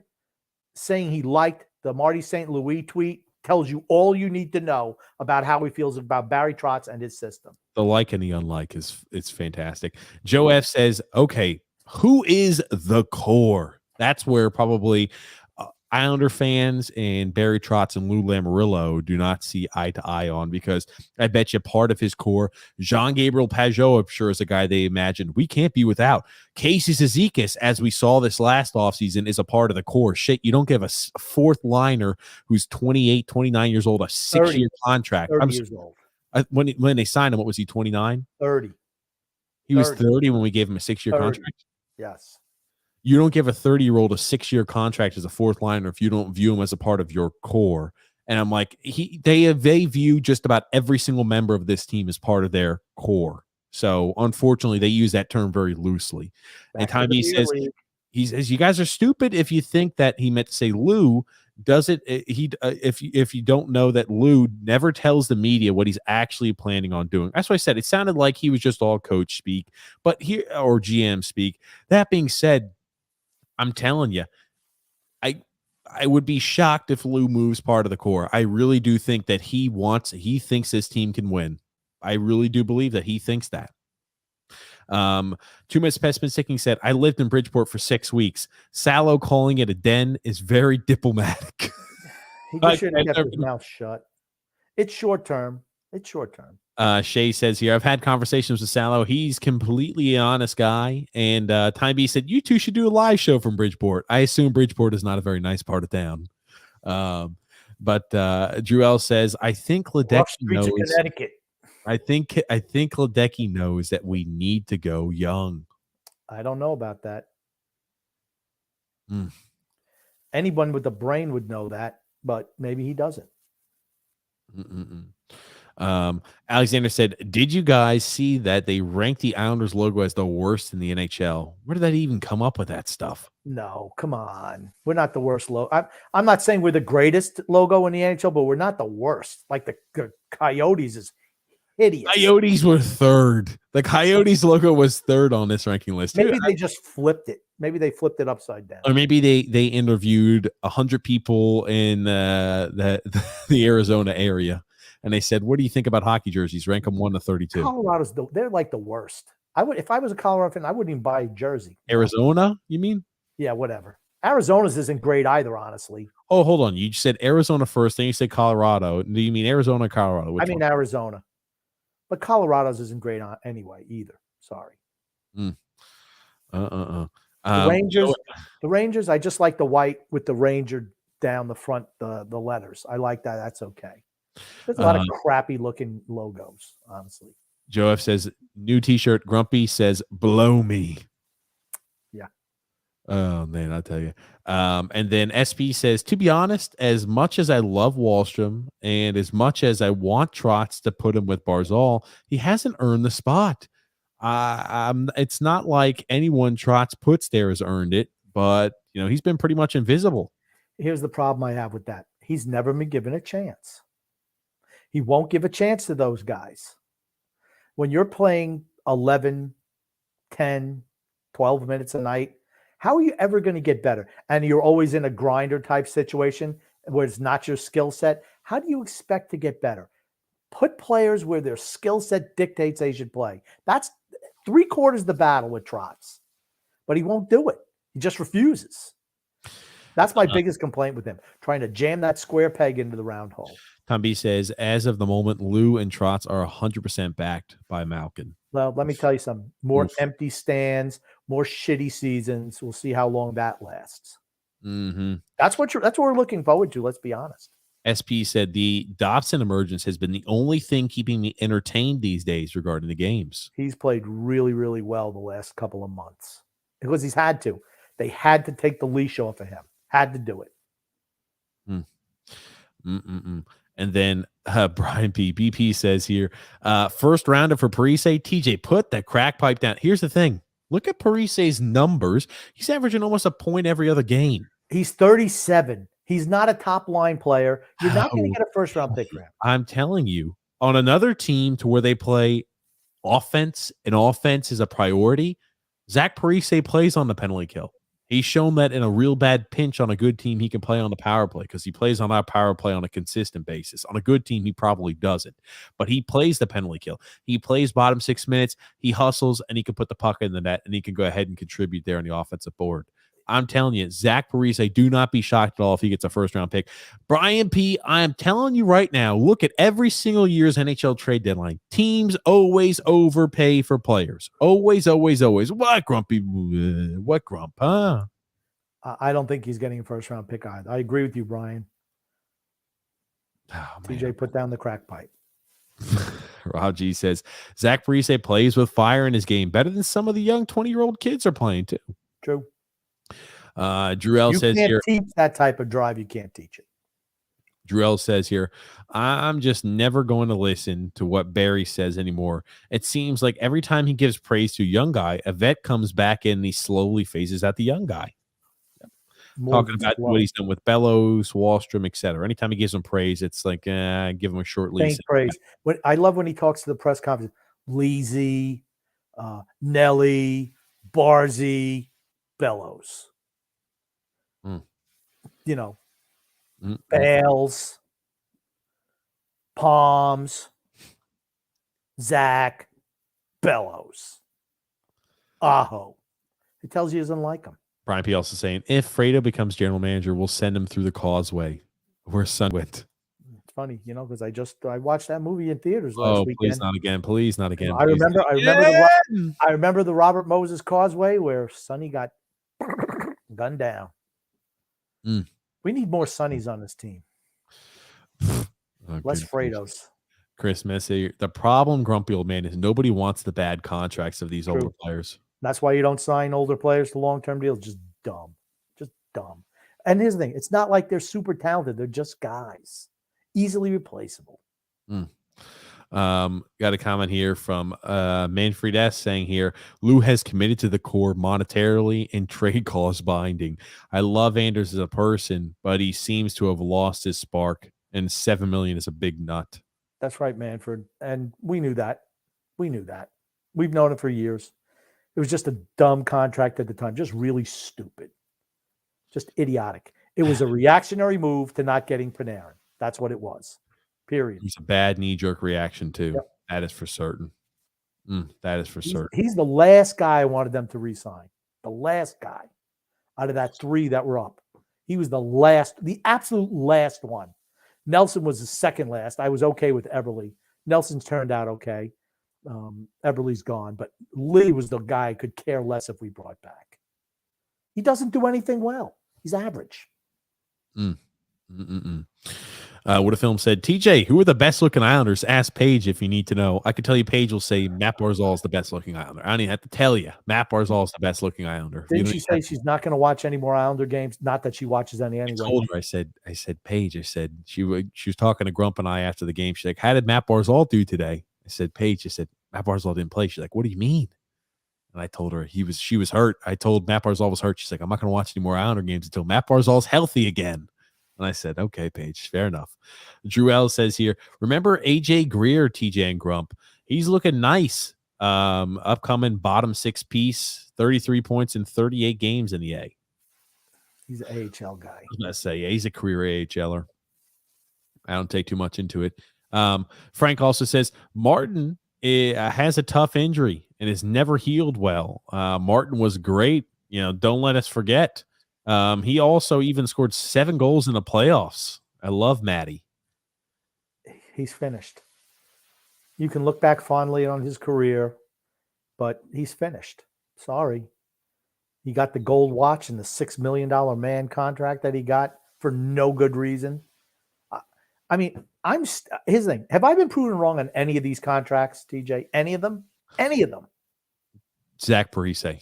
saying he liked the Marty St. Louis tweet tells you all you need to know about how he feels about Barry Trotz and his system. The like and the unlike it's fantastic. Joe F says, okay, who is the core? That's where probably Islander fans and Barry Trotz and Lou Lamoriello do not see eye to eye on, because I bet you part of his core, Jean-Gabriel Pageau, I'm sure, is a guy they imagined we can't be without. Casey Zizekas, as we saw this last offseason, is a part of the core. Shit, you don't give a fourth liner who's 28, 29 years old a 6-year contract. 30 years old. When they signed him, what was he, 29? 30. He was 30 when we gave him a 6-year contract? Yes. You don't give a 30-year-old a 6-year contract as a fourth liner if you don't view him as a part of your core. And I'm like, they view just about every single member of this team as part of their core. So unfortunately, they use that term very loosely. And Tommy says, you guys are stupid if you think that he meant to say Lou. Does it? If you don't know that Lou never tells the media what he's actually planning on doing. That's why I said it sounded like he was just all coach speak, or GM speak. That being said, I'm telling you, I would be shocked if Lou moves part of the core. I really do think that he thinks this team can win. I really do believe that he thinks that. 2 minutes past sticking said, I lived in Bridgeport for 6 weeks. Salo calling it a den is very diplomatic. He just should have kept his mouth shut. It's short term. Shay says here, I've had conversations with Salo. He's completely honest guy. And Time B said, you two should do a live show from Bridgeport. I assume Bridgeport is not a very nice part of town. But Drew L says, I think Rough Ledecky streets of knows. Connecticut. I think Ledecky knows that we need to go young. I don't know about that. Mm. Anyone with a brain would know that, but maybe he doesn't. Alexander said, did you guys see that they ranked the Islanders logo as the worst in the NHL? Where did that even come up with that stuff? No, come on. We're not the worst logo. I'm not saying we're the greatest logo in the NHL, but we're not the worst. Like the Coyotes is hideous. Coyotes were third. The Coyotes logo was third on this ranking list. Maybe they just flipped it. Maybe they flipped it upside down. Or maybe they interviewed 100 people in the Arizona area, and they said, what do you think about hockey jerseys? Rank them 1 to 32. Colorado's they're like the worst. If I was a Colorado fan, I wouldn't even buy a jersey. Arizona, you mean? Yeah, whatever. Arizona's isn't great either, honestly. Oh, hold on. You said Arizona first, then you said Colorado. Do you mean Arizona or Colorado? I mean Arizona. But Colorado's isn't great either either. Sorry. The Rangers, I just like the white with the Ranger down the front, the letters. I like that. That's okay. There's a lot of crappy looking logos, honestly. Joe F says, new t-shirt. Grumpy says, blow me. Yeah. Oh, man, I'll tell you. And then SP says, to be honest, as much as I love Wallstrom and as much as I want Trotz to put him with Barzal, he hasn't earned the spot. It's not like anyone Trotz puts there has earned it, but, he's been pretty much invisible. Here's the problem I have with that. He's never been given a chance. He won't give a chance to those guys. When you're playing 11, 10, 12 minutes a night, how are you ever going to get better? And you're always in a grinder type situation where it's not your skill set. How do you expect to get better? Put players where their skill set dictates they should play. That's 3/4 of the battle with Trotz. But he won't do it. He just refuses. That's my biggest complaint with him, trying to jam that square peg into the round hole. Tom B says, as of the moment, Lou and Trotz are 100% backed by Malkin. Well, let me tell you something. More empty stands, more shitty seasons. We'll see how long that lasts. Mm-hmm. That's what we're looking forward to. Let's be honest. SP said the Dobson emergence has been the only thing keeping me entertained these days regarding the games. He's played really, really well the last couple of months because he's had to. They had to take the leash off of him. Had to do it. And then Brian P. BP says here, first rounder for Parise. TJ, put that crack pipe down. Here's the thing. Look at Parise's numbers. He's averaging almost a point every other game. He's 37. He's not a top line player. You're not going to get a first round pick for him. I'm telling you, on another team to where they play offense and offense is a priority, Zach Parise plays on the penalty kill. He's shown that in a real bad pinch on a good team, he can play on the power play because he plays on our power play on a consistent basis. On a good team, he probably doesn't. But he plays the penalty kill. He plays bottom 6 minutes. He hustles, and he can put the puck in the net, and he can go ahead and contribute there on the offensive board. I'm telling you, Zach Parise, do not be shocked at all if he gets a first-round pick. Brian P., I am telling you right now, look at every single year's NHL trade deadline. Teams always overpay for players. Always, always, always. What, Grumpy? What, Grump? Huh? I don't think he's getting a first-round pick either. I agree with you, Brian. Oh, TJ, put down the crack pipe. Rob G says, Zach Parise plays with fire in his game better than some of the young 20-year-old kids are playing, too. True. Drew L says here, you can't teach that type of drive. You can't teach it. Drew L says here, I'm just never going to listen to what Barry says anymore. It seems like every time he gives praise to a young guy, a vet comes back in and he slowly phases out the young guy. Talking about what he's done with Bellows, Wallstrom, etc. Anytime he gives him praise, it's like, give him a short leash. Praise. I love when he talks to the press conference. Leasy, Nelly, Barzy, Bellows. Bales, Palms, Zach, Bellows, Aho. It tells you he doesn't like him. Brian P. also saying, if Fredo becomes general manager, we'll send him through the causeway where Sun went. It's funny, because I watched that movie in theaters last weekend. Please not again. Please not again. I remember the Robert Moses Causeway where Sonny got gunned down. We need more Sonnies on this team. Oh, Less good gracious. Fredos. Chris Messy, the problem, grumpy old man, is nobody wants the bad contracts of these older True. players. That's why you don't sign older players to long-term deals. Just dumb. Just dumb. And here's the thing. It's not like they're super talented. They're just guys. Easily replaceable. Got a comment here from Manfred S saying here, Lou has committed to the core monetarily and trade clause binding. I love Anders as a person, but he seems to have lost his spark, and $7 million is a big nut. That's right, Manfred. And we knew that. We knew that. We've known it for years. It was just a dumb contract at the time, just really stupid, just idiotic. It was a reactionary move to not getting Panarin. That's what it was. Period. It was a bad knee-jerk reaction too. Yep. That is for certain. That is for certain. He's the last guy I wanted them to re-sign. The last guy out of that three that were up. He was the absolute last one. Nelson was the second last. I was okay with Eberle. Nelson's turned out okay. Eberle's gone, but Lee was the guy I could care less if we brought back. He doesn't do anything well. He's average. What a film said, TJ, who are the best looking Islanders? Ask Paige if you need to know. I could tell you Paige will say Matt Barzal is the best looking Islander. I don't even have to tell you. Matt Barzal is the best looking Islander. Didn't she say she's not going to watch any more Islander games? Not that she watches any anyway. I told her, I said, Paige, I said, she was talking to Grump and I after the game. She's like, how did Matt Barzal do today? I said, Paige, I said, Matt Barzal didn't play. She's like, what do you mean? And I told her she was hurt. I told Matt Barzal was hurt. She's like, I'm not going to watch any more Islander games until Matt Barzal's healthy again. And I said, okay, Paige, fair enough. Drew L says here, remember AJ Greer, TJ and Grump? He's looking nice. Upcoming bottom six piece, 33 points in 38 games in the A. He's an AHL guy. I was going to say, yeah, he's a career AHLer. I don't take too much into it. Frank also says, Martin has a tough injury and has never healed well. Martin was great. Don't let us forget. He also even scored 7 goals in the playoffs. I love Matty. He's finished. You can look back fondly on his career, but he's finished. Sorry. He got the gold watch and the $6 million man contract that he got for no good reason. I mean, here's the thing. Have I been proven wrong on any of these contracts, TJ? Any of them? Any of them? Zach Parise.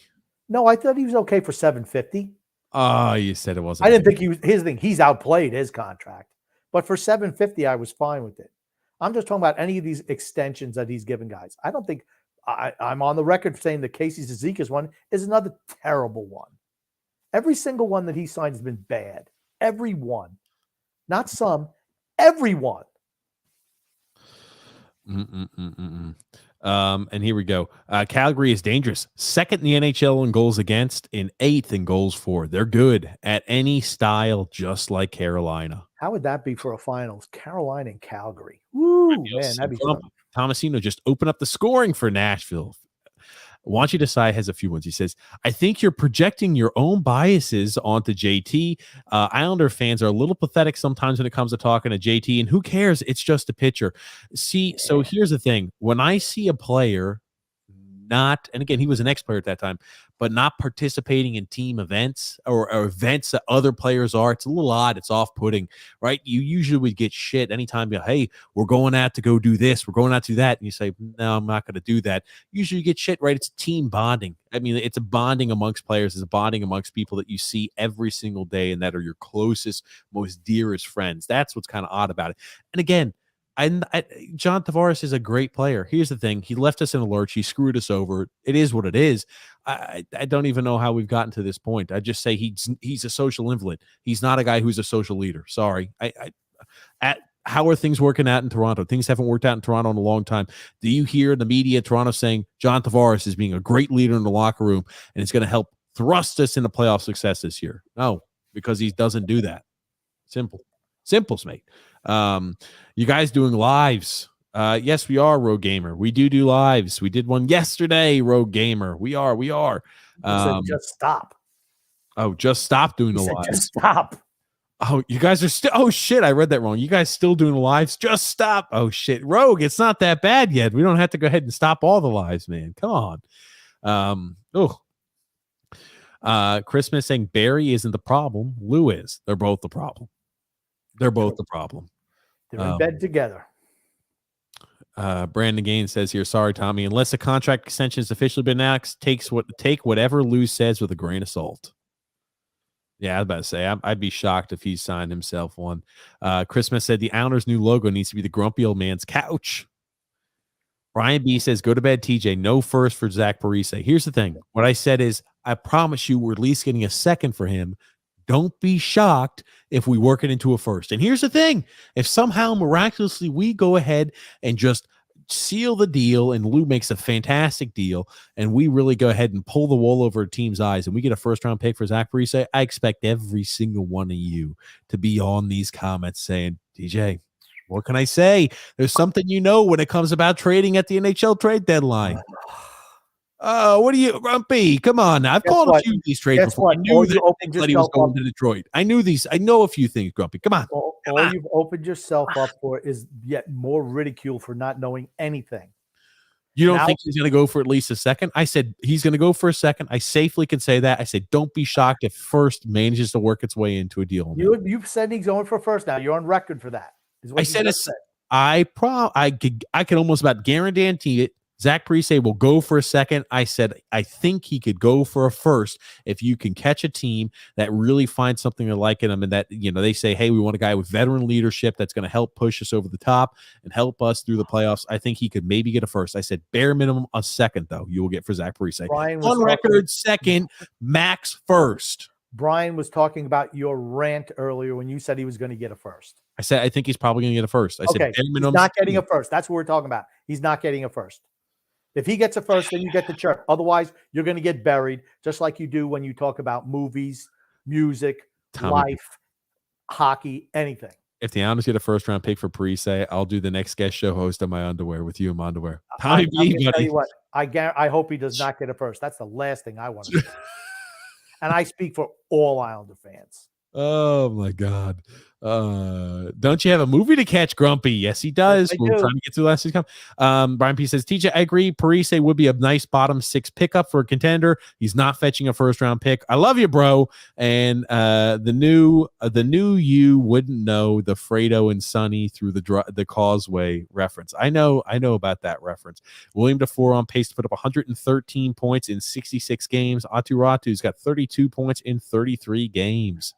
No, I thought he was okay for $750. Oh, you said it wasn't. I didn't think he was. Here's the thing. He's outplayed his contract. But for $750, I was fine with it. I'm just talking about any of these extensions that he's given guys. I don't think I'm on the record saying the Casey Zizekas one is another terrible one. Every single one that he signed has been bad. Every one. Not some. Every one. And here we go. Calgary is dangerous. 2nd in the NHL in goals against and 8th in goals for. They're good at any style, just like Carolina. How would that be for a finals? Carolina and Calgary. Woo, man, that'd be fun. Tomasino just opened up the scoring for Nashville. Want you to decide has a few ones. He says, I think you're projecting your own biases onto JT. Islander fans are a little pathetic sometimes when it comes to talking to JT, and who cares? It's just a pitcher. See, so here's the thing. When I see a player and again, he was an ex-player at that time, but not participating in team events or events that other players are, it's a little odd. It's off-putting, right? You usually would get shit anytime you, hey, we're going out to go do this, we're going out to do that, and you say, no, I'm not going to do that. Usually you get shit, right? It's team bonding. I mean, it's a bonding amongst players. It's a bonding amongst people that you see every single day and that are your closest, most dearest friends. That's what's kind of odd about it. And again, John Tavares is a great player. Here's the thing. He left us in a lurch. He screwed us over. It is what it is. I don't even know how we've gotten to this point. I just say he's a social invalid. He's not a guy who's a social leader. Sorry. How are things working out in Toronto? Things haven't worked out in Toronto in a long time. Do you hear the media Toronto saying John Tavares is being a great leader in the locker room and it's going to help thrust us into playoff success this year? No, because he doesn't do that. Simple, mate. You guys doing lives? Yes, we are, Rogue Gamer. We do lives. We did one yesterday, Rogue Gamer. We are. Said, just stop. Oh, just stop doing the lives. Just stop. Oh, you guys are still. Oh shit, I read that wrong. You guys still doing the lives? Just stop. Oh shit, Rogue. It's not that bad yet. We don't have to go ahead and stop all the lives, man. Come on. Christmas saying Barry isn't the problem. Lou is. They're both the problem. They're in bed together. Brandon Gaines says here, sorry, Tommy, unless a contract extension has officially been announced, take whatever Lou says with a grain of salt. Yeah, I was about to say, I'd be shocked if he signed himself one. Christmas said the Islanders' new logo needs to be the grumpy old man's couch. Brian B says, go to bed, TJ. No first for Zach Parise. Here's the thing. What I said is, I promise you we're at least getting a second for him. Don't be shocked if we work it into a first. And here's the thing. If somehow miraculously we go ahead and just seal the deal and Lou makes a fantastic deal and we really go ahead and pull the wool over a team's eyes and we get a first-round pick for Zach Parise, I expect every single one of you to be on these comments saying, DJ, what can I say? There's something when it comes about trading at the NHL trade deadline. What are you, Grumpy? Come on now. I've called a few of these trades before. I knew that he was going to Detroit. I knew these. I know a few things, Grumpy. Come on. All you've opened yourself up for is yet more ridicule for not knowing anything. You don't think he's going to go for at least a second? I said he's going to go for a second. I safely can say that. I said don't be shocked if first manages to work its way into a deal. You've said he's going for first now. You're on record for that. I said I could almost about guarantee it. Zach Parise will go for a second. I said, I think he could go for a first if you can catch a team that really finds something they like in him and that, they say, hey, we want a guy with veteran leadership that's going to help push us over the top and help us through the playoffs. I think he could maybe get a first. I said, bare minimum, a second, though, you will get for Zach Parise. On record, second, max first. Brian was talking about your rant earlier when you said he was going to get a first. I said, I think he's probably going to get a first. I said, bare minimum. He's not getting a first. That's what we're talking about. He's not getting a first. If he gets a first, then you get the chirp. Otherwise, you're going to get buried, just like you do when you talk about movies, music, life, hockey, anything. If the Islanders get a first-round pick for Parise, I'll do the next guest show host on my underwear with you in my underwear. Tommy B, tell you what, I hope he does not get a first. That's the last thing I want to do. And I speak for all Islander fans. Oh, my God. Don't you have a movie to catch, Grumpy? Yes, he does. Yes, We're trying to get through the last six. Brian P says, TJ, I agree. Parise would be a nice bottom six pickup for a contender. He's not fetching a first round pick. I love you, bro. And the new you wouldn't know the Fredo and Sonny through the Causeway reference. I know about that reference. William DeFore on pace to put up 113 points in 66 games. Atu Ratu's got 32 points in 33 games.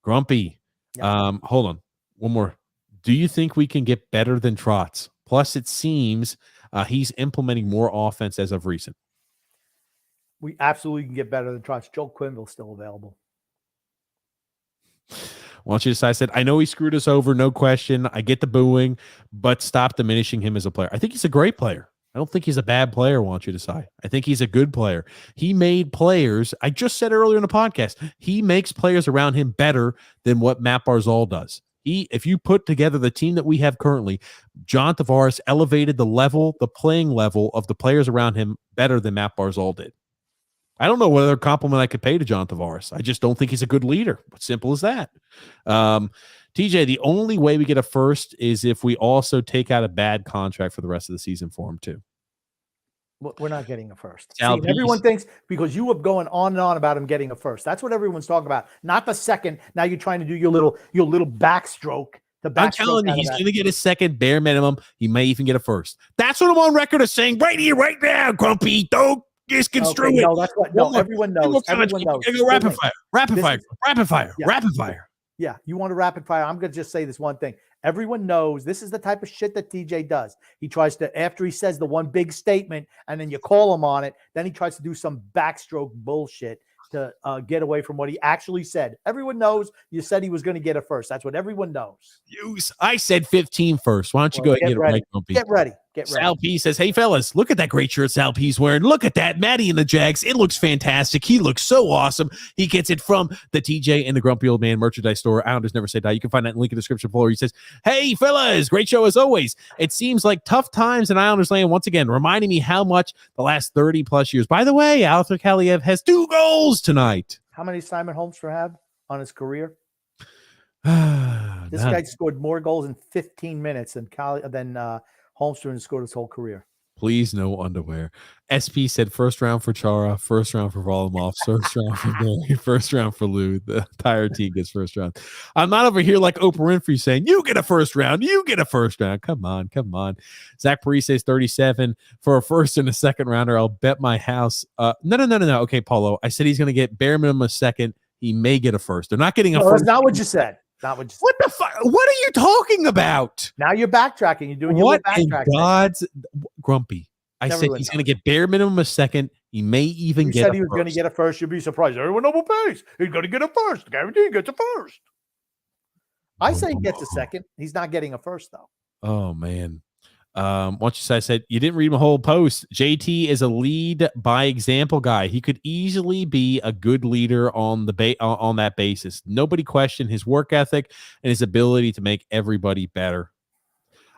Grumpy. Hold on. One more. Do you think we can get better than Trotz? Plus, it seems he's implementing more offense as of recent. We absolutely can get better than Trotz. Joel Quenneville's still available. Why don't you decide? I said, I know he screwed us over, no question. I get the booing, but stop diminishing him as a player. I think he's a great player. I don't think he's a bad player, why don't you decide? I think he's a good player. He made players, I just said earlier in the podcast, he makes players around him better than what Matt Barzal does. If you put together the team that we have currently, John Tavares elevated the playing level of the players around him better than Matt Barzal did. I don't know what other compliment I could pay to John Tavares. I just don't think he's a good leader. Simple as that. TJ, the only way we get a first is if we also take out a bad contract for the rest of the season for him too. We're not getting a first. See, everyone thinks because you were going on and on about him getting a first. That's what everyone's talking about. Not the second. Now you're trying to do your little backstroke. I'm telling you, he's going to get a second bare minimum. He may even get a first. That's what I'm on record of saying right here, right now, Grumpy. Don't misconstrue it. No, that's what. No, everyone knows. Everyone knows. Go rapid fire. Yeah, you want a rapid fire? I'm going to just say this one thing. Everyone knows this is the type of shit that TJ does. He tries to, after he says the one big statement and then you call him on it, then he tries to do some backstroke bullshit to get away from what he actually said. Everyone knows you said he was going to get a first. That's what everyone knows. I said 15 first. Why don't you go ahead and get ready. It right, Grumpy? Get ready. Sal P says, hey, fellas, look at that great shirt Sal P's wearing. Look at that. Matty and the Jags. It looks fantastic. He looks so awesome. He gets it from the TJ and the Grumpy Old Man merchandise store. Islanders Never Say Die. You can find that in the link in the description below. He says, hey, fellas, great show as always. It seems like tough times in Islanders land once again, reminding me how much the last 30-plus years. By the way, Alfred Kaliev has 2 goals tonight. How many Simon Holmstrom have on his career? This guy scored more goals in 15 minutes than Holmstrom scored his whole career. Please, no underwear. SP said first round for Chara, first round for Volumov, first round for Barry, first round for Lou. The entire team gets first round. I'm not over here like Oprah Winfrey saying, you get a first round, you get a first round. Come on, come on. Zach Parise says 37 for a first and a second rounder. I'll bet my house. No. Okay, Paulo. I said he's going to get bare minimum a second. He may get a first. They're not getting a No, first. that's not what you said. Not what you said. What the fuck? What are you talking about? Now you're backtracking. You're doing What your in little backtrack thing. God's Grumpy? I Never said would he's know. going to get bare minimum a second. He may even You get said a he was going to first. get a first. You'd be surprised. Everyone over pace. He's going to get a first. Guarantee he gets a first. I say he gets a second. He's not getting a first, though. Oh, man. Once I said you didn't read my whole post. JT is a lead by example guy. He could easily be a good leader on the on that basis. Nobody questioned his work ethic and his ability to make everybody better.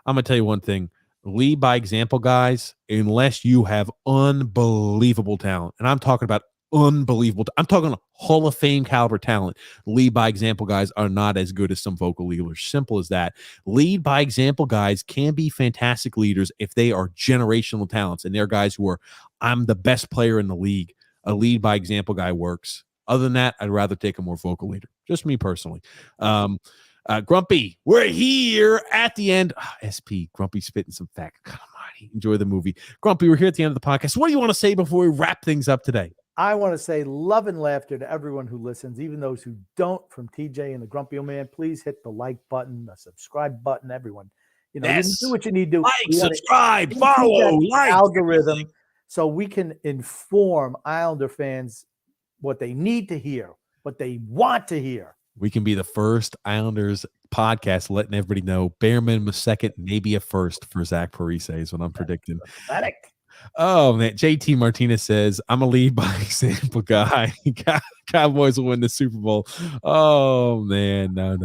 I'm gonna tell you one thing: lead by example guys. Unless you have unbelievable talent, and I'm talking about unbelievable. I'm talking Hall of Fame caliber talent. Lead by example guys are not as good as some vocal leaders. Simple as that. Lead by example guys can be fantastic leaders if they are generational talents, and they're guys who are, I'm the best player in the league. A lead by example guy works. Other than that, I'd rather take a more vocal leader. Just me personally. Grumpy, we're here at the end. SP, Grumpy spitting some facts. Come on, enjoy the movie. Grumpy, we're here at the end of the podcast. What do you want to say before we wrap things up today? I want to say love and laughter to everyone who listens, even those who don't, from TJ and the Grumpy Old Man. Please hit the like button, the subscribe button, everyone. You know, Yes. you do what you need to do. Like, We wanna subscribe, improve follow, that like. algorithm everything. so we can inform Islander fans what they need to hear, what they want to hear. We can be the first Islanders podcast letting everybody know bare minimum a second, maybe a first for Zach Parise is what I'm predicting. Pathetic. Oh, man. JT Martinez says, I'm a lead by example guy. Cowboys will win the Super Bowl. Oh, man. No.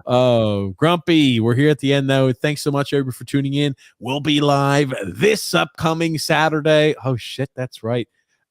Oh, Grumpy, we're here at the end, though. Thanks so much, everybody, for tuning in. We'll be live this upcoming Saturday. Oh, shit, that's right.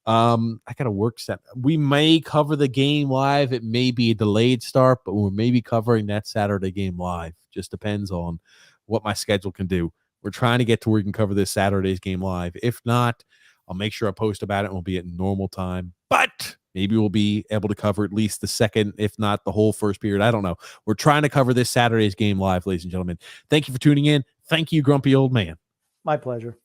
I got to work set. We may cover the game live. It may be a delayed start, but we're maybe covering that Saturday game live. Just depends on what my schedule can do. We're trying to get to where we can cover this Saturday's game live. If not, I'll make sure I post about it and we'll be at normal time. But maybe we'll be able to cover at least the second, if not the whole first period. I don't know. We're trying to cover this Saturday's game live, ladies and gentlemen. Thank you for tuning in. Thank you, Grumpy Old Man. My pleasure.